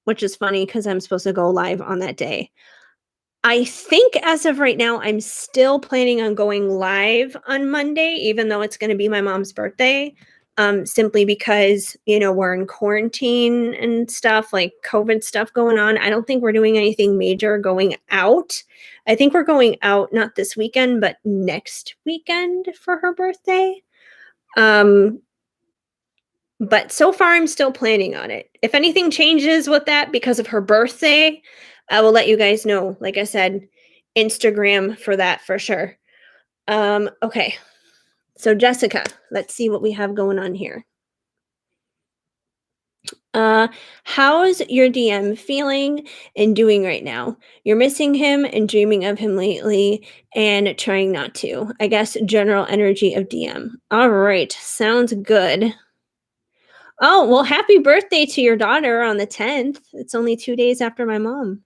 which is funny because I'm supposed to go live on that day. I think as of right now, I'm still planning on going live on Monday, even though it's going to be my mom's birthday, simply because, we're in quarantine and stuff, like COVID stuff going on. I don't think we're doing anything major going out. I think we're going out not this weekend, but next weekend for her birthday. But so far, I'm still planning on it. If anything changes with that because of her birthday, I will let you guys know. Like I said, Instagram for that for sure. Okay. So Jessica, let's see what we have going on here. How's your DM feeling and doing right now? You're missing him and dreaming of him lately and trying not to. I guess general energy of DM. All right. Sounds good. Oh, well, happy birthday to your daughter on the 10th. It's only 2 days after my mom.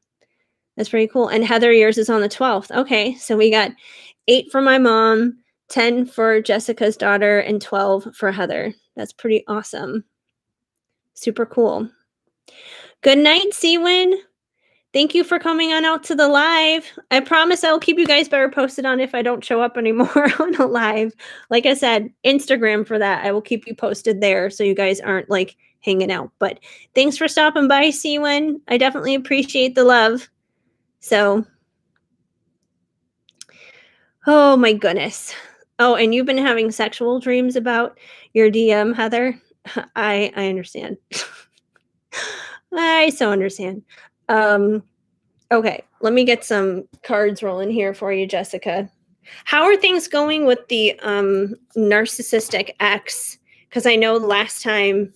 That's pretty cool. And Heather, yours is on the 12th. Okay, so we got 8 for my mom, 10 for Jessica's daughter, and 12 for Heather. That's pretty awesome. Super cool. Good night, Seawin. Thank you for coming on out to the live. I promise I will keep you guys better posted on if I don't show up anymore on a live. Like I said, Instagram for that. I will keep you posted there so you guys aren't like hanging out. But thanks for stopping by, Seawin. I definitely appreciate the love. So, oh my goodness. Oh, and you've been having sexual dreams about your DM, Heather? I understand. I so understand. Um, okay, let me get some cards rolling here for you, Jessica. How are things going with the narcissistic ex? Because I know last time,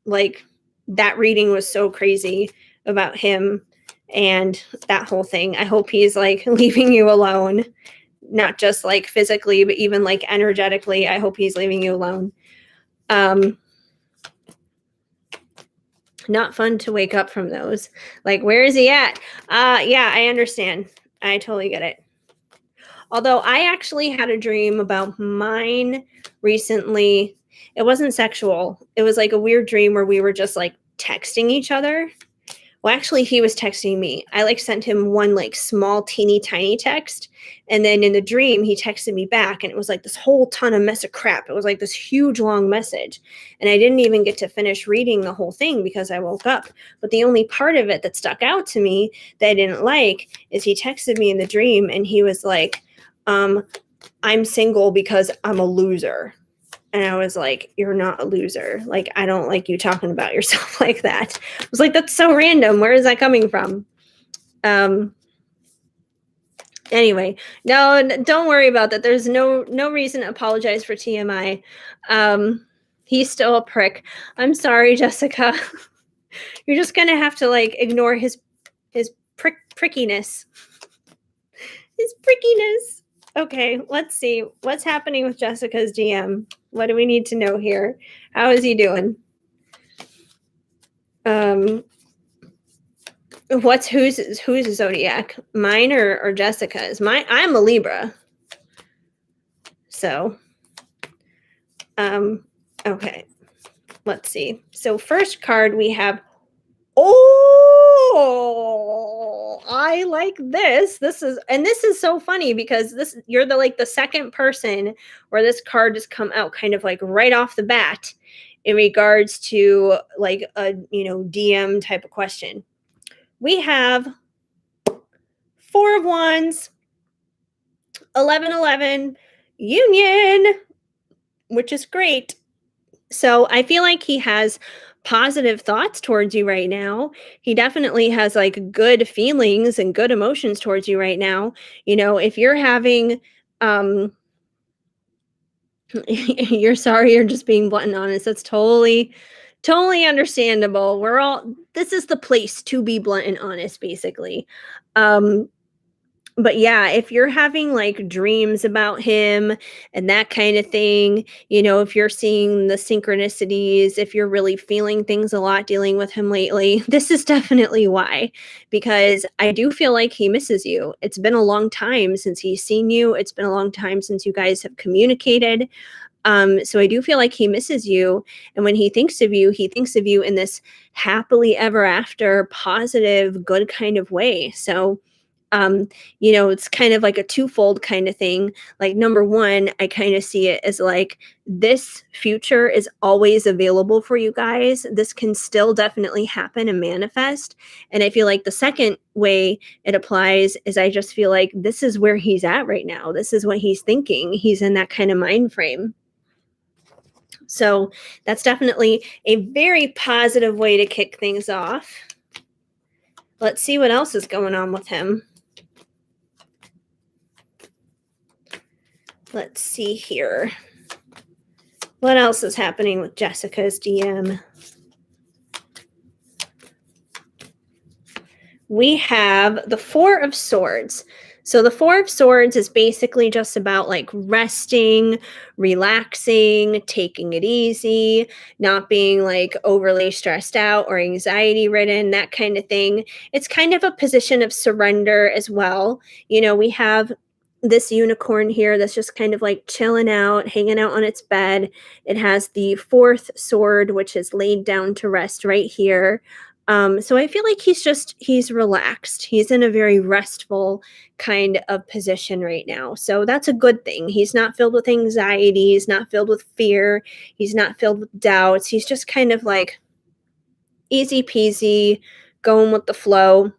like, that reading was so crazy about him and that whole thing. I hope he's like leaving you alone, not just like physically, but even like energetically. I hope he's leaving you alone. Um, Not fun to wake up from those. Like, where is he at? Yeah, I understand. I totally get it. Although I actually had a dream about mine recently. It wasn't sexual. It was like a weird dream where we were just like texting each other. Well, actually, he was texting me. I like sent him one like small, teeny, tiny text. And then in the dream, he texted me back and it was like this whole ton of mess of crap. It was like this huge, long message. And I didn't even get to finish reading the whole thing because I woke up. But the only part of it that stuck out to me that I didn't like is he texted me in the dream and he was like, I'm single because I'm a loser. And I was like, you're not a loser. Like, I don't like you talking about yourself like that. I was like, that's so random. Where is that coming from? Anyway, no, don't worry about that. There's no reason to apologize for TMI. He's still a prick. I'm sorry, Jessica. You're just gonna have to like ignore his prickiness. His prickiness. Okay, let's see. What's happening with Jessica's DM? What do we need to know here? How is he doing? Who's zodiac? Mine or Jessica's? I'm a Libra. So, okay. Let's see. So first card we have. Oh, I like this. This is so funny because you're the second person where this card has come out kind of like right off the bat in regards to like a DM type of question. We have 4 of Wands, 11, Union, which is great. So I feel like he has positive thoughts towards you right now. He definitely has like good feelings and good emotions towards you right now. If you're having you're sorry, you're just being blunt and honest. That's totally understandable. This is the place to be blunt and honest, basically. But yeah, if you're having like dreams about him and that kind of thing, if you're seeing the synchronicities, if you're really feeling things a lot dealing with him lately, this is definitely why. Because I do feel like he misses you. It's been a long time since he's seen you. It's been a long time since you guys have communicated. So I do feel like he misses you. And when he thinks of you in this happily ever after, positive, good kind of way. So it's kind of like a twofold kind of thing. Like, number one, I kind of see it as like this future is always available for you guys. This can still definitely happen and manifest. And I feel like the second way it applies is I just feel like this is where he's at right now. This is what he's thinking. He's in that kind of mind frame. So that's definitely a very positive way to kick things off. Let's see what else is going on with him. Let's see here. What else is happening with Jessica's DM? We have the 4 of Swords. So the 4 of Swords is basically just about like resting, relaxing, taking it easy, not being like overly stressed out or anxiety ridden, that kind of thing. It's kind of a position of surrender as well. We have this unicorn here that's just kind of like chilling out, hanging out on its bed. It has the 4th sword, which is laid down to rest right here. So I feel like he's relaxed. He's in a very restful kind of position right now. So that's a good thing. He's not filled with anxiety. He's not filled with fear. He's not filled with doubts. He's just kind of like easy peasy, going with the flow.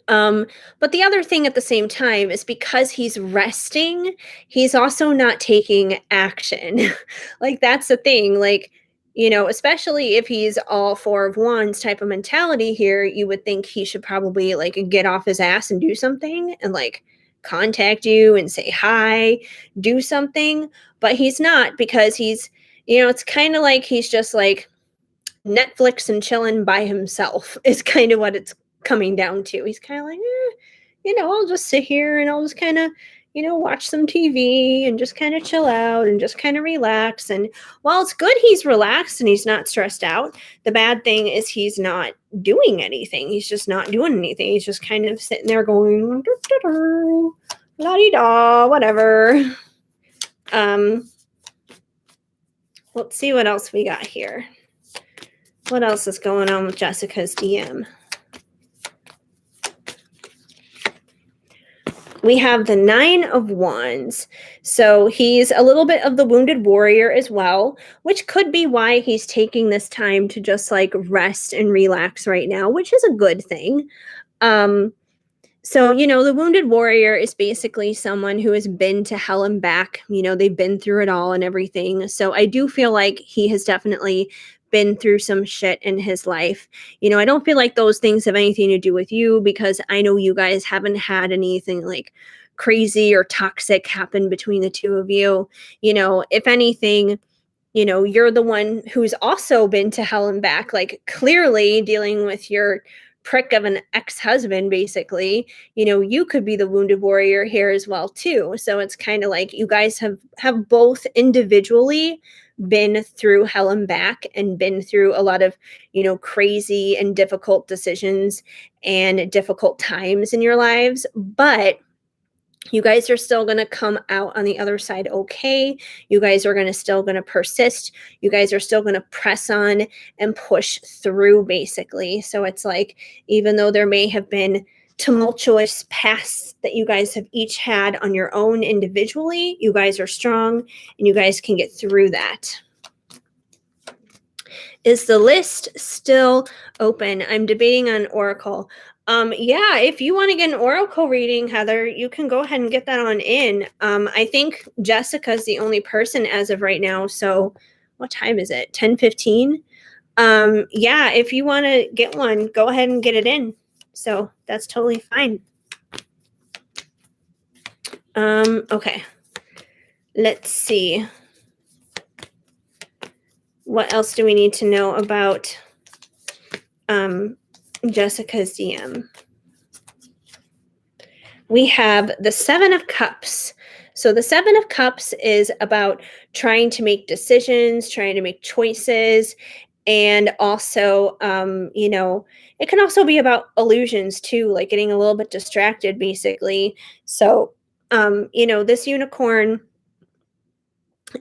Um, but the other thing at the same time is because he's resting, he's also not taking action. Like that's the thing. Like, especially if he's all four of wands type of mentality here, you would think he should probably like get off his ass and do something and like contact you and say hi, do something. But he's not because it's kind of like he's just like Netflix and chilling by himself is kind of what it's coming down to. He's kind of like, I'll just sit here and I'll just kind of, watch some TV and just kind of chill out and just kind of relax. And while it's good he's relaxed and he's not stressed out, the bad thing is he's not doing anything. He's just not doing anything. He's just kind of sitting there going, la di da, whatever. Let's see what else we got here. What else is going on with Jessica's DM? We have the 9 of Wands. So he's a little bit of the wounded warrior as well, which could be why he's taking this time to just like rest and relax right now, which is a good thing. So, the wounded warrior is basically someone who has been to hell and back. They've been through it all and everything. So I do feel like he has definitely been through some shit in his life. I don't feel like those things have anything to do with you because I know you guys haven't had anything like crazy or toxic happen between the two of you. If anything, you're the one who's also been to hell and back, like clearly dealing with your prick of an ex-husband, basically. You could be the wounded warrior here as well, too. So it's kind of like you guys have both individually been through hell and back and been through a lot of, crazy and difficult decisions and difficult times in your lives. But you guys are still going to come out on the other side okay. You guys are still going to persist. You guys are still going to press on and push through, basically. So it's like, even though there may have been tumultuous pasts that you guys have each had on your own individually, you guys are strong and you guys can get through that. Is the list still open? I'm debating on Oracle. Yeah, if you want to get an Oracle reading, Heather, you can go ahead and get that on in. I think Jessica's the only person as of right now. So what time is it? 10:15? Yeah, if you want to get one, go ahead and get it in. So that's totally fine. Okay. Let's see. What else do we need to know about Jessica's DM? We have the 7 of Cups. So the 7 of Cups is about trying to make decisions, trying to make choices, and also, it can also be about illusions too, like getting a little bit distracted, basically. So, this unicorn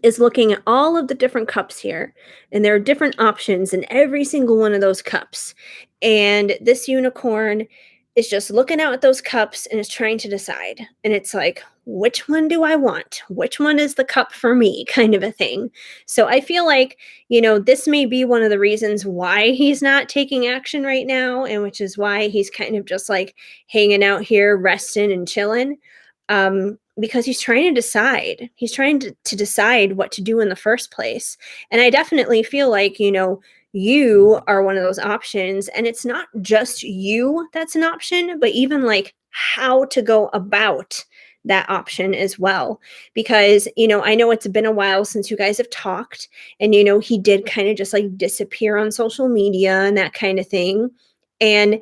is looking at all of the different cups here, and there are different options in every single one of those cups. And this unicorn is just looking out at those cups and is trying to decide. And it's like, which one do I want? Which one is the cup for me? Kind of a thing. So I feel like, this may be one of the reasons why he's not taking action right now, and which is why he's kind of just like hanging out here, resting and chilling. Because he's trying to decide. He's trying to decide what to do in the first place. And I definitely feel like, you are one of those options. And it's not just you that's an option, but even like how to go about that option as well. Because, I know it's been a while since you guys have talked. And, he did kind of just like disappear on social media and that kind of thing. And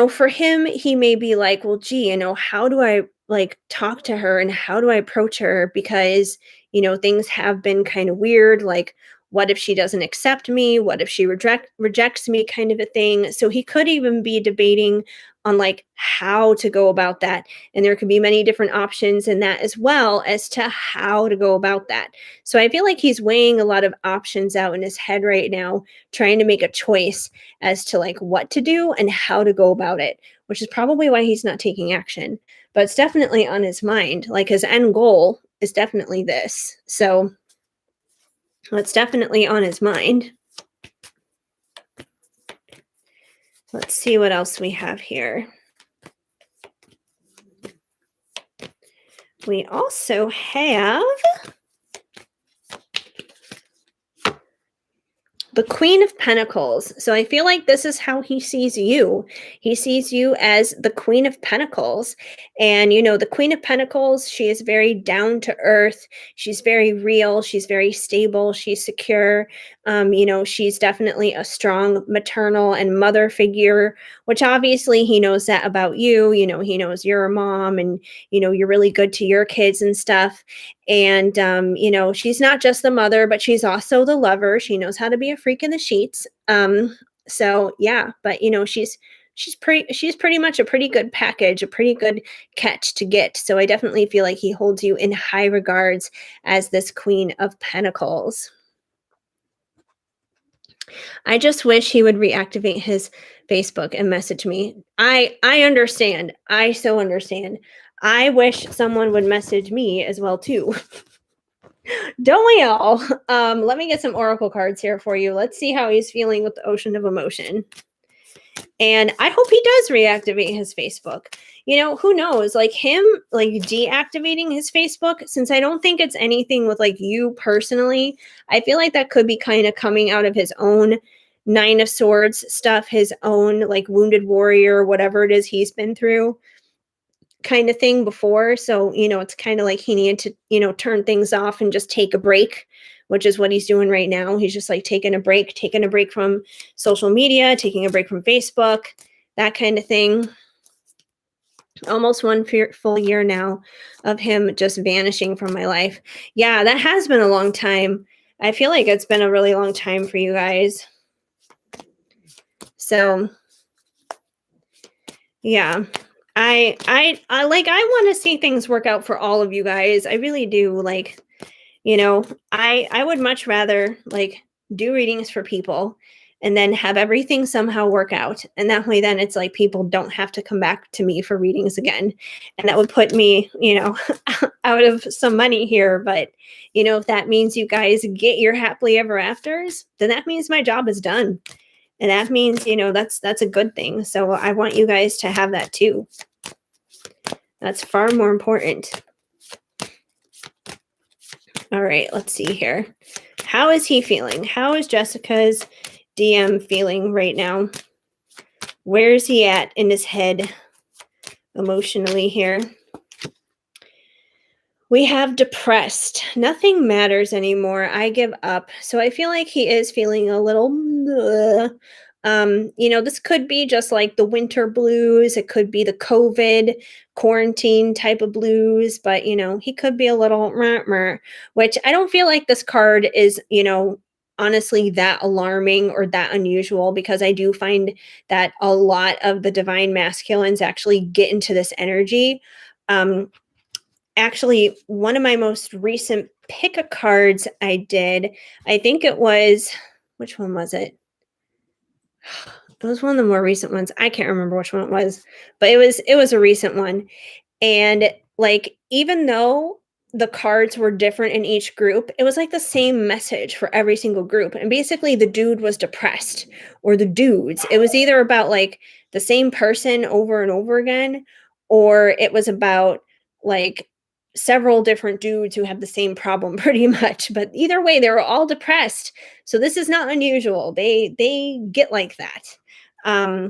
for him, he may be like, well, gee, how do I like talk to her and how do I approach her? Because, things have been kind of weird. Like, what if she doesn't accept me? What if she rejects me, kind of a thing? So he could even be debating on like how to go about that. And there could be many different options in that as well as to how to go about that. So I feel like he's weighing a lot of options out in his head right now, trying to make a choice as to like what to do and how to go about it, which is probably why he's not taking action. But it's definitely on his mind. Like his end goal is definitely this. So it's definitely on his mind. Let's see what else we have here. We also have the Queen of Pentacles. So I feel like this is how he sees you. He sees you as the Queen of Pentacles. And, the Queen of Pentacles, she is very down to earth. She's very real. She's very stable. She's secure. She's definitely a strong maternal and mother figure, which obviously he knows that about you. He knows you're a mom and, you're really good to your kids and stuff. And, she's not just the mother, but she's also the lover. She knows how to be a freak in the sheets. So yeah, but she's pretty much a pretty good package, a pretty good catch to get. So I definitely feel like he holds you in high regards as this Queen of Pentacles. I just wish he would reactivate his Facebook and message me. I understand. I so understand. I wish someone would message me as well too. Don't we all? Let me get some oracle cards here for you. Let's see how he's feeling with the ocean of emotion. And I hope he does reactivate his Facebook. Who knows? Like him, like deactivating his Facebook, since I don't think it's anything with like you personally, I feel like that could be kind of coming out of his own Nine of Swords stuff, his own like wounded warrior, whatever it is he's been through kind of thing before. So, it's kind of like he needed to, turn things off and just take a break, which is what he's doing right now. He's just like taking a break from social media, taking a break from Facebook, that kind of thing. Almost one full year now of him just vanishing from my life. Yeah, that has been a long time. I feel like it's been a really long time for you guys. So, yeah. I want to see things work out for all of you guys. I really do. Like, I would much rather like do readings for people and then have everything somehow work out. And that way then it's like people don't have to come back to me for readings again. And that would put me, out of some money here. But, if that means you guys get your happily ever afters, then that means my job is done. And that means, that's a good thing. So I want you guys to have that too. That's far more important. All right, let's see here. How is he feeling? How is Jessica's DM feeling right now? Where is he at in his head emotionally here? We have depressed. Nothing matters anymore. I give up. So I feel like he is feeling a little this could be just like the winter blues. It could be the COVID quarantine type of blues, but he could be a little which I don't feel like this card is, honestly that alarming or that unusual, because I do find that a lot of the divine masculines actually get into this energy. Actually, one of my most recent pick a cards I did, I think it was, which one was it? It was one of the more recent ones. I can't remember which one it was, but it was a recent one. And like, even though the cards were different in each group, it was like the same message for every single group. And basically the dude was depressed, or the dudes. It was either about like the same person over and over again, or it was about like several different dudes who have the same problem pretty much. But either way, they were all depressed. So this is not unusual. They get like that. I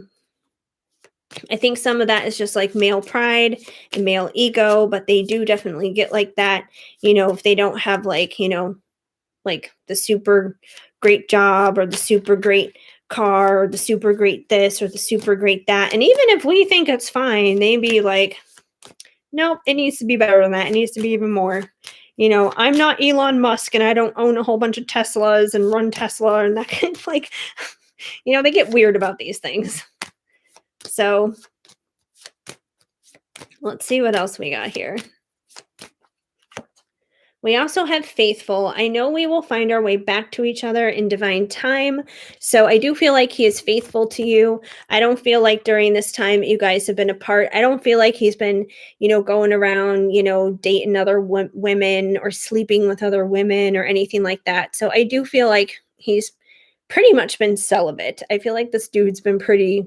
think some of that is just like male pride and male ego, but they do definitely get like that, if they don't have like, like the super great job or the super great car or the super great this or the super great that. And even if we think it's fine, they be like, nope, it needs to be better than that. It needs to be even more. I'm not Elon Musk and I don't own a whole bunch of Teslas and run Tesla and that kind of like, they get weird about these things. So let's see what else we got here. We also have faithful. I know we will find our way back to each other in divine time. So I do feel like he is faithful to you. I don't feel like during this time you guys have been apart. I don't feel like he's been, going around, dating other women or sleeping with other women or anything like that. So I do feel like he's pretty much been celibate. I feel like this dude's been pretty,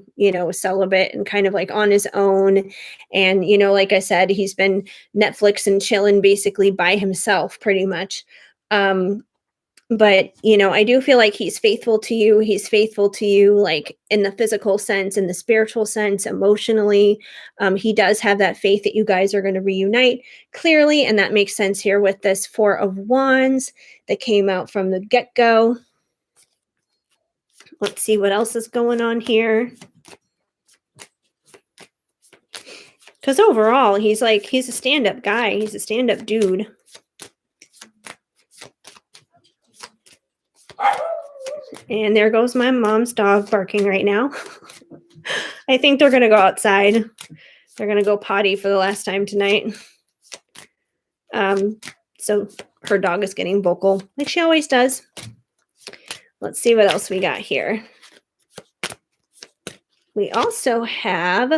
celibate and kind of like on his own. And, like I said, he's been Netflix and chilling basically by himself pretty much. Um, but, I do feel like he's faithful to you. He's faithful to you, like in the physical sense, in the spiritual sense, emotionally. He does have that faith that you guys are going to reunite clearly. And that makes sense here with this Four of Wands that came out from the get go. Let's see what else is going on here. Because overall, he's a stand-up guy. He's a stand-up dude. And there goes my mom's dog barking right now. I think they're going to go outside. They're going to go potty for the last time tonight. So her dog is getting vocal, like she always does. Let's see what else we got here. We also have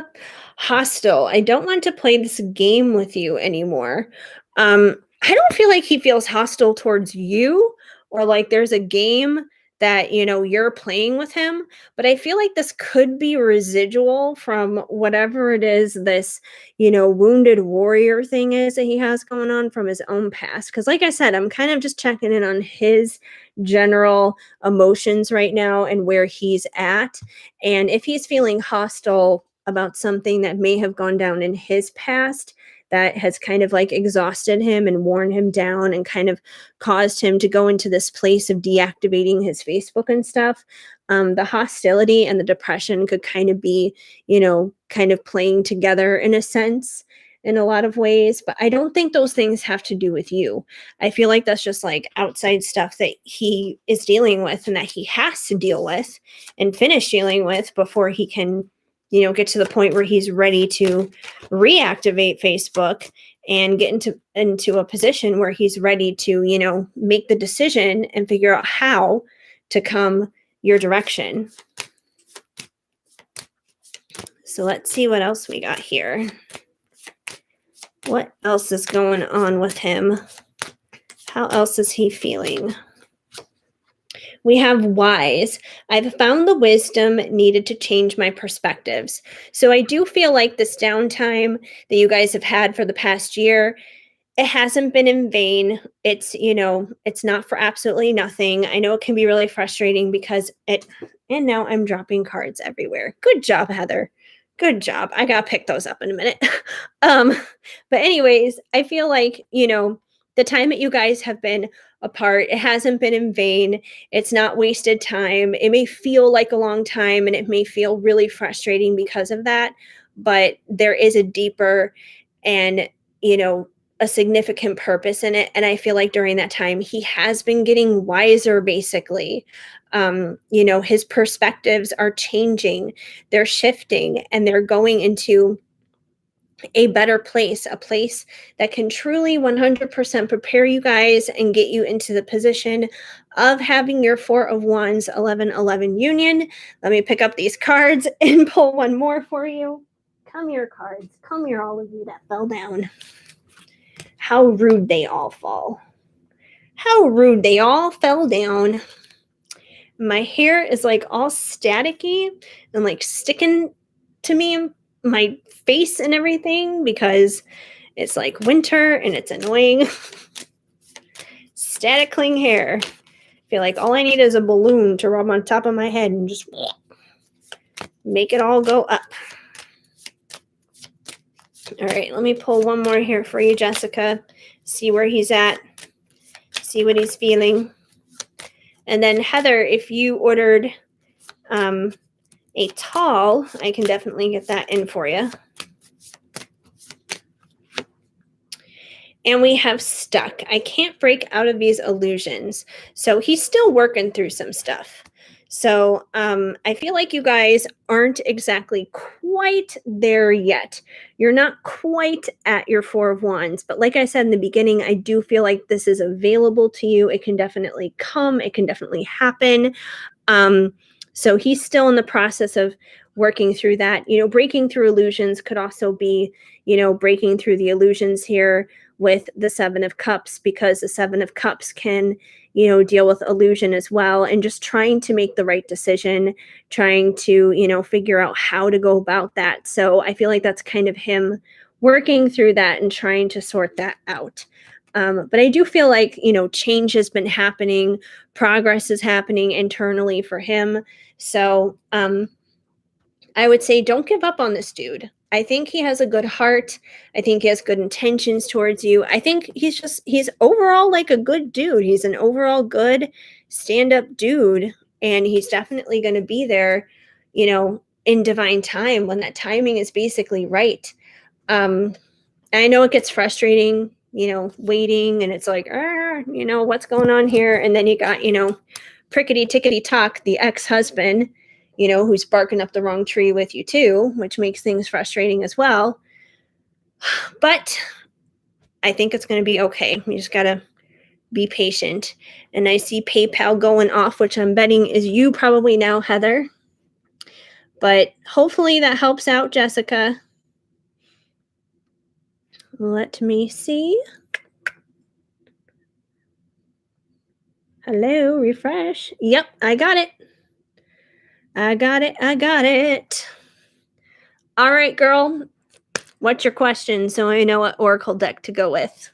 hostile. I don't want to play this game with you anymore. I don't feel like he feels hostile towards you, or like there's a game that you're playing with him, but I feel like this could be residual from whatever it is this wounded warrior thing is that he has going on from his own past. Because like I said, I'm kind of just checking in on his general emotions right now and where he's at, and if he's feeling hostile about something that may have gone down in his past that has kind of like exhausted him and worn him down and kind of caused him to go into this place of deactivating his Facebook and stuff. The hostility and the depression could kind of be, kind of playing together in a sense in a lot of ways, but I don't think those things have to do with you. I feel like that's just like outside stuff that he is dealing with and that he has to deal with and finish dealing with before he can, get to the point where he's ready to reactivate Facebook and get into a position where he's ready to, make the decision and figure out how to come your direction. So let's see what else we got here. What else is going on with him? How else is he feeling? We have wise. I've found the wisdom needed to change my perspectives. So I do feel like this downtime that you guys have had for the past year, it hasn't been in vain. It's, it's not for absolutely nothing. I know it can be really frustrating because and now I'm dropping cards everywhere. Good job, Heather. Good job. I got to pick those up in a minute. But anyways, I feel like, the time that you guys have been apart, it hasn't been in vain. It's not wasted time. It may feel like a long time and it may feel really frustrating because of that, but there is a deeper and, a significant purpose in it. And I feel like during that time, he has been getting wiser, basically. His perspectives are changing, they're shifting, and they're going into a better place, a place that can truly 100% prepare you guys and get you into the position of having your Four of Wands 11-11 union. Let me pick up these cards and pull one more for you. Come here, cards. Come here, all of you that fell down. How rude they all fall. How rude they all fell down. My hair is like all staticky and like sticking to me, my face and everything, because it's like winter and it's annoying. Static cling hair. I feel like all I need is a balloon to rub on top of my head and just make it all go up. All right, let me pull one more here for you, Jessica. See where he's at. See what he's feeling. And then Heather, if you ordered a tall, I can definitely get that in for you. And we have stuck. I can't break out of these illusions. So he's still working through some stuff. So I feel like you guys aren't exactly quite there yet. You're not quite at your Four of Wands. But like I said in the beginning, I do feel like this is available to you. It can definitely come. It can definitely happen. So he's still in the process of working through that. Breaking through illusions could also be, breaking through the illusions here with the 7 of Cups, because the 7 of Cups can, deal with illusion as well, and just trying to make the right decision, trying to, figure out how to go about that. So I feel like that's kind of him working through that and trying to sort that out. But I do feel like, change has been happening, progress is happening internally for him. So I would say don't give up on this dude. I think he has a good heart. I think he has good intentions towards you. I think he's overall like a good dude. He's an overall good stand up dude. And he's definitely going to be there, in divine time when that timing is basically right. Um, I know it gets frustrating, waiting, and it's like, what's going on here? And then you got, prickety tickety tock, the ex husband, who's barking up the wrong tree with you too, which makes things frustrating as well. But I think it's going to be okay. You just got to be patient. And I see PayPal going off, which I'm betting is you probably now, Heather. But hopefully that helps out, Jessica. Let me see. Hello, refresh. Yep, I got it. I got it. I got it. All right, girl. What's your question so I know what oracle deck to go with?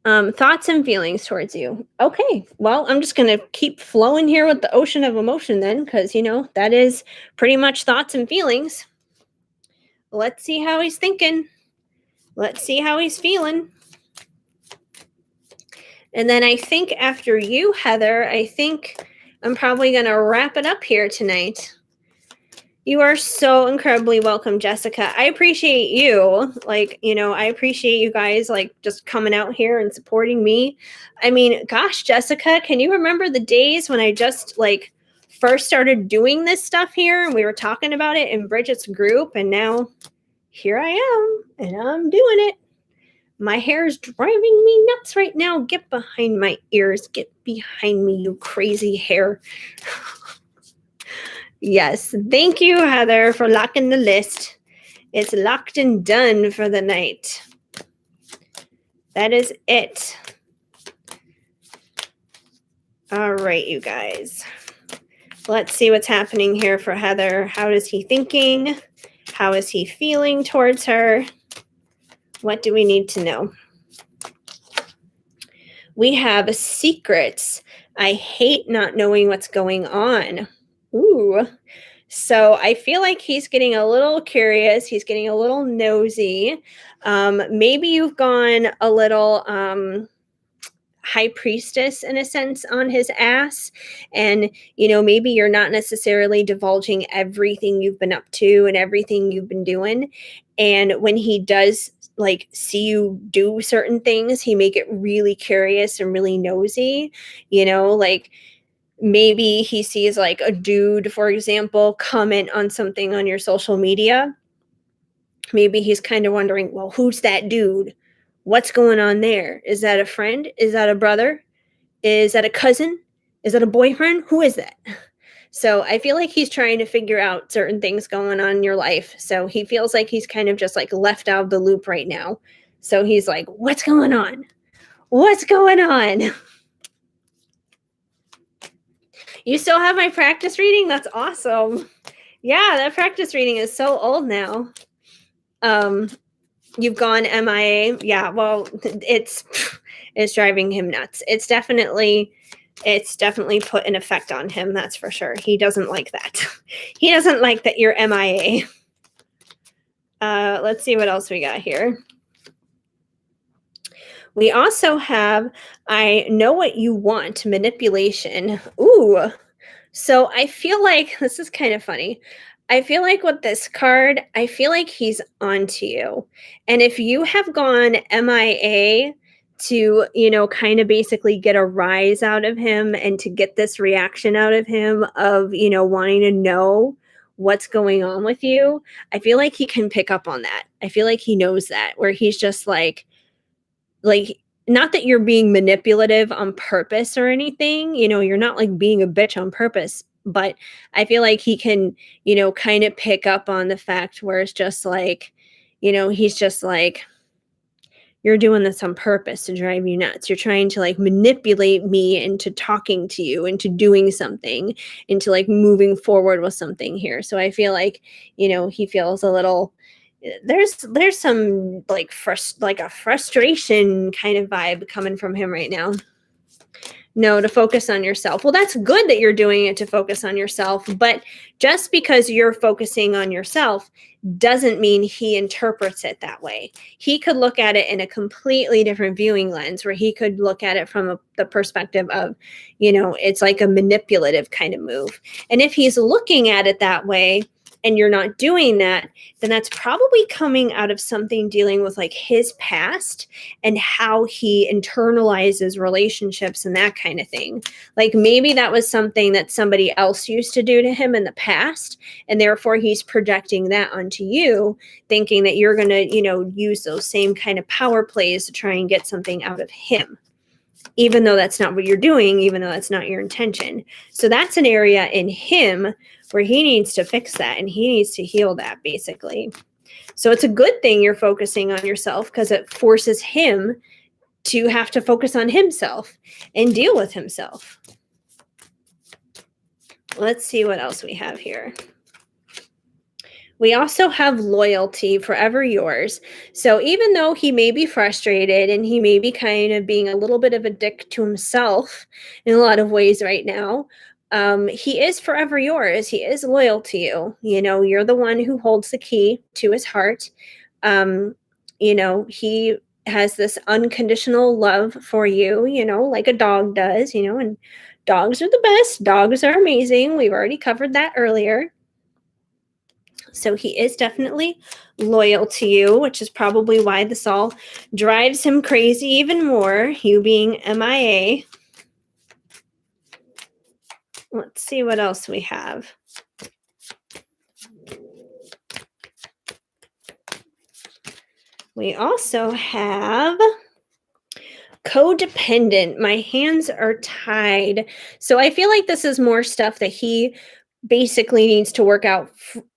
Thoughts and feelings towards you. Okay, well, I'm just gonna keep flowing here with the ocean of emotion then, because that is pretty much thoughts and feelings. Let's see how he's thinking. Let's see how he's feeling. And then I think after you, Heather, I think I'm probably gonna wrap it up here tonight. You are so incredibly welcome, Jessica. I appreciate you. I appreciate you guys just coming out here and supporting me. I mean, gosh, Jessica, can you remember the days when I just first started doing this stuff here and we were talking about it in Bridget's group, and now here I am and I'm doing it. My hair is driving me nuts right now. Get behind my ears. Get behind me, you crazy hair. Yes. Thank you, Heather, for locking the list. It's locked and done for the night. That is it. All right, you guys. Let's see what's happening here for Heather. How is he thinking? How is he feeling towards her? What do we need to know? We have secrets. I hate not knowing what's going on. Ooh. So I feel like he's getting a little curious. He's getting a little nosy. Maybe you've gone a little high priestess in a sense on his ass. And, maybe you're not necessarily divulging everything you've been up to and everything you've been doing. And when he does see you do certain things, he may get really curious and really nosy, maybe he sees a dude, for example, comment on something on your social media. Maybe he's kind of wondering, well, who's that dude? What's going on there? Is that a friend? Is that a brother? Is that a cousin? Is that a boyfriend? Who is that? So I feel like he's trying to figure out certain things going on in your life. So he feels like he's kind of just left out of the loop right now. So he's like, what's going on? What's going on? You still have my practice reading? That's awesome. Yeah, that practice reading is so old now. You've gone MIA. Yeah, well, it's driving him nuts. It's definitely put an effect on him, that's for sure. He doesn't like that. He doesn't like that you're MIA. Let's see what else we got here. We also have, I know what you want, manipulation. Ooh. So I feel like, this is kind of funny. I feel like with this card, I feel like he's onto you. And if you have gone MIA to, kind of basically get a rise out of him and to get this reaction out of him of, wanting to know what's going on with you, I feel like he can pick up on that. I feel like he knows that, where he's just like, not that you're being manipulative on purpose or anything, you're not being a bitch on purpose, But I feel like he can, kind of pick up on the fact where it's just like, he's just like, you're doing this on purpose to drive you nuts. You're trying to like manipulate me into talking to you, into doing something, into like moving forward with something here. So I feel like, he feels a little there's some like like a frustration kind of vibe coming from him right now. No, to focus on yourself. Well, that's good that you're doing it to focus on yourself, but just because you're focusing on yourself doesn't mean he interprets it that way. He could look at it in a completely different viewing lens where he could look at it from the perspective of, it's like a manipulative kind of move. And if he's looking at it that way and you're not doing that, then that's probably coming out of something dealing with like his past and how he internalizes relationships and that kind of thing. Like maybe that was something that somebody else used to do to him in the past, and therefore he's projecting that onto you, thinking that you're going to, use those same kind of power plays to try and get something out of him. Even though that's not what you're doing, even though that's not your intention. So that's an area in him where he needs to fix that and he needs to heal that, basically. So it's a good thing you're focusing on yourself because it forces him to have to focus on himself and deal with himself. Let's see what else we have here. We also have loyalty, forever yours. So even though he may be frustrated and he may be kind of being a little bit of a dick to himself in a lot of ways right now, he is forever yours. He is loyal to you. You're the one who holds the key to his heart. He has this unconditional love for you, like a dog does, and dogs are the best. Dogs are amazing. We've already covered that earlier. So he is definitely loyal to you, which is probably why this all drives him crazy even more, you being MIA. Let's see what else we have. We also have codependent. My hands are tied. So I feel like this is more stuff that he basically needs to work out,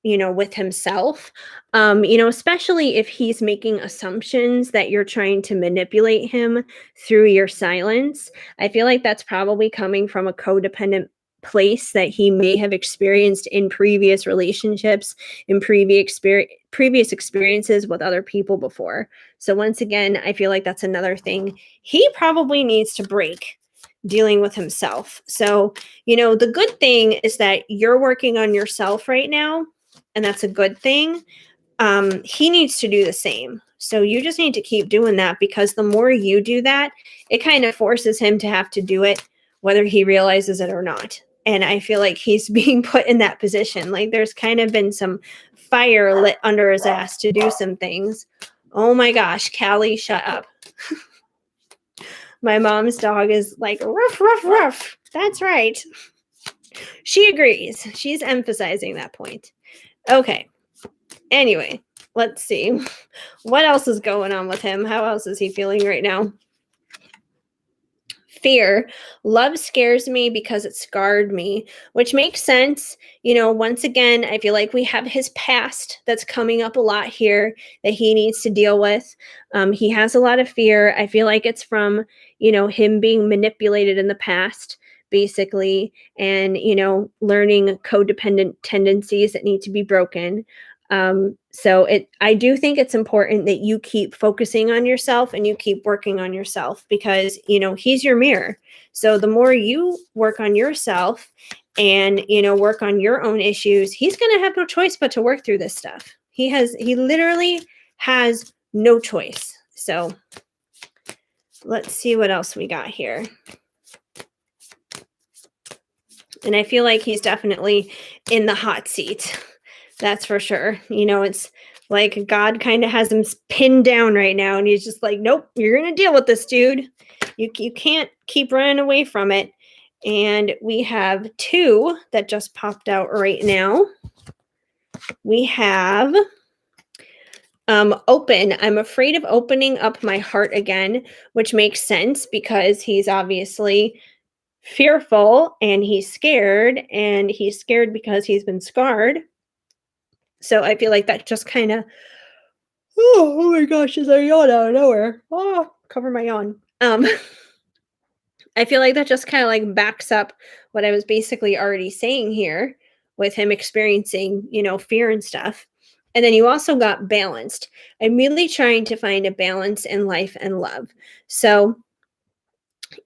with himself. Especially if he's making assumptions that you're trying to manipulate him through your silence. I feel like that's probably coming from a codependent place that he may have experienced in previous relationships, in previous experiences with other people before. So once again, I feel like that's another thing he probably needs to break, dealing with himself. So, the good thing is that you're working on yourself right now, and that's a good thing. He needs to do the same. So you just need to keep doing that, because the more you do that, it kind of forces him to have to do it, whether he realizes it or not. And I feel like he's being put in that position. Like there's kind of been some fire lit under his ass to do some things. Oh my gosh, Callie, shut up. My mom's dog is like, ruff, ruff, ruff. That's right. She agrees. She's emphasizing that point. Okay. Anyway, let's see. What else is going on with him? How else is he feeling right now? Fear. Love scares me because it scarred me, which makes sense. Once again, I feel like we have his past that's coming up a lot here that he needs to deal with. He has a lot of fear. I feel like it's from, him being manipulated in the past, basically, and, learning codependent tendencies that need to be broken. So I do think it's important that you keep focusing on yourself and you keep working on yourself, because, he's your mirror. So the more you work on yourself and, work on your own issues, he's going to have no choice but to work through this stuff. He literally has no choice. So let's see what else we got here. And I feel like he's definitely in the hot seat. That's for sure. It's like God kind of has him pinned down right now, and he's just like, nope, you're going to deal with this, dude. You can't keep running away from it. And we have two that just popped out right now. We have open. I'm afraid of opening up my heart again, which makes sense because he's obviously fearful and he's scared because he's been scarred. So I feel like that just kind of, oh my gosh, is there a yawn out of nowhere? Oh, cover my yawn. I feel like that just kind of like backs up what I was basically already saying here with him experiencing, fear and stuff. And then you also got balanced. I'm really trying to find a balance in life and love. So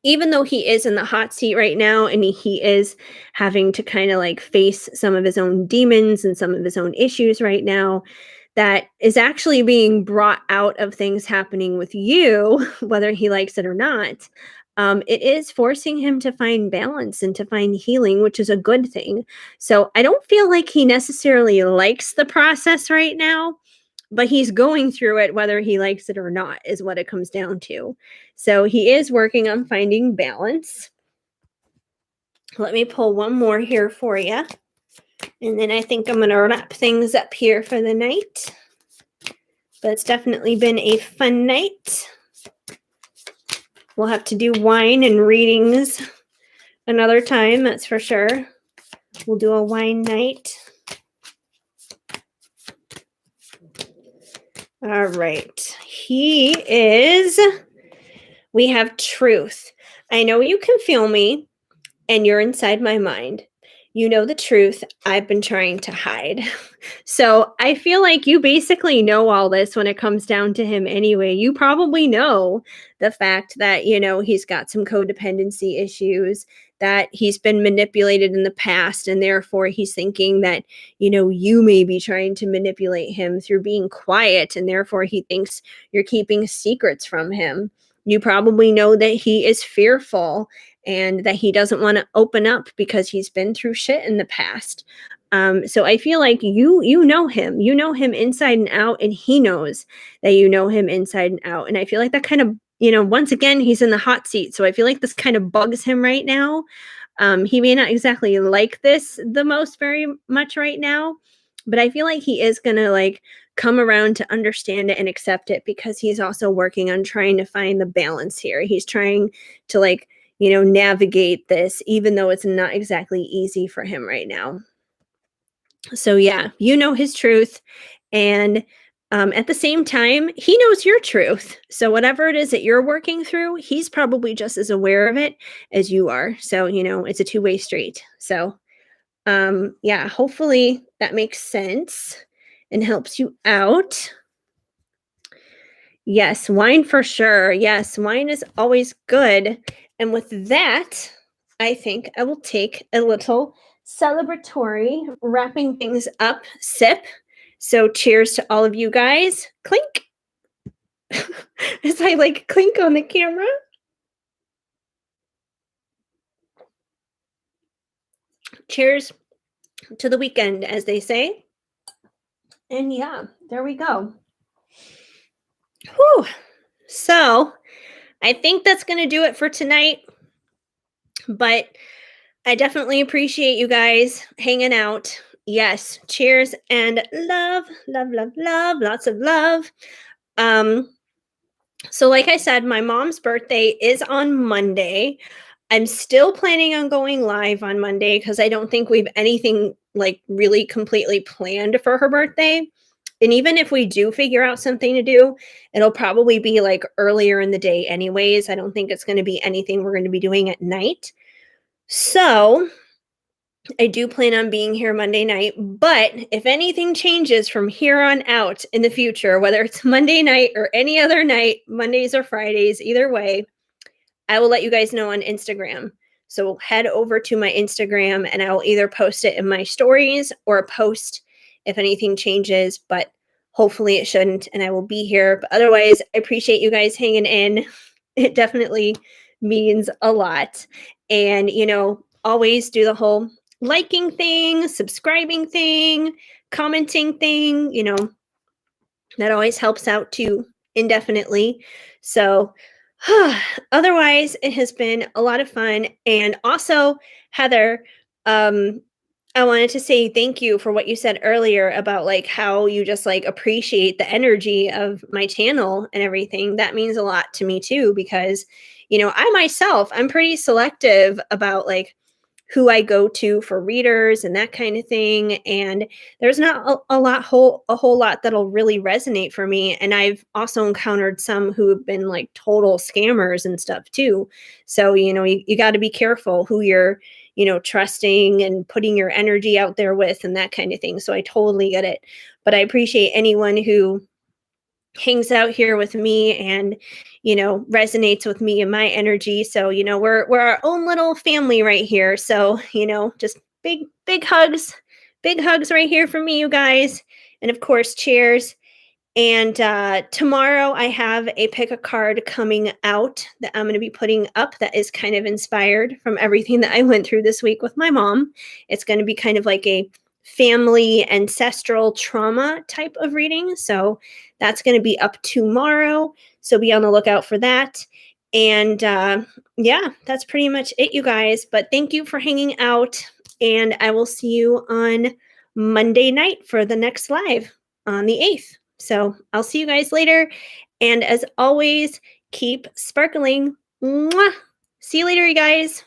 even though he is in the hot seat right now and he is having to kind of like face some of his own demons and some of his own issues right now, that is actually being brought out of things happening with you, whether he likes it or not. It is forcing him to find balance and to find healing, which is a good thing. So I don't feel like he necessarily likes the process right now, but he's going through it whether he likes it or not, is what it comes down to. So he is working on finding balance. Let me pull one more here for you. And then I think I'm going to wrap things up here for the night. But it's definitely been a fun night. We'll have to do wine and readings another time, that's for sure. We'll do a wine night. All right. We have truth. I know you can feel me, and you're inside my mind. You know the truth I've been trying to hide. So I feel like you basically know all this when it comes down to him anyway. You probably know the fact that, he's got some codependency issues, that he's been manipulated in the past, and therefore he's thinking that, you may be trying to manipulate him through being quiet, and therefore he thinks you're keeping secrets from him. You probably know that he is fearful and that he doesn't want to open up because he's been through shit in the past. So I feel like you know him. You know him inside and out, and he knows that you know him inside and out. And I feel like that kind of, once again, he's in the hot seat. So I feel like this kind of bugs him right now. He may not exactly like this the most very much right now, but I feel like he is gonna like come around to understand it and accept it, because he's also working on trying to find the balance here. He's trying to like, navigate this, even though it's not exactly easy for him right now. So yeah, you know his truth, and at the same time, he knows your truth. So whatever it is that you're working through, he's probably just as aware of it as you are. So it's a two-way street. So yeah, hopefully that makes sense and helps you out. Yes, wine for sure. Yes, wine is always good. And with that, I think I will take a little celebratory wrapping things up sip. So cheers to all of you guys. Clink. As I like clink on the camera. Cheers to the weekend, as they say. And yeah, there we go. Whew. So I think that's going to do it for tonight. But I definitely appreciate you guys hanging out. Yes, cheers and love, love, love, love, lots of love. So like I said, my mom's birthday is on Monday. I'm still planning on going live on Monday because I don't think we've anything like really completely planned for her birthday. And even if we do figure out something to do, it'll probably be like earlier in the day anyways. I don't think it's going to be anything we're going to be doing at night. So I do plan on being here Monday night, but if anything changes from here on out in the future, whether it's Monday night or any other night, Mondays or Fridays, either way, I will let you guys know on Instagram. So head over to my Instagram and I will either post it in my stories or post if anything changes, but hopefully it shouldn't, and I will be here. But otherwise, I appreciate you guys hanging in. It definitely means a lot. And, always do the whole liking thing, subscribing thing, commenting thing, that always helps out too, indefinitely. So otherwise, it has been a lot of fun. And also, Heather, I wanted to say thank you for what you said earlier about like how you just like appreciate the energy of my channel and everything. That means a lot to me too because I myself, I'm pretty selective about like who I go to for readers and that kind of thing. And there's not a whole lot that'll really resonate for me. And I've also encountered some who have been like total scammers and stuff too. So, you got to be careful who you're, trusting and putting your energy out there with and that kind of thing. So I totally get it. But I appreciate anyone who hangs out here with me and resonates with me and my energy. So we're our own little family right here. So just big hugs right here from me, you guys. And of course, cheers. And tomorrow I have a pick a card coming out that I'm going to be putting up that is kind of inspired from everything that I went through this week with my mom. It's going to be kind of like a family ancestral trauma type of reading. So that's going to be up tomorrow. So be on the lookout for that. And yeah, that's pretty much it, you guys. But thank you for hanging out. And I will see you on Monday night for the next live on the 8th. So I'll see you guys later. And as always, keep sparkling. Mwah! See you later, you guys.